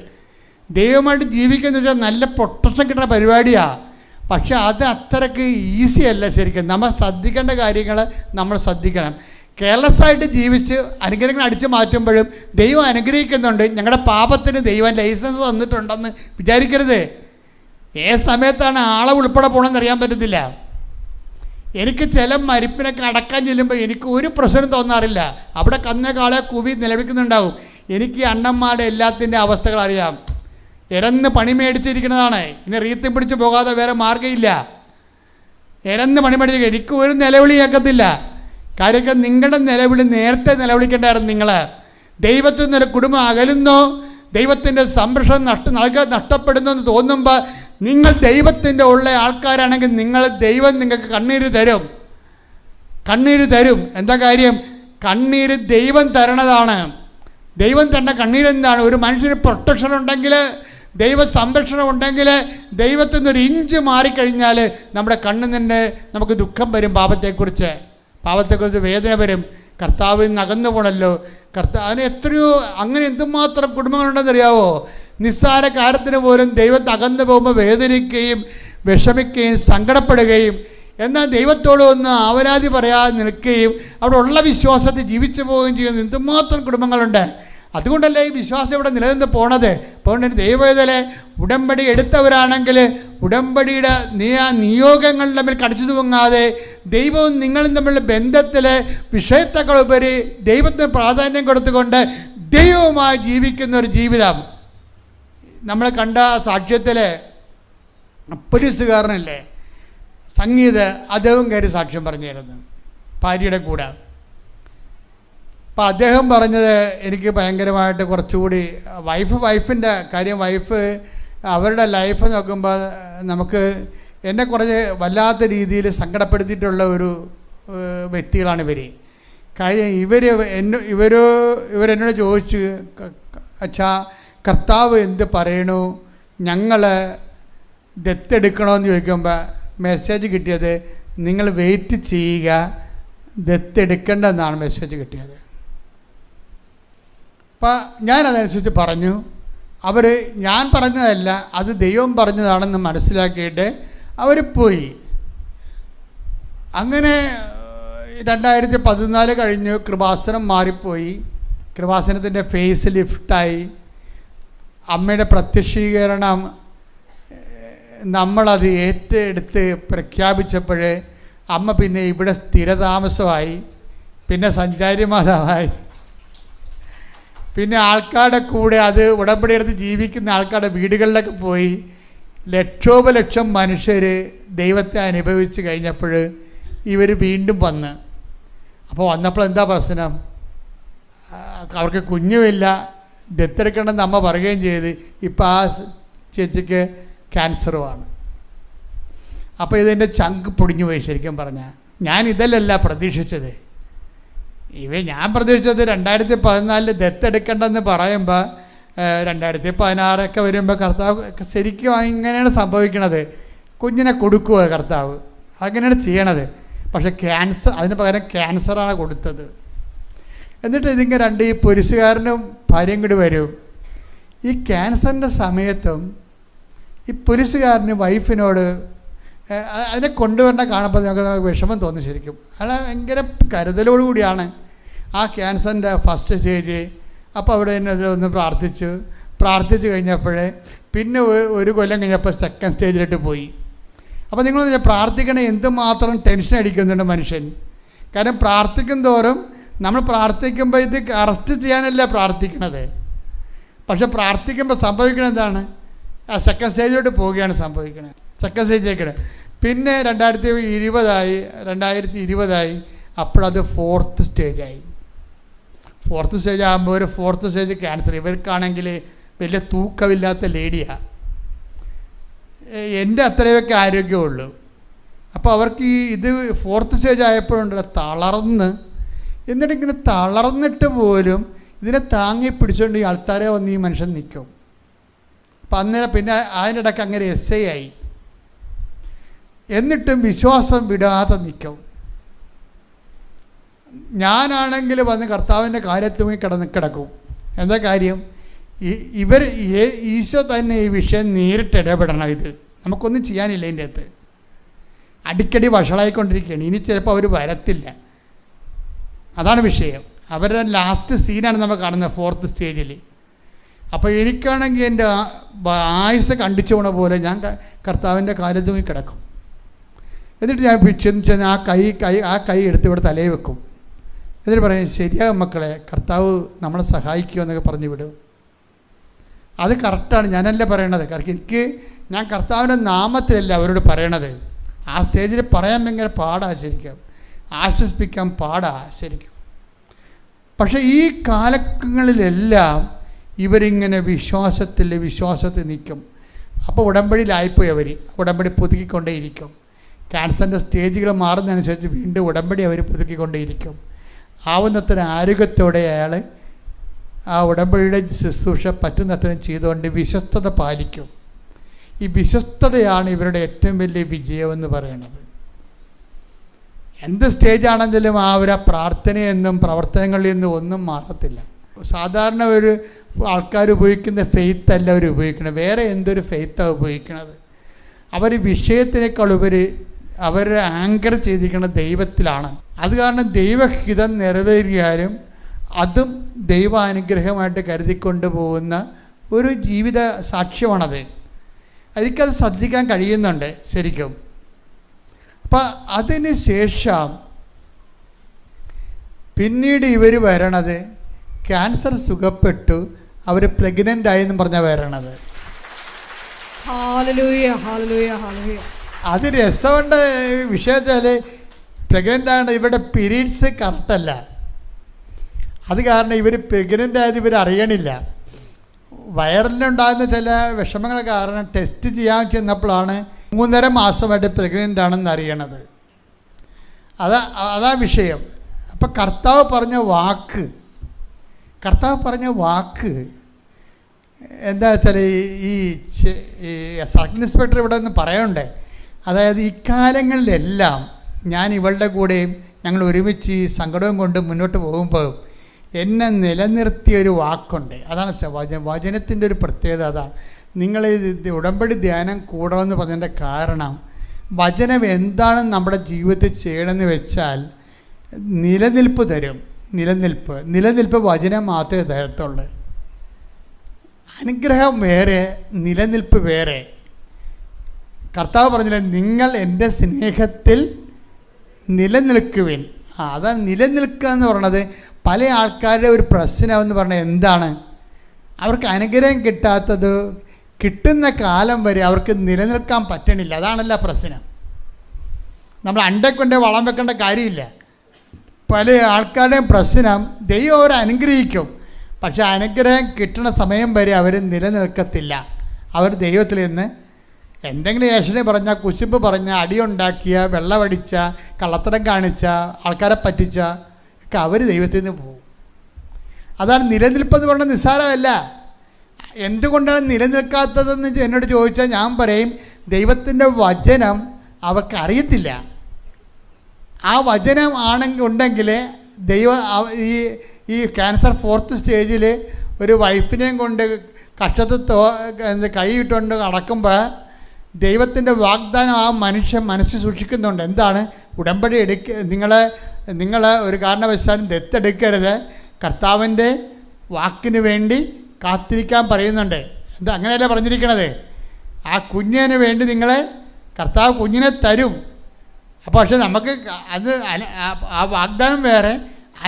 ദൈവമായിട്ട് ജീവിക്കുക വെച്ചാൽ നല്ല പ്രൊട്ടക്ഷൻ കിട്ടുന്ന പരിപാടിയാണ്. പക്ഷെ അത് അത്രയ്ക്ക് ഈസി അല്ല. ശരിക്കും നമ്മൾ ശ്രദ്ധിക്കേണ്ട കാര്യങ്ങൾ നമ്മൾ ശ്രദ്ധിക്കണം. കെയർലെസ്സായിട്ട് ജീവിച്ച് അനുഗ്രഹങ്ങൾ അടിച്ചു മാറ്റുമ്പോഴും ദൈവം അനുഗ്രഹിക്കുന്നുണ്ട്. ഞങ്ങളുടെ പാപത്തിന് ദൈവം ലൈസൻസ് തന്നിട്ടുണ്ടെന്ന് വിചാരിക്കരുത്. ഏത് സമയത്താണ് ആളെ ഉൾപ്പെടെ പോകണമെന്ന് അറിയാൻ പറ്റത്തില്ല. എനിക്ക് ചില മരിപ്പിനൊക്കെ അടക്കാൻ ചെല്ലുമ്പോൾ എനിക്ക് ഒരു പ്രശ്നം തോന്നാറില്ല. അവിടെ കന്ന കാളെ കൂവി നിലവിളിക്കുന്നുണ്ടാവും. എനിക്ക് ഈ അണ്ണന്മാരുടെ എല്ലാത്തിൻ്റെ അവസ്ഥകൾ അറിയാം. ഇരന്ന് പണി മേടിച്ചിരിക്കുന്നതാണ്. ഇനി റീത്തി പിടിച്ച് പോകാതെ വേറെ മാർഗ്ഗമില്ല. ഇരന്ന് പണി മേടിച്ച് എനിക്ക് ഒരു നിലവിളി കേൾക്കത്തില്ല. കാര്യമൊക്കെ നിങ്ങളുടെ നിലവിളി നേരത്തെ നിലവിളിക്കേണ്ടായിരുന്നു. നിങ്ങൾ ദൈവത്തിൽ നിന്നൊരു കുടുംബം അകലുന്നോ, ദൈവത്തിൻ്റെ സംരക്ഷണം നഷ്ടപ്പെടുന്നു എന്ന് തോന്നുമ്പോൾ നിങ്ങൾ ദൈവത്തിൻ്റെ ഉള്ള ആൾക്കാരാണെങ്കിൽ ദൈവം നിങ്ങൾക്ക് കണ്ണീര് തരും. എന്താ കാര്യം? കണ്ണീര് ദൈവം തരണതാണ്. ദൈവം തരുന്ന കണ്ണീരെന്താണ്? ഒരു മനുഷ്യന് പ്രൊട്ടക്ഷൻ ഉണ്ടെങ്കിൽ, ദൈവ സംരക്ഷണം ഉണ്ടെങ്കിൽ, ദൈവത്തിൽ നിന്നൊരു ഇഞ്ച് മാറിക്കഴിഞ്ഞാൽ നമ്മുടെ കണ്ണിൽ നിന്ന് നമുക്ക് ദുഃഖം വരും. പാപത്തെക്കുറിച്ച് വേദന വരും. കർത്താവിൽ നിന്ന് അകന്നു പോകണമല്ലോ. അതിന് എത്രയോ അങ്ങനെ എന്തുമാത്രം കുടുംബങ്ങളുണ്ടെന്നറിയാവോ? നിസ്സാര കാര്യത്തിന് പോലും ദൈവത്തെ അകന്നു പോകുമ്പോൾ വേദനിക്കുകയും വിഷമിക്കുകയും സങ്കടപ്പെടുകയും, എന്നാൽ ദൈവത്തോട് ഒന്ന് ആവരാതി പറയാതെ നിൽക്കുകയും അവിടെ ഉള്ള വിശ്വാസത്തിൽ ജീവിച്ചു പോവുകയും ചെയ്യുന്ന എന്തുമാത്രം കുടുംബങ്ങളുണ്ട്. അതുകൊണ്ടല്ലേ ഈ വിശ്വാസം ഇവിടെ നിലനിന്ന് പോണത്. അതുകൊണ്ട് ദൈവവേദലെ ഉടമ്പടി എടുത്തവരാണെങ്കിൽ ഉടമ്പടിയുടെ നിയോഗങ്ങൾ തമ്മിൽ കടിച്ചു തൂങ്ങാതെ ദൈവവും നിങ്ങളും തമ്മിലുള്ള ബന്ധത്തിലെ വിഷയത്തെക്കാളുപരി ദൈവത്തിന് പ്രാധാന്യം കൊടുത്തുകൊണ്ട് ദൈവവുമായി ജീവിക്കുന്ന ഒരു ജീവിതം. നമ്മൾ കണ്ട സാക്ഷ്യത്തിൽ പോലീസുകാരനല്ലേ സംഗീത്, അദ്ദേഹം കയറി സാക്ഷ്യം പറഞ്ഞിരുന്നു ഭാര്യയുടെ കൂടെ. അപ്പോൾ അദ്ദേഹം പറഞ്ഞത് എനിക്ക് ഭയങ്കരമായിട്ട് കുറച്ചുകൂടി വൈഫിൻ്റെ കാര്യം, അവരുടെ ലൈഫ് നോക്കുമ്പോൾ നമുക്ക് എന്നെ കുറച്ച് വല്ലാത്ത രീതിയിൽ സങ്കടപ്പെടുത്തിയിട്ടുള്ള ഒരു വ്യക്തികളാണ് ഇവർ. കാര്യം ഇവരെന്നോട് ചോദിച്ചു, അച്ഛാ കർത്താവ് എന്ത് പറയണു, ഞങ്ങൾ ദത്തെടുക്കണമെന്ന് ചോദിക്കുമ്പോൾ മെസ്സേജ് കിട്ടിയത് നിങ്ങൾ വെയിറ്റ് ചെയ്യുക, ദത്തെടുക്കേണ്ടെന്നാണ് മെസ്സേജ് കിട്ടിയത്. അപ്പം ഞാനതനുസരിച്ച് പറഞ്ഞു. ഞാൻ പറഞ്ഞതല്ല, അത് ദൈവം പറഞ്ഞതാണെന്ന് മനസ്സിലാക്കിയിട്ട് അവർ പോയി. അങ്ങനെ 2014 കഴിഞ്ഞു. കൃപാസനം മാറിപ്പോയി. കൃപാസനത്തിൻ്റെ ഫേസ് ലിഫ്റ്റായി. അമ്മയുടെ പ്രത്യക്ഷീകരണം നമ്മളത് ഏറ്റെടുത്ത് പ്രഖ്യാപിച്ചപ്പോൾ അമ്മ പിന്നെ ഇവിടെ സ്ഥിരതാമസമായി, പിന്നെ സഞ്ചാരി മാതാവായി, പിന്നെ ആൾക്കാരുടെ കൂടെ അത് ഉടമ്പടി എടുത്ത് ജീവിക്കുന്ന ആൾക്കാരുടെ വീടുകളിലൊക്കെ പോയി ലക്ഷോപലക്ഷം മനുഷ്യർ ദൈവത്തെ അനുഭവിച്ച് കഴിഞ്ഞപ്പോൾ ഇവർ വീണ്ടും വന്ന്. അപ്പോൾ വന്നപ്പോൾ എന്താ പ്രശ്നം? അവർക്ക് കുഞ്ഞുമില്ല, ദത്തെടുക്കണമെന്ന് അമ്മ പറയുകയും ചെയ്ത്. ഇപ്പോൾ ആ ചേച്ചിക്ക് ക്യാൻസറുമാണ്. അപ്പോൾ ഇതിൻ്റെ ചങ്ക് പൊടിഞ്ഞു പോയി. ശരിക്കും പറഞ്ഞാൽ ഞാൻ ഇതല്ലല്ല പ്രതീക്ഷിച്ചത്. ഞാൻ പ്രതീക്ഷിച്ചത് 2014 ദത്തെടുക്കേണ്ടെന്ന് പറയുമ്പോൾ 2016 വരുമ്പോൾ കർത്താവ് ശരിക്കും ഇങ്ങനെയാണ് സംഭവിക്കണത്. കുഞ്ഞിനെ കൊടുക്കുക കർത്താവ്, അങ്ങനെയാണ് ചെയ്യണത്. പക്ഷേ അതിന് പകരം ക്യാൻസറാണ് കൊടുത്തത്. എന്നിട്ട് ഇതിങ്ങനെ ഈ പോലീസുകാരനും ഭാര്യയും കൂടി വരും. ഈ ക്യാൻസറിൻ്റെ സമയത്തും ഈ പോലീസുകാരന് വൈഫിനോട് അതിനെ കൊണ്ടുവരേണ്ട കാണുമ്പോൾ നമുക്ക് വിഷമം തോന്നി. ശരിക്കും അയാൾ ഭയങ്കര കരുതലോടുകൂടിയാണ് ആ ക്യാൻസറിൻ്റെ ഫസ്റ്റ് സ്റ്റേജ്. അപ്പോൾ അവിടെ തന്നെ ഒന്ന് പ്രാർത്ഥിച്ച് കഴിഞ്ഞപ്പോൾ പിന്നെ ഒരു കൊല്ലം കഴിഞ്ഞപ്പോൾ സെക്കൻഡ് സ്റ്റേജിലോട്ട് പോയി. അപ്പോൾ നിങ്ങൾ പ്രാർത്ഥിക്കണേ എന്തുമാത്രം ടെൻഷൻ അടിക്കുന്നുണ്ട് മനുഷ്യൻ. കാരണം പ്രാർത്ഥിക്കും തോറും നമ്മൾ പ്രാർത്ഥിക്കുമ്പോൾ ഇത് അറസ്റ്റ് ചെയ്യാനല്ല പ്രാർത്ഥിക്കണത്. പക്ഷെ പ്രാർത്ഥിക്കുമ്പോൾ സംഭവിക്കണത് എന്താണ്? ആ സെക്കൻഡ് സ്റ്റേജിലോട്ട് പോവുകയാണ് സംഭവിക്കുന്നത്. സെക്കൻഡ് സ്റ്റേജിലേക്ക് പിന്നെ 2020 അപ്പോഴത് ഫോർത്ത് സ്റ്റേജായി. ഫോർത്ത് സ്റ്റേജ് ആകുമ്പോൾ ഒരു ഫോർത്ത് സ്റ്റേജ് ക്യാൻസർ. ഇവർക്കാണെങ്കിൽ വലിയ തൂക്കമില്ലാത്ത ലേഡിയാണ്. എൻ്റെ അത്രയൊക്കെ ആരോഗ്യമുള്ളൂ. അപ്പോൾ അവർക്ക് ഇത് ഫോർത്ത് സ്റ്റേജ് ആയപ്പോഴുണ്ടല്ലോ തളർന്ന്, എന്നിട്ട് ഇങ്ങനെ തളർന്നിട്ട് പോലും ഇതിനെ താങ്ങി പിടിച്ചുകൊണ്ട് ഈ ആൾക്കാരെ വന്ന് ഈ മനുഷ്യൻ നിൽക്കും. അപ്പം അന്നേരം പിന്നെ അതിനിടയ്ക്ക് അങ്ങനെ SA ആയി. എന്നിട്ടും വിശ്വാസം വിടാതെ നിൽക്കും. ഞാനാണെങ്കിൽ വന്ന് കർത്താവിൻ്റെ കാര്യത്തിൽ കിടക്കും. എന്താ കാര്യം? ഈശോ തന്നെ ഈ വിഷയം നേരിട്ട് ഇടപെടണം. ഇത് നമുക്കൊന്നും ചെയ്യാനില്ല. ഇതിൻ്റെ അകത്ത് അടിക്കടി വഷളായിക്കൊണ്ടിരിക്കുകയാണ്. ഇനി ചിലപ്പോൾ അവർ വരത്തില്ല. അതാണ് വിഷയം. അവരുടെ ലാസ്റ്റ് സീനാണ് നമ്മൾ കാണുന്നത് 4th സ്റ്റേജിൽ. അപ്പോൾ എനിക്കാണെങ്കിൽ എൻ്റെ ആയുസ് കണ്ടിച്ചു പോണ പോലെ ഞാൻ കർത്താവിൻ്റെ കാലിൽ തൂങ്ങി കിടക്കും. എന്നിട്ട് ഞാൻ ചെന്ന് ആ കൈ എടുത്ത് ഇവിടെ തലയിൽ വെക്കും. എന്നിട്ട് പറയും, ശരിയാകും മക്കളെ, കർത്താവ് നമ്മളെ സഹായിക്കുമെന്നൊക്കെ പറഞ്ഞു വിടും. അത് കറക്റ്റാണ്. ഞാനല്ല പറയണത്. കാരണം ഞാൻ കർത്താവിൻ്റെ നാമത്തിലല്ല അവരോട് പറയണത്. ആ സ്റ്റേജിൽ പറയാൻ ഭയങ്കര പാടാ ശരിക്കും, ആശ്വസിപ്പിക്കാൻ പാടാ ശരിക്കും. പക്ഷേ ഈ കാലങ്ങളിലെല്ലാം ഇവരിങ്ങനെ വിശ്വാസത്തിൽ നിൽക്കും. അപ്പോൾ ഉടമ്പടിയിലായിപ്പോയി. അവർ ഉടമ്പടി പുതുക്കിക്കൊണ്ടേയിരിക്കും. ക്യാൻസറിൻ്റെ സ്റ്റേജുകൾ മാറുന്നതനുസരിച്ച് വീണ്ടും ഉടമ്പടി അവർ പുതുക്കിക്കൊണ്ടേയിരിക്കും. ആവുന്നത്ര ആരോഗ്യത്തോടെ അയാൾ ആ ഉടമ്പടിയുടെ ശുശ്രൂഷ പറ്റുന്നത്രയും ചെയ്തുകൊണ്ട് വിശ്വസ്തത പാലിക്കും. ഈ വിശ്വസ്തതയാണ് ഇവരുടെ ഏറ്റവും വലിയ വിജയമെന്ന് പറയുന്നത്. എന്ത് സ്റ്റേജാണെങ്കിലും ആ ഒരു പ്രാർത്ഥനയെന്നും പ്രവർത്തനങ്ങളിൽ നിന്നും ഒന്നും മാറത്തില്ല. സാധാരണ ഒരു ആൾക്കാർ ഉപയോഗിക്കുന്ന ഫെയ്ത്ത് അല്ല അവർ ഉപയോഗിക്കുന്നത്. വേറെ എന്തൊരു ഫെയ്ത്താണ് ഉപയോഗിക്കുന്നത്. അവർ വിഷയത്തിനേക്കാൾ ഉപരി അവർ ആങ്കർ ചെയ്തിരിക്കുന്നത് ദൈവത്തിലാണ്. അത് കാരണം ദൈവഹിതം നിറവേറിയാലും അതും ദൈവാനുഗ്രഹമായിട്ട് കരുതിക്കൊണ്ട് പോകുന്ന ഒരു ജീവിത സാക്ഷ്യമാണത്. എനിക്കത് ശ്രദ്ധിക്കാൻ കഴിയുന്നുണ്ട് ശരിക്കും. അപ്പം അതിന് ശേഷം പിന്നീട് ഇവർ വരണത് ക്യാൻസർ സുഖപ്പെട്ടു അവർ പ്രഗ്നൻ്റ് ആയെന്നും പറഞ്ഞാൽ വരണത്. അത് രസമുണ്ട് വിഷയത്തിൽ. പ്രഗ്നൻ്റ് ആണ്, ഇവരുടെ പീരീഡ്സ് കറക്റ്റല്ല. അത് കാരണം ഇവർ പ്രഗ്നൻ്റ് ആയത് ഇവർ അറിയണില്ല. വയറിലുണ്ടാകുന്ന ചില വിഷമങ്ങൾ കാരണം ടെസ്റ്റ് ചെയ്യാൻ ചെന്നപ്പോഴാണ് 3.5 മാസമായിട്ട് പ്രഗ്നൻ്റ് ആണെന്ന് അറിയണത്. അതാ വിഷയം. അപ്പം കർത്താവ് പറഞ്ഞ വാക്ക് എന്താ വെച്ചാൽ ഈ സർക്കിൾ ഇൻസ്പെക്ടർ ഇവിടെ ഒന്ന് പറയണ്ടേ. അതായത് ഇക്കാലങ്ങളിലെല്ലാം ഞാൻ ഇവളുടെ കൂടെയും ഞങ്ങൾ ഒരുമിച്ച് ഈ സങ്കടവും കൊണ്ട് മുന്നോട്ട് പോകുമ്പോൾ എന്നെ നിലനിർത്തിയൊരു വാക്കുണ്ട്. അതാണ് വചനത്തിൻ്റെ ഒരു പ്രത്യേകത. അതാണ് നിങ്ങൾ ഉടമ്പടി ധ്യാനം കൂടണമെന്ന് പറഞ്ഞതിൻ്റെ കാരണം വചനം എന്താണെന്ന് നമ്മുടെ ജീവിതത്തിൽ ചെയ്യണമെന്ന് വെച്ചാൽ നിലനിൽപ്പ് തരും. നിലനിൽപ്പ് വചനം മാത്രമേ തരത്തുള്ളൂ. അനുഗ്രഹം വേറെ, നിലനിൽപ്പ് വേറെ. കർത്താവ് പറഞ്ഞില്ല, നിങ്ങൾ എൻ്റെ സ്നേഹത്തിൽ നിലനിൽക്കുവിൻ. അതാണ് നിലനിൽക്കുക എന്ന് പറയുന്നത്. പല ആൾക്കാരുടെ ഒരു പ്രശ്നമെന്ന് പറഞ്ഞാൽ എന്താണ്, അവർക്ക് അനുഗ്രഹം കിട്ടുന്ന കാലം വരെ അവർക്ക് നിലനിൽക്കാൻ പറ്റണില്ല. അതാണല്ല പ്രശ്നം. നമ്മൾ അണ്ടക്കൊണ്ട് വളം വെക്കേണ്ട കാര്യമില്ല. പല ആൾക്കാരുടെയും പ്രശ്നം ദൈവം അവരെ അനുഗ്രഹിക്കും, പക്ഷെ അനുഗ്രഹം കിട്ടുന്ന സമയം വരെ അവർ നിലനിൽക്കത്തില്ല. അവർ ദൈവത്തിൽ നിന്ന് എന്തെങ്കിലും ഏഷണി പറഞ്ഞാൽ, കുശുമ്പ് പറഞ്ഞാൽ, അടിയുണ്ടാക്കിയ, വെള്ളമടിച്ച, കള്ളത്തരം കാണിച്ച, ആൾക്കാരെ പറ്റിച്ച ഒക്കെ അവർ ദൈവത്തിൽ നിന്ന് പോകും. അതാണ് നിലനിൽപ്പെന്ന് പറഞ്ഞാൽ നിസ്സാരമല്ല. എന്തുകൊണ്ടാണ് നിലനിൽക്കാത്തതെന്ന് എന്നോട് ചോദിച്ചാൽ ഞാൻ പറയും, ദൈവത്തിൻ്റെ വചനം അവർക്ക് അറിയത്തില്ല. ആ വചനം ഉണ്ടെങ്കിൽ ദൈവം ഈ ക്യാൻസർ 4th സ്റ്റേജിൽ ഒരു വൈഫിനെയും കൊണ്ട് കഷ്ടത്തിൽ കൈയിട്ടുകൊണ്ട് നടക്കുമ്പോൾ ദൈവത്തിൻ്റെ വാഗ്ദാനം ആ മനുഷ്യൻ മനസ്സിൽ സൂക്ഷിക്കുന്നുണ്ട്. എന്താണ്? ഉടമ്പടി നിങ്ങൾ ഒരു കാരണവശാലും ദത്തെടുക്കരുത്, കർത്താവിൻ്റെ വാക്കിന് വേണ്ടി കാത്തിരിക്കാൻ പറയുന്നുണ്ട്. എന്താ അങ്ങനെയല്ലേ പറഞ്ഞിരിക്കണത്? ആ കുഞ്ഞിന് വേണ്ടി കർത്താവ് കുഞ്ഞിനെ തരും. അപ്പോൾ പക്ഷെ നമുക്ക് അത് ആ വാഗ്ദാനം വേറെ,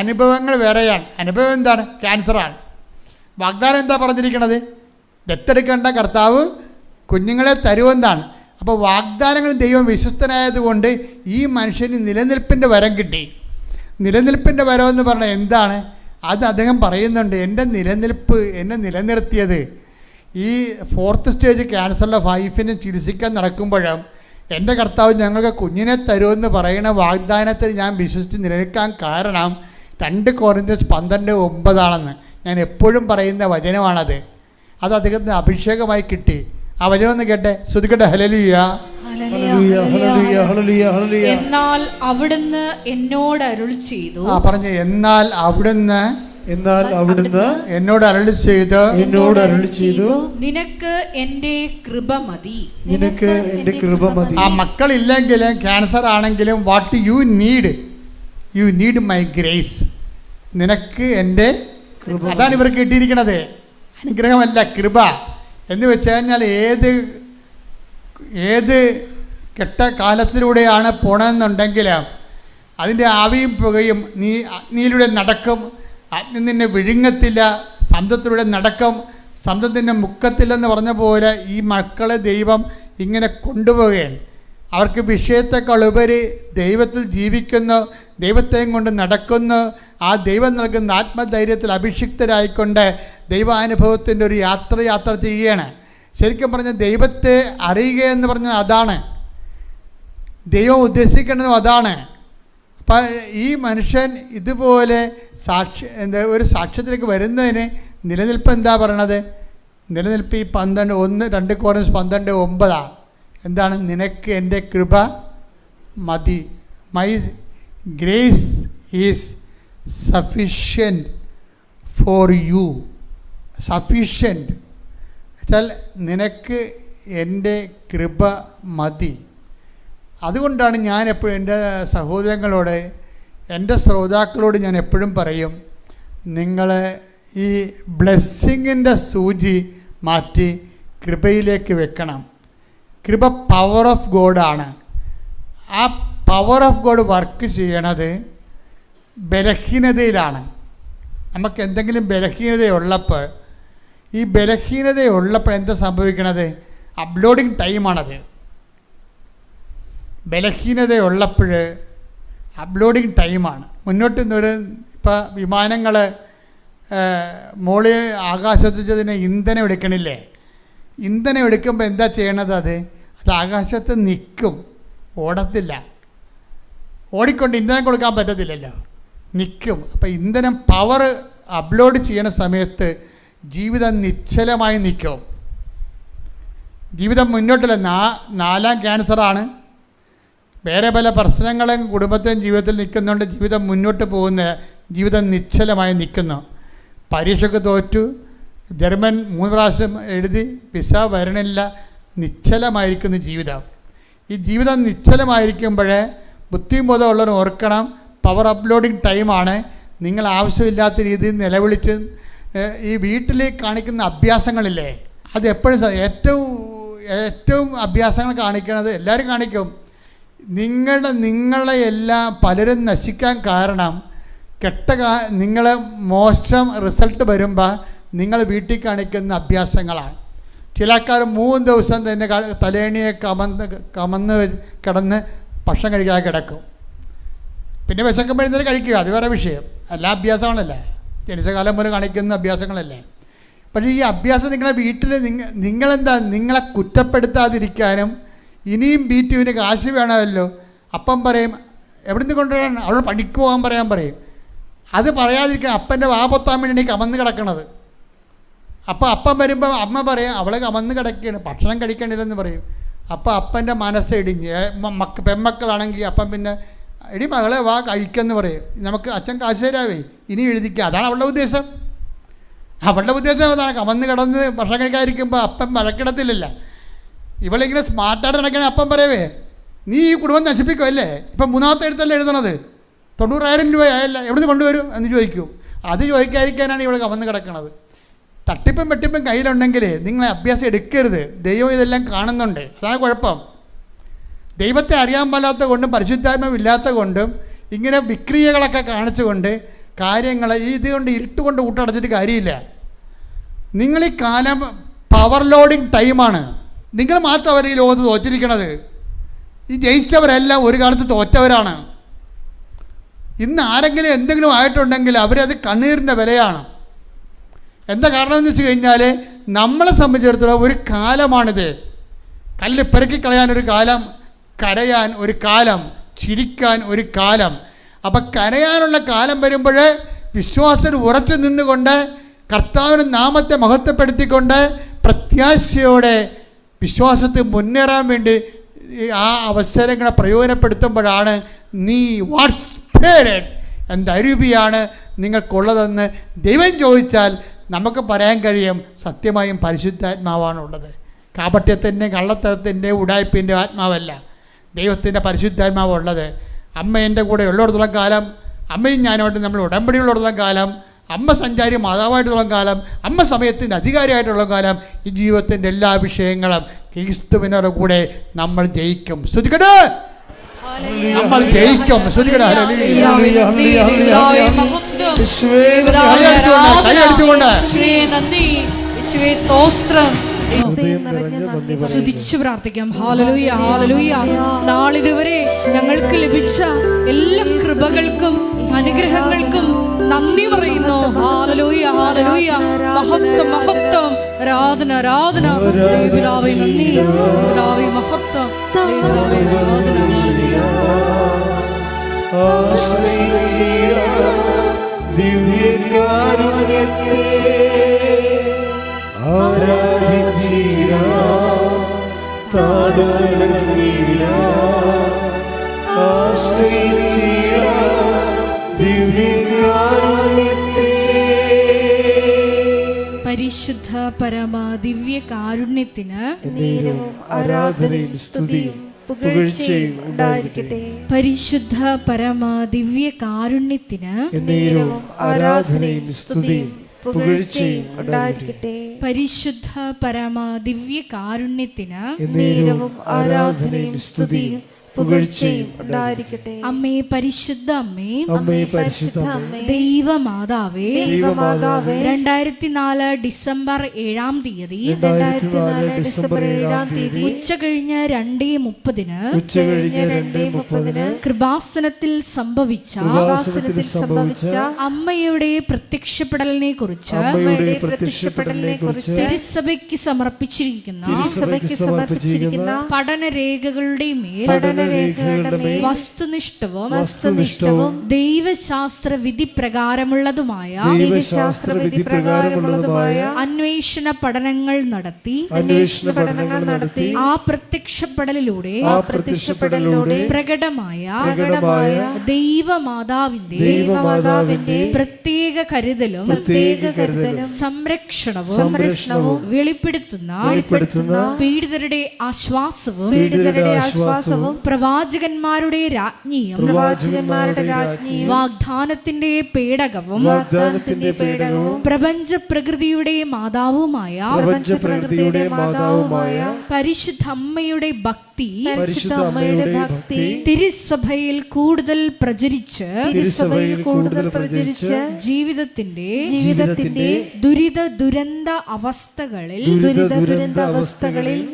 അനുഭവങ്ങൾ വേറെയാണ്. അനുഭവം എന്താണ്? ക്യാൻസറാണ്. വാഗ്ദാനം എന്താ പറഞ്ഞിരിക്കണത്? ദത്തെടുക്കേണ്ട, കർത്താവ് കുഞ്ഞുങ്ങളെ തരുമെന്നാണ്. അപ്പോൾ വാഗ്ദാനങ്ങൾ ദൈവം വിശ്വസ്തനായതുകൊണ്ട് ഈ മനുഷ്യന് നിലനിൽപ്പിൻ്റെ വരം കിട്ടി. നിലനിൽപ്പിൻ്റെ വരം എന്ന് പറഞ്ഞാൽ എന്താണ്? അത് അദ്ദേഹം പറയുന്നുണ്ട്, എന്നെ നിലനിർത്തിയത് ഈ 4th സ്റ്റേജ് ക്യാൻസറിലെ വൈഫിനെ ചികിത്സിക്കാൻ നടക്കുമ്പോഴും എൻ്റെ കർത്താവ് ഞങ്ങൾക്ക് കുഞ്ഞിനെ തരുമെന്ന് പറയുന്ന വാഗ്ദാനത്തിൽ ഞാൻ വിശ്വസിച്ച് നിലനിൽക്കാൻ കാരണം 2 കൊരിന്ത്യർ 12:9 ഞാൻ എപ്പോഴും പറയുന്ന വചനമാണത്. അത് അദ്ദേഹത്തിന് അഭിഷേകമായി കിട്ടി. ആ വചനം ഒന്ന് കേട്ടെ, ശ്രുതിക്കട്ടെ. ഹല്ലേലൂയ. എന്നാൽ അവിടുന്ന് എന്നോട് അരുൾ ചെയ്തു. പറഞ്ഞു, എന്നാൽ അവിടുന്ന് എന്നാൽ അവിടുന്ന് എന്നോട് അരുളി ചെയ്തു നിനക്ക് എൻ്റെ കൃപ മതി. നിനക്ക് എൻ്റെ കൃപ മതി. ആ മക്കളില്ലെങ്കിലും ക്യാൻസർ ആണെങ്കിലും what you need my grace. നിനക്ക് എൻ്റെ കൃപ. അതാണ് ഇവർക്ക് കിട്ടിയിരിക്കുന്നത്. അനുഗ്രഹമല്ല, കൃപ എന്ന് വെച്ച് കഴിഞ്ഞാൽ ഏത് കെട്ട കാലത്തിലൂടെയാണ് പോണമെന്നുണ്ടെങ്കിൽ അതിൻ്റെ ആവിയും പുകയും നീ അഗ്നിയിലൂടെ നടക്കും, അഗ്നി നിന്നെ വിഴുങ്ങത്തില്ല, സന്തത്തിലൂടെ നടക്കും, സന്തം നിന്നെ മുക്കത്തില്ലെന്ന് പറഞ്ഞ പോലെ ഈ മക്കളെ ദൈവം ഇങ്ങനെ കൊണ്ടുപോവുകയാണ്. അവർക്ക് വിഷയത്തെക്കാൾ ഉപരി ദൈവത്തിൽ ജീവിക്കുന്നു, ദൈവത്തെയും കൊണ്ട് നടക്കുന്നു. ആ ദൈവം നൽകുന്ന ആത്മധൈര്യത്തിൽ അഭിഷിക്തരായിക്കൊണ്ട് ദൈവാനുഭവത്തിൻ്റെ ഒരു യാത്ര ചെയ്യുകയാണ്. ശരിക്കും പറഞ്ഞാൽ ദൈവത്തെ അറിയുക എന്ന് പറഞ്ഞാൽ അതാണ്, ദൈവം ഉദ്ദേശിക്കേണ്ടതും അതാണ്. അപ്പം ഈ മനുഷ്യൻ ഇതുപോലെ ഒരു സാക്ഷ്യത്തിലേക്ക് വരുന്നതിന് നിലനിൽപ്പ് എന്താ പറയണത്? നിലനിൽപ്പ് ഈ 2 Corinthians 12:9 എന്താണ്? നിനക്ക് എൻ്റെ കൃപ മതി. My grace is sufficient for you. Sufficient വെച്ചാൽ നിനക്ക് എൻ്റെ കൃപ മതി. അതുകൊണ്ടാണ് ഞാൻ എപ്പോഴും എൻ്റെ സഹോദരങ്ങളോട്, എൻ്റെ ശ്രോതാക്കളോട് ഞാൻ എപ്പോഴും പറയും, നിങ്ങൾ ഈ ബ്ലെസ്സിങ്ങിൻ്റെ സൂചി മാറ്റി കൃപയിലേക്ക് വെക്കണം. കൃപ പവർ ഓഫ് ഗോഡാണ്. ആ പവർ ഓഫ് ഗോഡ് വർക്ക് ചെയ്യണത് ബലഹീനതയിലാണ്. നമുക്ക് എന്തെങ്കിലും ബലഹീനതയുള്ളപ്പോൾ എന്താ സംഭവിക്കണത്? അപ്ലോഡിങ് ടൈമാണത്. ബലഹീനതയുള്ളപ്പോൾ അപ്ലോഡിങ് ടൈമാണ്. മുന്നോട്ട് നിന്നൊരു ഇപ്പോൾ വിമാനങ്ങൾ മോളിൽ ആകാശത്തിന് ഇന്ധനം എടുക്കണില്ലേ? ഇന്ധനം എടുക്കുമ്പോൾ എന്താ ചെയ്യണത്? അത് ആകാശത്ത് നിൽക്കും, ഓടത്തില്ല. ഓടിക്കൊണ്ട് ഇന്ധനം കൊടുക്കാൻ പറ്റത്തില്ലല്ലോ, നിൽക്കും. അപ്പോൾ ഇന്ധനം പവർ അപ്ലോഡ് ചെയ്യണ സമയത്ത് ജീവിതം നിശ്ചലമായി നിൽക്കും. ജീവിതം മുന്നോട്ടില്ല. 4ാം ക്യാൻസറാണ്, വേറെ പല പ്രശ്നങ്ങളും കുടുംബത്തെയും ജീവിതത്തിൽ നിൽക്കുന്നുണ്ട്. ജീവിതം മുന്നോട്ട് പോകുന്ന ജീവിതം നിശ്ചലമായി നിൽക്കുന്നു. പരീക്ഷയ്ക്ക് തോറ്റു, ജർമ്മൻ 3 പ്രാവശ്യം എഴുതി, വിസ വരണില്ല, നിശ്ചലമായിരിക്കുന്നു ജീവിതം. ഈ ജീവിതം നിശ്ചലമായിരിക്കുമ്പോഴേ ബുദ്ധിബോധമുള്ളവർ ഓർക്കണം, പവർ അപ്ലോഡിങ് ടൈമാണ്. നിങ്ങൾ ആവശ്യമില്ലാത്ത രീതിയിൽ നിലവിളിച്ച് ഈ വീട്ടിൽ കാണിക്കുന്ന അഭ്യാസങ്ങളില്ലേ, അത് എപ്പോഴും ഏറ്റവും അഭ്യാസങ്ങൾ കാണിക്കുന്നത് എല്ലാവരും കാണിക്കും. നിങ്ങളെ എല്ലാം പലരും നശിക്കാൻ കാരണം നിങ്ങളെ മോശം റിസൾട്ട് വരുമ്പോൾ നിങ്ങൾ വീട്ടിൽ കാണിക്കുന്ന അഭ്യാസങ്ങളാണ്. ചില ആൾക്കാർ 3 ദിവസം തന്നെ തലേണിയെ കമന്ന് കിടന്ന് ഭക്ഷണം കഴിക്കാതെ കിടക്കും. പിന്നെ വിശക്കുമ്പോഴത്തേക്ക് കഴിക്കുക, അത് വേറെ വിഷയം. എല്ലാ അഭ്യാസങ്ങളല്ലേ, ജനിച്ച കാലം മുതൽ കാണിക്കുന്ന അഭ്യാസങ്ങളല്ലേ. പക്ഷേ ഈ അഭ്യാസം നിങ്ങളെ വീട്ടിൽ നിങ്ങളെ കുറ്റപ്പെടുത്താതിരിക്കാനും ഇനിയും B2വിന് കാശ് വേണമല്ലോ. അപ്പം പറയും എവിടെ നിന്ന് കൊണ്ടുവരാൻ, അവൾ പണിക്ക് പോകാൻ പറയും. അത് പറയാതിരിക്കാൻ അപ്പൻ്റെ പൊത്താൻ വേണ്ടി കമന്ന് കിടക്കണത്. അപ്പോൾ അപ്പം വരുമ്പോൾ അമ്മ പറയും അവളെ കമന്ന് കിടക്കുകയാണ്, ഭക്ഷണം കഴിക്കണില്ലെന്ന് പറയും. അപ്പോൾ അപ്പൻ്റെ മനസ്സ് ഇടിഞ്ഞ് പെൺമക്കളാണെങ്കിൽ അപ്പം പിന്നെ എടി മകളെ വാ കഴിക്കുമെന്ന് പറയും. നമുക്ക് അച്ഛൻ കാശ് തരാവേ, ഇനി എഴുതിക്കുക. അതാണ് അവളുടെ ഉദ്ദേശം. അതാണ് കമന്ന് കിടന്ന് ഭക്ഷണം കഴിക്കാതിരിക്കുമ്പോൾ അപ്പം വഴക്കിടത്തില്ലല്ലോ. ഇവളിങ്ങനെ സ്മാർട്ടായിട്ട് നടക്കണേ അപ്പം പറയവേ നീ ഈ കുടുംബം നശിപ്പിക്കും അല്ലേ, ഇപ്പം 3ാമത്തെ എഴുത്തല്ലേ എഴുതണത്, 90,000 രൂപയായല്ല, എവിടുന്ന് കൊണ്ടുവരും എന്ന് ചോദിക്കും. അത് ചോദിക്കാതിരിക്കാനാണ് ഇവൾ കമന്ന് കിടക്കണത്. തട്ടിപ്പും വെട്ടിപ്പും കയ്യിലുണ്ടെങ്കിൽ നിങ്ങളെ അഭ്യാസം എടുക്കരുത്. ദൈവം ഇതെല്ലാം കാണുന്നുണ്ട്, അതാണ് കുഴപ്പം. ദൈവത്തെ അറിയാൻ പാലാത്ത കൊണ്ടും പരിശുദ്ധാത്മാവില്ലാത്ത കൊണ്ടും ഇങ്ങനെ വിക്രിയകളൊക്കെ കാണിച്ചുകൊണ്ട് കാര്യങ്ങൾ ഇതുകൊണ്ട് ഇരുട്ടുകൊണ്ട് കൂട്ടടച്ചിട്ട് കാര്യമില്ല. നിങ്ങൾ ഈ കാലം പവർ ലോഡിങ് ടൈമാണ്. നിങ്ങൾ മാത്രം അവർ ഈ ലോകത്ത് തോറ്റിരിക്കണത്. ഈ ജയിച്ചവരെല്ലാം ഒരു കാലത്ത് തോറ്റവരാണ്. ഇന്ന് ആരെങ്കിലും എന്തെങ്കിലും ആയിട്ടുണ്ടെങ്കിൽ അവരത് കണ്ണീരിൻ്റെ വിലയാണ്. എന്താ കാരണം എന്ന് വെച്ച് കഴിഞ്ഞാൽ നമ്മളെ സംബന്ധിച്ചിടത്തോളം ഒരു കാലമാണിത്. കല്ല് പെറുക്കി കളയാനൊരു കാലം, കരയാൻ ഒരു കാലം, ചിരിക്കാൻ ഒരു കാലം. അപ്പം കരയാനുള്ള കാലം വരുമ്പോൾ വിശ്വാസത്തിൽ ഉറച്ചു നിന്നുകൊണ്ട് കർത്താവിൻ്റെ നാമത്തെ മഹത്വപ്പെടുത്തിക്കൊണ്ട് പ്രത്യാശയോടെ വിശ്വാസത്തിൽ മുന്നേറാൻ വേണ്ടി ആ അവസരങ്ങളെ പ്രയോജനപ്പെടുത്തുമ്പോഴാണ് നീ വാട്സ് സ്പിരിറ്റ് എന്ന അരൂപിയാണ് നിങ്ങൾക്കുള്ളതെന്ന് ദൈവം ചോദിച്ചാൽ നമുക്ക് പറയാൻ കഴിയും, സത്യമായും പരിശുദ്ധാത്മാവാണുള്ളത്. കാപട്യത്തിൻ്റെ, കള്ളത്തരത്തിൻ്റെ, ഉടായ്പിൻ്റെ ആത്മാവല്ല, ദൈവത്തിൻ്റെ പരിശുദ്ധാത്മാവുള്ളത്. അമ്മ എൻ്റെ കൂടെ ഉള്ളിടത്തോളം കാലം, അമ്മയും ഞാനുമായിട്ട് നമ്മൾ ഉടമ്പടിയുള്ളിടത്തോളം കാലം, അമ്മ സഞ്ചാരി മാതാവായിട്ടുള്ള കാലം, അമ്മ സമയത്തിൻ്റെ അധികാരിയായിട്ടുള്ള കാലം, ഈ ജീവിതത്തിൻ്റെ എല്ലാ വിഷയങ്ങളും ക്രിസ്തുവിനോട് കൂടെ നമ്മൾ ജയിക്കും. ശ്രദ്ധിക്കട്ടെ, നമ്മൾ ജയിക്കും. ശ്രദ്ധിക്കട്ടെ, കൈയടിച്ചുകൊണ്ട് സ്തുതിച്ചു പ്രാർത്ഥിക്കാം. Hallelujah, hallelujah. നാളിതുവരെ ഞങ്ങൾക്ക് ലഭിച്ച എല്ലാ കൃപകൾക്കും അനുഗ്രഹങ്ങൾക്കും നന്ദി പറയുന്നു. Hallelujah, hallelujah. മഹത്വം, മഹത്വം, ആരാധന, ആരാധന. ദൈവപിതാവേ നന്ദി, പിതാവേ മഹത്വം, ദൈവപിതാവേ ആരാധന. ദിവ്യകാരുണ്യത്തെ പരിശുദ്ധ പരമ ദിവ്യ കാരുണ്യത്തിന് ആരാധനയും സ്തുതിയും പുകഴ്ചയും ഉണ്ടായിരിക്കട്ടെ. പരിശുദ്ധ പരമ ദിവ്യ കാരുണ്യത്തിന് ആരാധനയും സ്തുതിയും പുകഴ്ചയും ഉണ്ടായിരിക്കട്ടെ. പരിശുദ്ധ പരമ ദിവ്യ കാരുണ്യത്തിന് ആരാധനയും സ്തുതിയും പുകഴ്ചയും ഉണ്ടായിരിക്കട്ടെ. അമ്മേ പരിശുദ്ധ അമ്മേ, അമ്മേ പരിശുദ്ധ അമ്മേ, ദൈവമാതാവേ, ദൈവമാതാവേ, 2004 ഡിസംബർ 7-ാം തീയതി ഉച്ചകഴിഞ്ഞ് 2:30 കൃപാസനത്തിൽ സംഭവിച്ച അമ്മയുടെ പ്രത്യക്ഷപ്പെടലിനെ കുറിച്ച് തിരുസഭയ്ക്ക് സമർപ്പിച്ചിരിക്കുന്ന പഠനരേഖകളുടെ മേൽ വസ്തുനിഷ്ഠവും ദൈവശാസ്ത്ര വിധി പ്രകാരമുള്ളതുമായ അന്വേഷണ പഠനങ്ങൾ നടത്തി ആ പ്രത്യക്ഷപ്പെടലിലൂടെ പ്രകടമായ ദൈവമാതാവിന്റെ പ്രത്യേക കരുതലും സംരക്ഷണവും വെളിപ്പെടുത്തുന്ന പീഡിതരുടെ ആശ്വാസവും പ്രവാചകന്മാരുടെ രാജ്ഞിയും വാഗ്ദാനത്തിന്റെ പേടകവും പ്രപഞ്ച പ്രകൃതിയുടെ മാതാവുമായ പരിശുദ്ധമ്മയുടെ ഭക്തി തിരുസഭയിൽ കൂടുതൽ പ്രചരിച്ച് ജീവിതത്തിന്റെ ദുരിത ദുരന്ത അവസ്ഥകളിൽ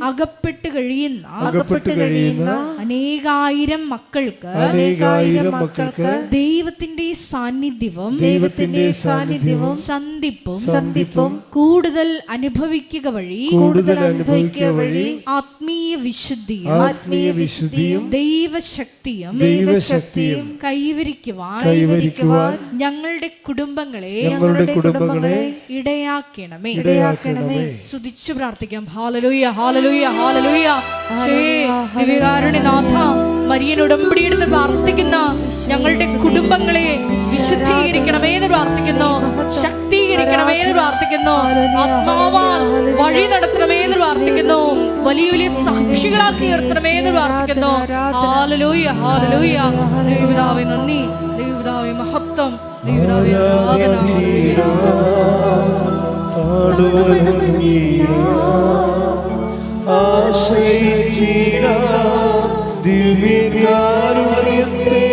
അകപ്പെട്ട് കഴിയുന്ന അനേകായിരം മക്കൾക്ക് ദൈവത്തിന്റെ സാന്നിധ്യവും സന്ധിപ്പും കൂടുതൽ അനുഭവിക്കുക വഴി ആത്മീയ വിശുദ്ധിയും ദൈവശക്തിയും കൈവരിക്കുവാൻ ഞങ്ങളുടെ കുടുംബങ്ങളെ ഇടയാക്കണമേ. സ്തുതിച്ചു പ്രാർത്ഥിക്കാം. Hallelujah, hallelujah, hallelujah. ദിവ്യകാരുണ്യനാഥ, മരിയൻ ഉടമ്പടിയെടുത്ത് പ്രാർത്ഥിക്കുന്ന ഞങ്ങളുടെ കുടുംബങ്ങളെ വിശുദ്ധീകരിക്കണമേ എന്ന് പ്രാർത്ഥിക്കുന്നു, ശക്തീകരിക്കണമേ എന്ന് പ്രാർത്ഥിക്കുന്നു, ആത്മാവാൽ വഴി നടത്തണമേ എന്ന് പ്രാർത്ഥിക്കുന്നു, വലിയ വലിയ സാക്ഷികളാക്കി ഉയർത്തണമേ എന്ന് പ്രാർത്ഥിക്കുന്നു. Hallelujah, hallelujah. ദൈവപിതാവേ നന്ദി, ദൈവപിതാവേ മഹത്വം, ദൈവപിതാവേ ആരാധന. ദിവ്യകാരുണ്യത്തെ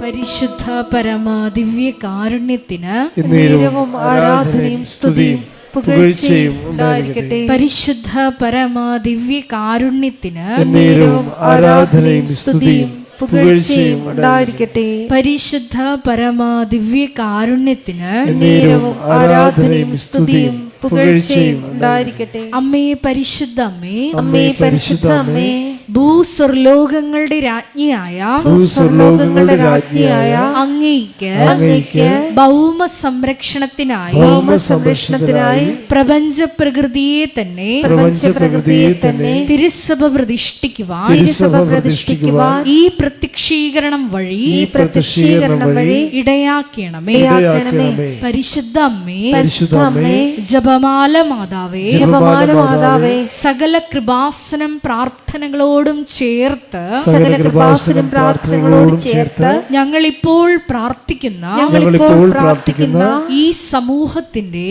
പരിശുദ്ധ പരമ ദിവ്യ കാരുണ്യത്തിന് ആരാധനയും സ്തുതിയും പുകഴ്ചയും ഉണ്ടായിരിക്കട്ടെ. പരിശുദ്ധ പരമ ദിവ്യ കാരുണ്യത്തിന് ആരാധനയും സ്തുതിയും പുകഴ്ചയും ഉണ്ടായിരിക്കട്ടെ. പരിശുദ്ധ പരമ ദിവ്യ കാരുണ്യത്തിന് ആരാധനയും സ്തുതിയും പുകഴ്ചയും ഉണ്ടായിരിക്കട്ടെ. അമ്മേ പരിശുദ്ധ അമ്മേ, അമ്മേ പരിശുദ്ധ അമ്മേ, ഭൂസ്വർലോകങ്ങളുടെ രാജ്ഞിയായ അങ്ങേയ്ക്ക് ഭൗമ സംരക്ഷണത്തിനായി പ്രപഞ്ച പ്രകൃതിയെ തന്നെ തിരുസഭ പ്രതിഷ്ഠിക്കുവാൻ ഈ പ്രത്യക്ഷീകരണം വഴി ഇടയാക്കണമേ. പരിശുദ്ധ അമ്മേ, ജപമാല മാതാവേ, സകല കൃപാസനം പ്രാർത്ഥനകളോടും ചേർത്ത് ഞങ്ങളിപ്പോൾ പ്രാർത്ഥിക്കുന്ന ഈ സമൂഹത്തിന്റെ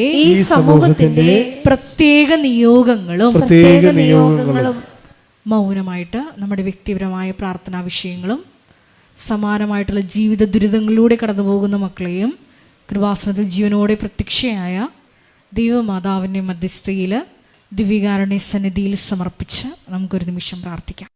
പ്രത്യേക നിയോഗങ്ങളും മൗനമായിട്ട് നമ്മുടെ വ്യക്തിപരമായ പ്രാർത്ഥനാ വിഷയങ്ങളും സമാനമായിട്ടുള്ള ജീവിത ദുരിതങ്ങളിലൂടെ കടന്നു പോകുന്ന മക്കളെയും കൃപാസനത്തിൽ ജീവനോടെ പ്രത്യക്ഷയായ ദൈവമാതാവിൻ്റെ മധ്യസ്ഥയിൽ ദിവ്യകാരുണ്യ സന്നിധിയിൽ സമർപ്പിച്ച് നമുക്കൊരു നിമിഷം പ്രാർത്ഥിക്കാം.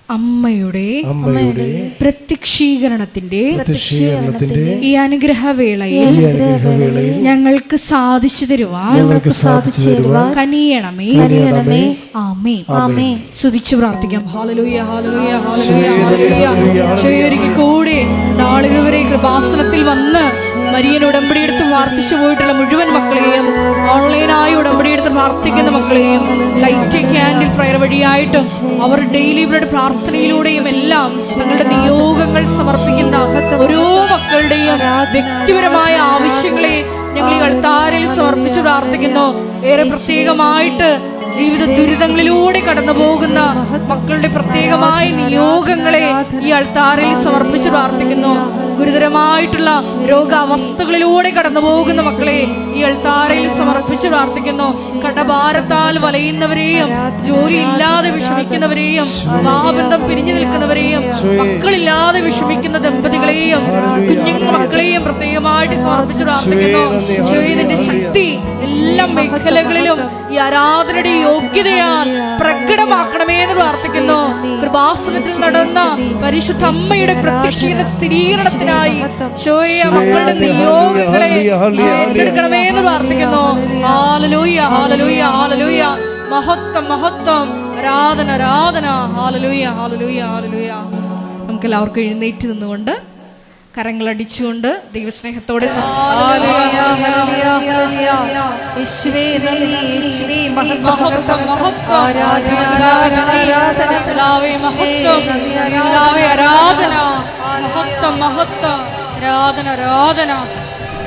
അമ്മയുടെ പ്രത്യക്ഷീകരണത്തിന്റെ ഈ അനുഗ്രഹവേളയിൽ ഞങ്ങൾക്ക് സാധിച്ചു തരുവാൻ കനിയണമേ. ആമേൻ. സ്തുതിച്ചു പ്രാർത്ഥിക്കാം. Hallelujah, hallelujah, hallelujah. ഒരിക്കൽ കൂടി നാളിതുവരെ കൃപാസനത്തിൽ വന്ന് മരിയൻ ഉടമ്പടി എടുത്ത് പ്രാർത്ഥിച്ചു പോയിട്ടുള്ള മുഴുവൻ മക്കളെയും, ഓൺലൈനായി ഉടമ്പടി എടുത്ത് പ്രാർത്ഥിക്കുന്ന മക്കളെയും, ലൈറ്റ് ക്യാൻഡിൽ പ്രയർ വഴിയായിട്ടും അവർ ഡെയിലി ഇവരുടെ പ്രാർത്ഥനയിലൂടെയും എല്ലാം തങ്ങളുടെ നിയോഗങ്ങൾ സമർപ്പിക്കുന്ന ഓരോ മക്കളുടെയും വ്യക്തിപരമായ ആവശ്യങ്ങളെ ഞങ്ങൾ ഈ അൾത്താരയിൽ സമർപ്പിച്ച് പ്രാർത്ഥിക്കുന്നു. ഏറെ പ്രത്യേകമായിട്ട് ജീവിത ദുരിതങ്ങളിലൂടെ കടന്നു പോകുന്ന മക്കളുടെ പ്രത്യേകമായ നിയോഗങ്ങളെ ഈ അൾത്താരയിൽ സമർപ്പിച്ച് പ്രാർത്ഥിക്കുന്നു. ഗുരുതരമായിട്ടുള്ള രോഗാവസ്ഥകളിലൂടെ കടന്നു പോകുന്ന മക്കളെ ഈ അൾത്താരയിൽ സമർപ്പിച്ച് പ്രാർത്ഥിക്കുന്നു. കടഭാരത്താൽ വലയുന്നവരെയും, ജോലി ഇല്ലാതെ വിഷമിക്കുന്നവരെയും, വിവാഹബന്ധം പിരിഞ്ഞു നിൽക്കുന്നവരെയും, മക്കളില്ലാതെ വിഷമിക്കുന്ന ദമ്പതികളെയും, കുഞ്ഞുങ്ങൾ മക്കളെയും പ്രത്യേകമായിട്ട് സമർപ്പിച്ച് പ്രാർത്ഥിക്കുന്നു. ഇതിന്റെ ശക്തി എല്ലാ മേഖലകളിലും ഈ ആരാധനയുടെ യോഗ്യതയാൽ പ്രകടമാക്കണമേ എന്ന് പ്രാർത്ഥിക്കുന്നു. കൃപാസനത്തിൽ നടന്ന പരിശുദ്ധ അമ്മയുടെ പ്രത്യക്ഷീകരണ സ്ഥിരീകരണത്തിനായി മക്കളുടെ നിയോഗങ്ങളെ ഏറ്റെടുക്കണമേ എന്ന് പ്രാർത്ഥിക്കുന്നു. Hallelujah, hallelujah, hallelujah. മഹത്വം, മഹത്വം, ആരാധന, ആരാധന. Hallelujah, hallelujah, hallelujah. നമുക്ക് എല്ലാവർക്കും എഴുന്നേറ്റ് നിന്നുകൊണ്ട് കരങ്ങളടിച്ചുകൊണ്ട് ദൈവസ്നേഹത്തോടെ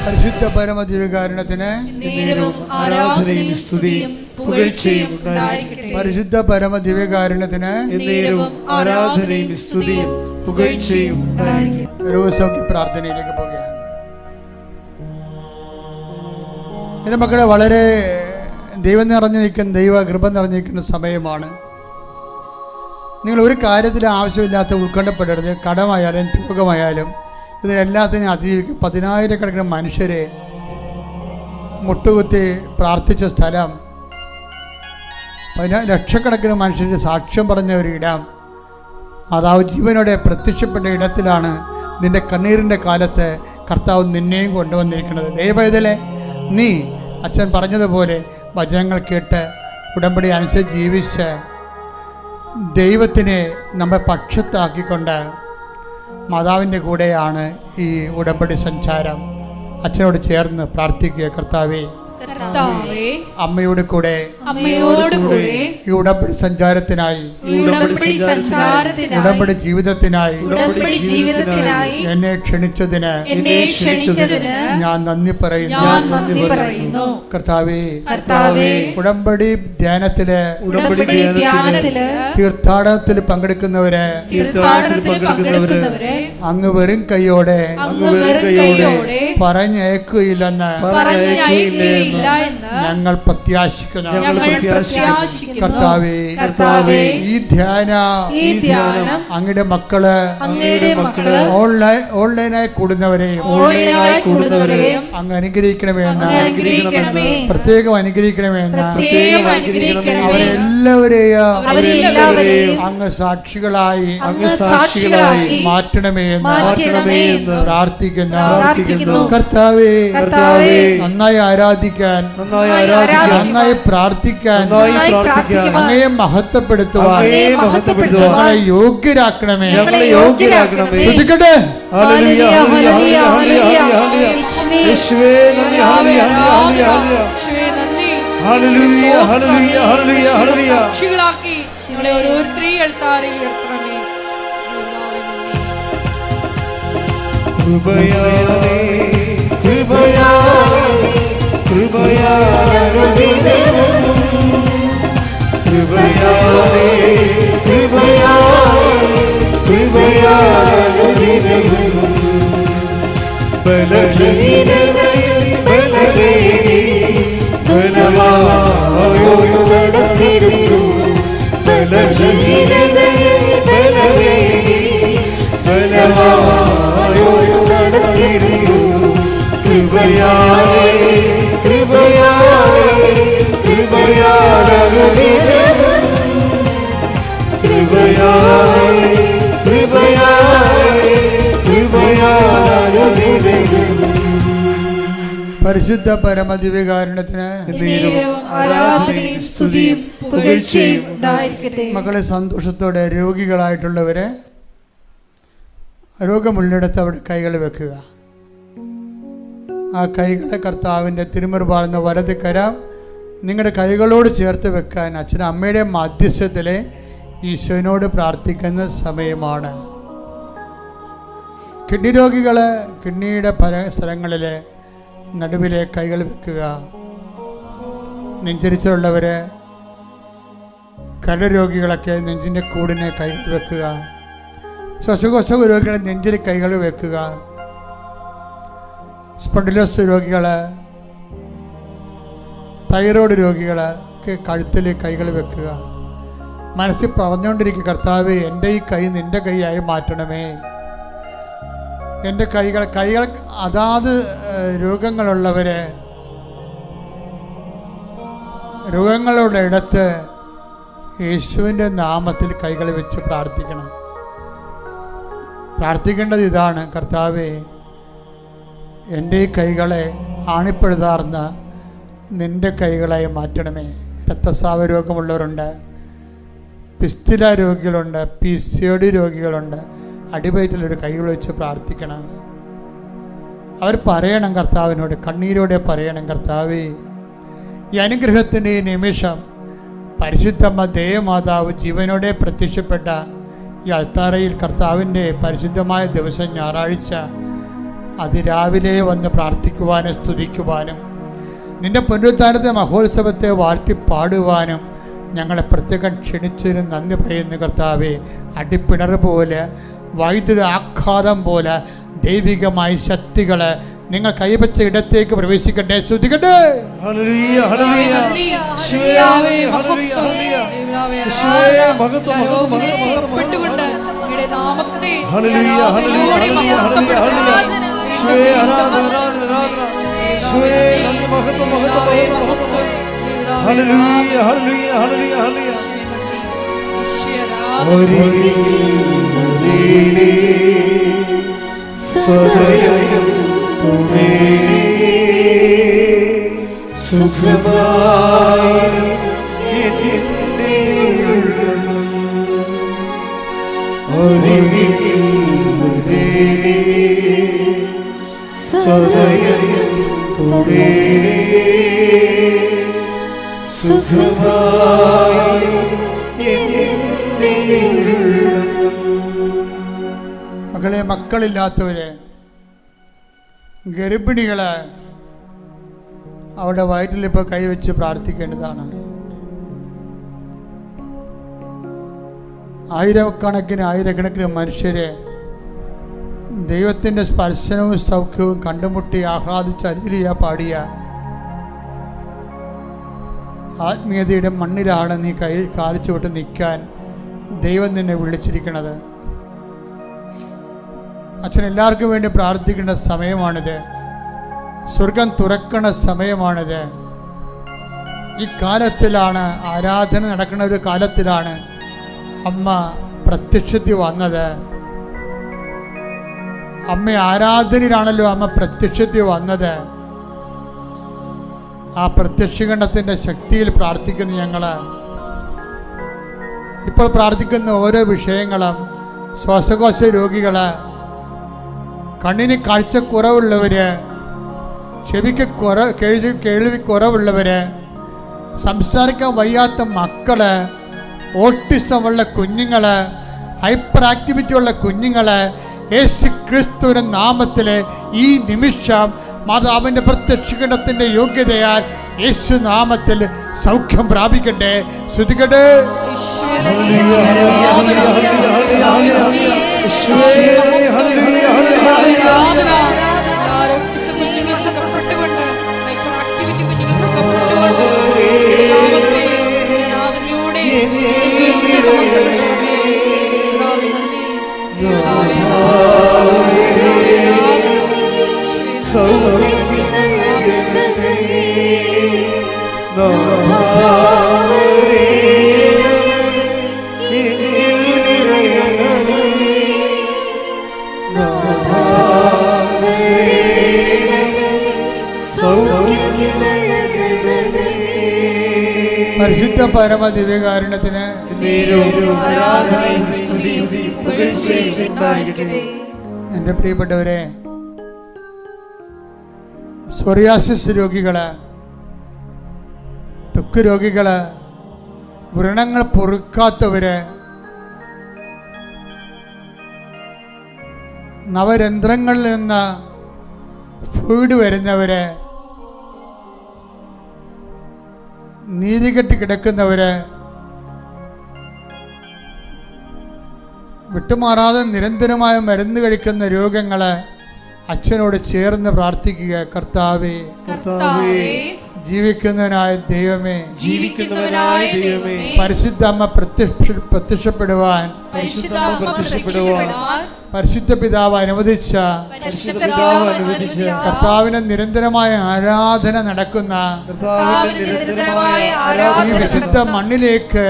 പരിശുദ്ധ പരമ ദിവ്യകാരുണ്യത്തിന് ആരാധനയും സ്തുതിയും പുകഴ്ചയും ഉണ്ടായിരിക്കട്ടെ. പരിശുദ്ധ പരമ ദിവ്യകാരുണ്യത്തിന് ആരാധനയും സ്തുതിയും പുകഴ്ചയും ഉണ്ടായിരിക്കട്ടെ. രോഗസൗഖ്യ പ്രാർത്ഥനയിലേക്ക് പോവുകയാണ്. എൻ്റെ മക്കളെ, വളരെ ദൈവം നിറഞ്ഞു നിൽക്കുന്ന, ദൈവ കൃപ നിറഞ്ഞു നിൽക്കുന്ന സമയമാണ്. നിങ്ങൾ ഒരു കാര്യത്തിൽ ആവശ്യമില്ലാത്ത ഉത്കണ്ഠപ്പെടരുത്. കടമായാലും രോഗമായാലും ഇതിനെല്ലാത്തിനും അതിജീവിക്കും. 10,000-കണക്കിന് മനുഷ്യരെ മുട്ടുകുത്തി പ്രാർത്ഥിച്ച സ്ഥലം, ലക്ഷക്കണക്കിന് മനുഷ്യരുടെ സാക്ഷ്യം പറഞ്ഞ ഒരു ഇടം, മാതാവ് ജീവനോടെ പ്രത്യക്ഷപ്പെട്ട ഇടത്തിലാണ് നിന്റെ കണ്ണീരിൻ്റെ കാലത്ത് കർത്താവ് നിന്നെയും കൊണ്ടുവന്നിരിക്കുന്നത്. ദൈവവേദലെ, നീ അച്ഛൻ പറഞ്ഞതുപോലെ വചനങ്ങൾ കേട്ട് ഉടമ്പടി അനുസരിച്ച് ജീവിച്ച് ദൈവത്തിനെ നമ്മെ പക്ഷത്താക്കിക്കൊണ്ട് മാതാവിൻ്റെ കൂടെയാണ് ഈ ഉടമ്പടി സഞ്ചാരം. അച്ഛനോട് ചേർന്ന് പ്രാർത്ഥിക്കുക. കർത്താവേ, കർത്താവേ അമ്മയോട് കൂടെ ഈ ഉടമ്പടി സഞ്ചാരത്തിനായി ഉടമ്പടി ജീവിതത്തിനായി എന്നെ ക്ഷണിച്ചതിന് ഞാൻ നന്ദി പറയുന്നു. കർത്താവേ, ഉടമ്പടി ധ്യാനത്തില് തീർത്ഥാടനത്തിൽ പങ്കെടുക്കുന്നവരെ അങ്ങ് വെറും കൈയോടെ പറഞ്ഞയക്കുകയില്ലെന്ന് ഞങ്ങൾ പ്രത്യാശിക്കുന്നു. കർത്താവേ, ഈ ധ്യാനം അങ്ങയുടെ മക്കള് ഓൺലൈനായി കൂടുന്നവരെയും അങ്ങ് അനുഗ്രഹിക്കണമെന്ന് പ്രത്യേകം അനുഗ്രഹിക്കണമെന്ന് അവരെല്ലാവരെയും അങ്ങ് സാക്ഷികളായി മാറ്റണമേ എന്ന് പ്രാർത്ഥിക്കുന്നു. കർത്താവേ, നന്നായി ആരാധിക്കാൻ, നന്നായി പ്രാർത്ഥിക്കാൻ, അങ്ങയെ മഹത്വപ്പെടുത്തുവാൻ ഞങ്ങളെ യോഗ്യരാക്കണമേ. ശ്രദ്ധിക്കട്ടെ. പരിശുദ്ധ പരമദിവ്യകാരുണ്യത്തിന് മക്കളെ, സന്തോഷത്തോടെ രോഗികളായിട്ടുള്ളവരെ രോഗമുള്ളിടത്ത് അവിടെ കൈകൾ വെക്കുക. ആ കൈകളെ കർത്താവിൻ്റെ തിരുമുറുപാടുന്ന വലത് കര നിങ്ങളുടെ കൈകളോട് ചേർത്ത് വെക്കാൻ അച്ഛനും അമ്മയുടെ മധ്യസ്ഥത്തിൽ ഈശോനോട് പ്രാർത്ഥിക്കുന്ന സമയമാണ്. കിഡ്നി രോഗികൾ കിഡ്നിയുടെ പല സ്ഥലങ്ങളിൽ നടുവിലെ കൈകൾ വെക്കുക. നെഞ്ചരിച്ചിലുള്ളവർ, കരരോഗികളൊക്കെ നെഞ്ചിൻ്റെ കൂടിന് കൈകൾ വെക്കുക. ശ്വാസകോശ രോഗികൾ നെഞ്ചിൽ കൈകൾ വെക്കുക. സ്പോണ്ടിലോസ് രോഗികൾ, തൈറോയ്ഡ് രോഗികൾ ഒക്കെ കഴുത്തിൽ കൈകൾ വെക്കുക. മനസ്സിൽ പറഞ്ഞുകൊണ്ടിരിക്കുക, കർത്താവേ, എൻ്റെ ഈ കൈ നിൻ്റെ കൈയായി മാറ്റണമേ. എൻ്റെ കൈകൾ അതാത് രോഗങ്ങളുള്ളവരെ രോഗങ്ങളുടെ ഇടത്ത് യേശുവിൻ്റെ നാമത്തിൽ കൈകൾ വെച്ച് പ്രാർത്ഥിക്കണം. പ്രാർത്ഥിക്കേണ്ടത് ഇതാണ്, കർത്താവേ, എൻ്റെ ഈ കൈകളെ ആണിപ്പഴുതാർന്ന നിൻ്റെ കൈകളായി മാറ്റണമേ. രക്തസ്രാവ രോഗമുള്ളവരുണ്ട്, പിസ്തുല രോഗികളുണ്ട്, PCOD രോഗികളുണ്ട്. അടിവയറ്റിലൊരു കൈകൾ വെച്ച് പ്രാർത്ഥിക്കണം. അവർ പറയണം കർത്താവിനോട്, കണ്ണീരോടെ പറയണം, കർത്താവേ, ഈ അനുഗ്രഹത്തിൻ്റെ ഈ നിമിഷം പരിശുദ്ധമ്മ ദേവമാതാവ് ജീവനോടെ പ്രത്യക്ഷപ്പെട്ട ഈ അൾത്താരയിൽ കർത്താവിൻ്റെ പരിശുദ്ധമായ ദിവസം ഞായറാഴ്ച അതിരാവിലെ വന്ന് പ്രാർത്ഥിക്കുവാനും സ്തുതിക്കുവാനും നിൻ്റെ പുനരുദ്ധാനത്തെ മഹോത്സവത്തെ വാഴ്ത്തി പാടുവാനും ഞങ്ങളെ പ്രത്യേകം ക്ഷണിച്ചതിന് നന്ദി പറയുന്നു കർത്താവേ. അടിപ്പിണർ പോലെ, വൈദ്യുത ആഘാതം പോലെ ദൈവികമായ ശക്തികൾ നിങ്ങൾ കൈവച്ച ഇടത്തേക്ക് പ്രവേശിക്കട്ടെ. ശ്രദ്ധിക്കട്ടെ. സദയം മക്കളെ, മക്കളില്ലാത്തവര്, ഗർഭിണികള് അവിടെ വയറ്റിലിപ്പോൾ കൈവച്ച് പ്രാർത്ഥിക്കേണ്ടതാണ്. ആയിരക്കണക്കിന് മനുഷ്യരെ ദൈവത്തിൻ്റെ സ്പർശനവും സൗഖ്യവും കണ്ടുമുട്ടി ആഹ്ലാദിച്ച് ഹല്ലേലൂയ പാടിയ ആത്മീയതയുടെ മണ്ണിലാണ് നീ കാലിച്ചു വിട്ട് നിൽക്കാൻ ദൈവം നിന്നെ വിളിച്ചിരിക്കുന്നത്. അച്ഛൻ എല്ലാവർക്കും വേണ്ടി പ്രാർത്ഥിക്കേണ്ട സമയമാണിത്. സ്വർഗം തുറക്കണ സമയമാണിത്. ഈ കാലത്തിലാണ്, ആരാധന നടക്കുന്ന ഒരു കാലത്തിലാണ് അമ്മ പ്രത്യക്ഷത്തിൽ വന്നത്. അമ്മ ആരാധനയിലാണല്ലോ അമ്മ പ്രത്യക്ഷത്തിൽ വന്നത്. ആ പ്രത്യക്ഷകണ്ഠത്തിൻ്റെ ശക്തിയിൽ പ്രാർത്ഥിക്കുന്ന ഞങ്ങൾ ഇപ്പോൾ പ്രാർത്ഥിക്കുന്ന ഓരോ വിഷയങ്ങളും, ശ്വാസകോശ രോഗികൾ, കണ്ണിന് കാഴ്ചക്കുറവുള്ളവർ, ചെവിക്ക് കേൾവി കുറവുള്ളവർ, സംസാരിക്കാൻ വയ്യാത്ത മക്കൾ, ഓട്ടിസമുള്ള കുഞ്ഞുങ്ങൾ, ഹൈപ്പർ ആക്ടിവിറ്റി ഉള്ള കുഞ്ഞുങ്ങൾ, യേശു ക്രിസ്തുവിന്റെ നാമത്തിൽ ഈ നിമിഷം മാതാവിൻ്റെ പ്രത്യക്ഷകണ്ഠത്തിൻ്റെ യോഗ്യതയാൽ യേശു നാമത്തിൽ സൗഖ്യം പ്രാപിക്കട്ടെ. ശ്രുതികട്ടെ. പരിശുദ്ധ പരമ ദിവ്യകാരുണ്യത്തിന് എൻ്റെ പ്രിയപ്പെട്ടവരെ, സോറിയാസിസ് രോഗികള്, ത്വക്ക് രോഗികള്, വ്രണങ്ങൾ പൊറുക്കാത്തവര്, നവരന്ധ്രങ്ങളിൽ നിന്ന് ഫ്ലൂയിഡ് വരുന്നവര്, നീതികെട്ടി കിടക്കുന്നവര്, വിട്ടുമാറാതെ നിരന്തരമായ മരുന്ന് കഴിക്കുന്ന രോഗങ്ങള് അച്ഛനോട് ചേർന്ന് പ്രാർത്ഥിക്കുക. കർത്താവേ, ജീവിക്കുന്നവനായ ദൈവമേ, പരിശുദ്ധ അമ്മ പ്രത്യക്ഷപ്പെടുവാൻ പരിശുദ്ധ പിതാവ് അനുവദിച്ച കർത്താവിന്റെ നിരന്തരമായ ആരാധന നടക്കുന്ന ഈ വിശുദ്ധ മണ്ണിലേക്ക്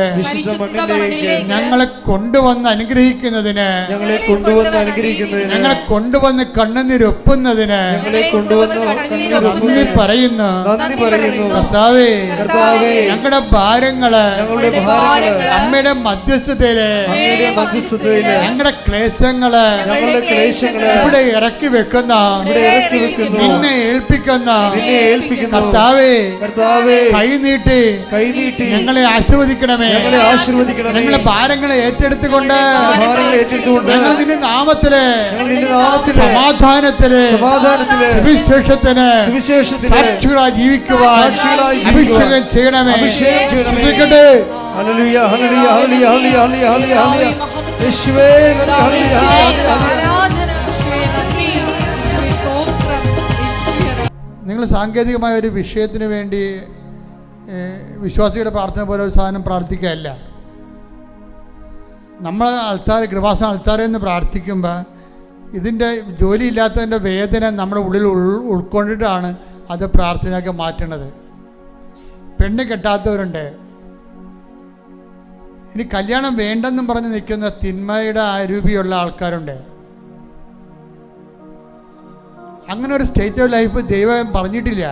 ഞങ്ങളെ കൊണ്ടുവന്ന് അനുഗ്രഹിക്കുന്നതിന്, ഞങ്ങളെ കൊണ്ടുവന്ന് കണ്ണുനീരൊപ്പുന്നതിന് നന്ദി പറയുന്നു. കർത്താവേ, ഞങ്ങളുടെ ഭാരങ്ങള് അമ്മയുടെ മധ്യസ്ഥതയില്, ഞങ്ങളുടെ ക്ലേശങ്ങള് ഇവിടെ ഇറക്കി വെക്കുന്ന, നിന്നെ ഏൽപ്പിക്കുന്ന കർത്താവേ, കൈനീട്ടി ഞങ്ങളെ ആശീർവദിക്കണമേ. ഞങ്ങളെ ഭാരങ്ങളെ ഏറ്റെടുത്തുകൊണ്ട് ഞങ്ങൾ നിന്റെ നാമത്തില് സമാധാനത്തില് സുവിശേഷത്തിന് സാക്ഷികളായി ജീവിക്കുവാൻ അഭിഷേകം ചെയ്യണമേ. Hallelujah, hallelujah, hallelujah, hallelujah, hallelujah. യേശുവേ നിങ്ങൾ സാങ്കേതികമായ ഒരു വിഷയത്തിന് വേണ്ടി വിശ്വാസികളുടെ പ്രാർത്ഥന പോലെ ഒരു സാധനം പ്രാർത്ഥിക്കുകയല്ല. നമ്മൾ കൃപാസന ആൾത്താരെ എന്ന് പ്രാർത്ഥിക്കുമ്പോൾ ഇതിൻ്റെ ജോലിയില്ലാത്തതിൻ്റെ വേദന നമ്മുടെ ഉള്ളിൽ ഉൾക്കൊണ്ടിട്ടാണ് അത് പ്രാർത്ഥനയൊക്കെ മാറ്റണത്. പെണ്ണ് കെട്ടാത്തവരുണ്ട്, ഇനി കല്യാണം വേണ്ടെന്നും പറഞ്ഞ് നിൽക്കുന്ന തിന്മയുടെ ആരൂപിയുള്ള ആൾക്കാരുണ്ട്. അങ്ങനെ ഒരു സ്റ്റേറ്റ് ഓഫ് ലൈഫ് ദൈവം പറഞ്ഞിട്ടില്ല.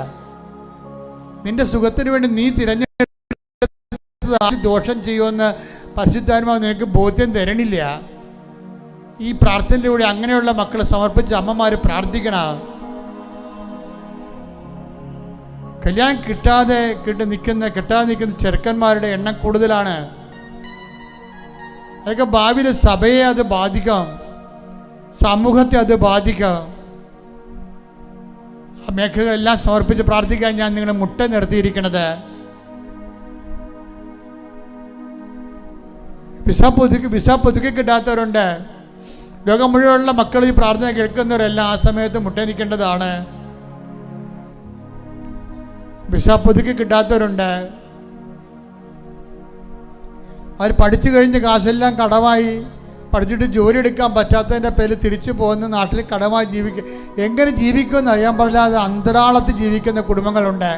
നിന്റെ സുഖത്തിന് വേണ്ടി നീ തിരഞ്ഞെടുത്തത് ദോഷം ചെയ്യുമെന്ന് പരിശുദ്ധാത്മാവ് നിനക്ക് ബോധ്യം തരണില്ല. ഈ പ്രാർത്ഥനയിലൂടെ അങ്ങനെയുള്ള മക്കളെ സമർപ്പിച്ച് അമ്മമാർ പ്രാർത്ഥിക്കണം. കല്യാണം കിട്ടാതെ നിൽക്കുന്ന ചെറുക്കന്മാരുടെ എണ്ണം കൂടുതലാണ്. അതൊക്കെ ഭാവിയിൽ സഭയെ അത് ബാധിക്കാം, സമൂഹത്തെ അത് ബാധിക്കാം. ആ മേഖലകളെല്ലാം സമർപ്പിച്ച് പ്രാർത്ഥിക്കാൻ ഞാൻ നിങ്ങളെ മുട്ട നിർത്തിയിരിക്കുന്നത്. വിസ പുതുക്കി കിട്ടാത്തവരുണ്ട്. ലോകം മുഴുവനുള്ള മക്കൾ ഈ പ്രാർത്ഥന കേൾക്കുന്നവരെല്ലാം ആ സമയത്ത് മുട്ട നിൽക്കേണ്ടതാണ്. വിസ പുതുക്കി കിട്ടാത്തവരുണ്ട്. അവർ പഠിച്ചു കഴിഞ്ഞ് കാശെല്ലാം കടമായി, പഠിച്ചിട്ട് ജോലി എടുക്കാൻ പറ്റാത്തതിൻ്റെ പേരിൽ തിരിച്ചു പോകുന്ന നാട്ടിൽ കടമായി എങ്ങനെ ജീവിക്കുമെന്ന് അറിയാൻ പാടില്ലാതെ അന്തരാളത്തിൽ ജീവിക്കുന്ന കുടുംബങ്ങളുണ്ട്.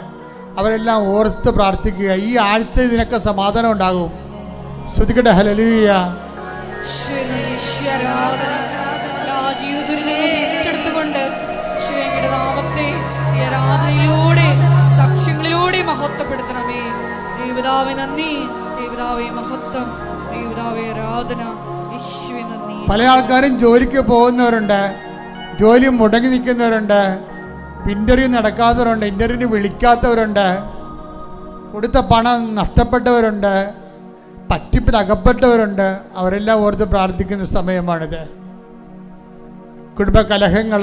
അവരെല്ലാം ഓർത്ത് പ്രാർത്ഥിക്കുക. ഈ ആഴ്ച ഇതിനൊക്കെ സമാധാനം ഉണ്ടാകും. ശ്രുതിക്കട്ടെ ഹല്ലേലൂയ. ഏറ്റെടുത്തുകൊണ്ട് നാമത്തെ സാക്ഷ്യങ്ങളിലൂടെ മഹത്വപ്പെടുത്തണമേ. ദൈവപിതാവേ നന്ദി, ദൈവപിതാവേ മഹത്വം, ദൈവപിതാവേ ആരാധന, യേശുവേ നന്ദി. പല ആൾക്കാരും ജോലിക്ക് പോകുന്നവരുണ്ട്, ജോലി മുടങ്ങി നിൽക്കുന്നവരുണ്ട്, ഇൻ്റർവ്യൂ നടക്കാത്തവരുണ്ട്, ഇൻ്റർവ്യൂവിന് വിളിക്കാത്തവരുണ്ട്, കൊടുത്ത പണം നഷ്ടപ്പെട്ടവരുണ്ട്, പറ്റിപ്പിൽ അകപ്പെട്ടവരുണ്ട്. അവരെല്ലാം ഓർത്ത് പ്രാർത്ഥിക്കുന്ന സമയമാണിത്. കുടുംബ കലഹങ്ങൾ,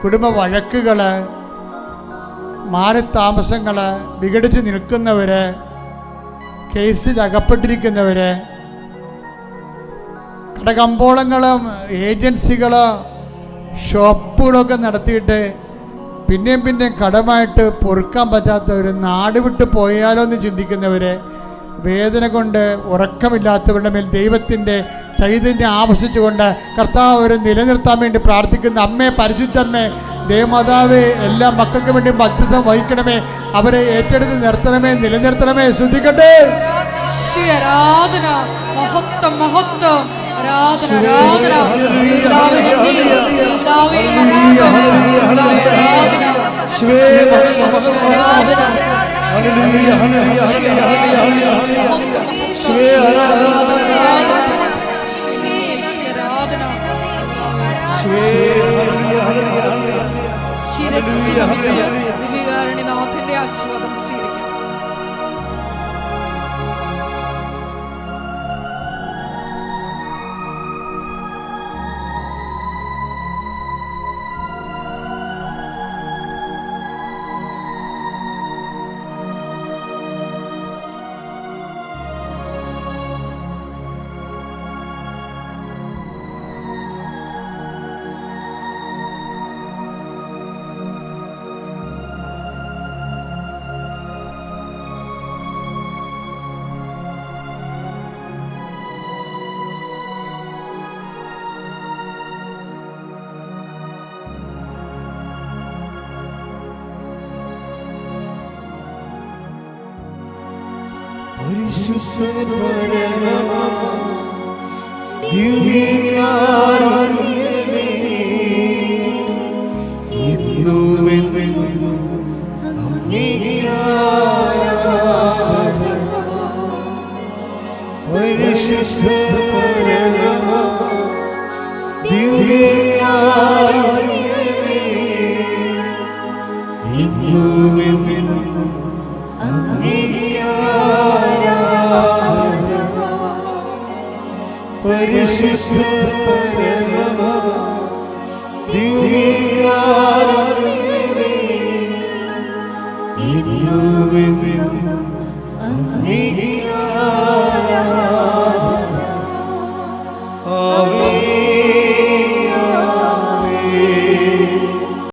കുടുംബ വഴക്കുകൾ, മാറി താമസങ്ങൾ, വിഘടിച്ച് നിൽക്കുന്നവർ, കേസിൽ അകപ്പെട്ടിരിക്കുന്നവർ, കടകമ്പോളങ്ങളും ഏജൻസികളോ ഷോപ്പുകളൊക്കെ നടത്തിയിട്ട് പിന്നെയും കടമായിട്ട് പൊറുക്കാൻ പറ്റാത്തവർ, നാട് വിട്ട് പോയാലോ എന്ന് ചിന്തിക്കുന്നവർ, വേദന കൊണ്ട് ഉറക്കമില്ലാത്തവരുടെ മേൽ ദൈവത്തിൻ്റെ ചൈതന്യം ആവശ്യിച്ചുകൊണ്ട് കർത്താവ് അവരെ നിലനിർത്താൻ വേണ്ടി പ്രാർത്ഥിക്കുന്ന അമ്മേ, പരിശുദ്ധമ്മേ, ദേവമാതാവേ, എല്ലാ മക്കൾക്കും വേണ്ടി മധ്യസ്ഥം വഹിക്കണമേ, അവരെ ഏറ്റെടുത്ത് നിർത്തണമേ, നിലനിർത്തണമേ. ശ്രദ്ധിക്കട്ടെ. ആരാധന, മഹത്വം, മഹത്വം, ആരാധന, ആരാധന, ദൈവപിതാവേ നന്ദി, ദൈവപിതാവേ മഹത്വം, ആരാധന, ആരാധന, ഹല്ലേലൂയ, ഹല്ലേലൂയ, ഹല്ലേലൂയ, വികാരണിനാഥന്റെ ആശീർവാദം സ്വീകരിക്കും. പരിശുദ്ധ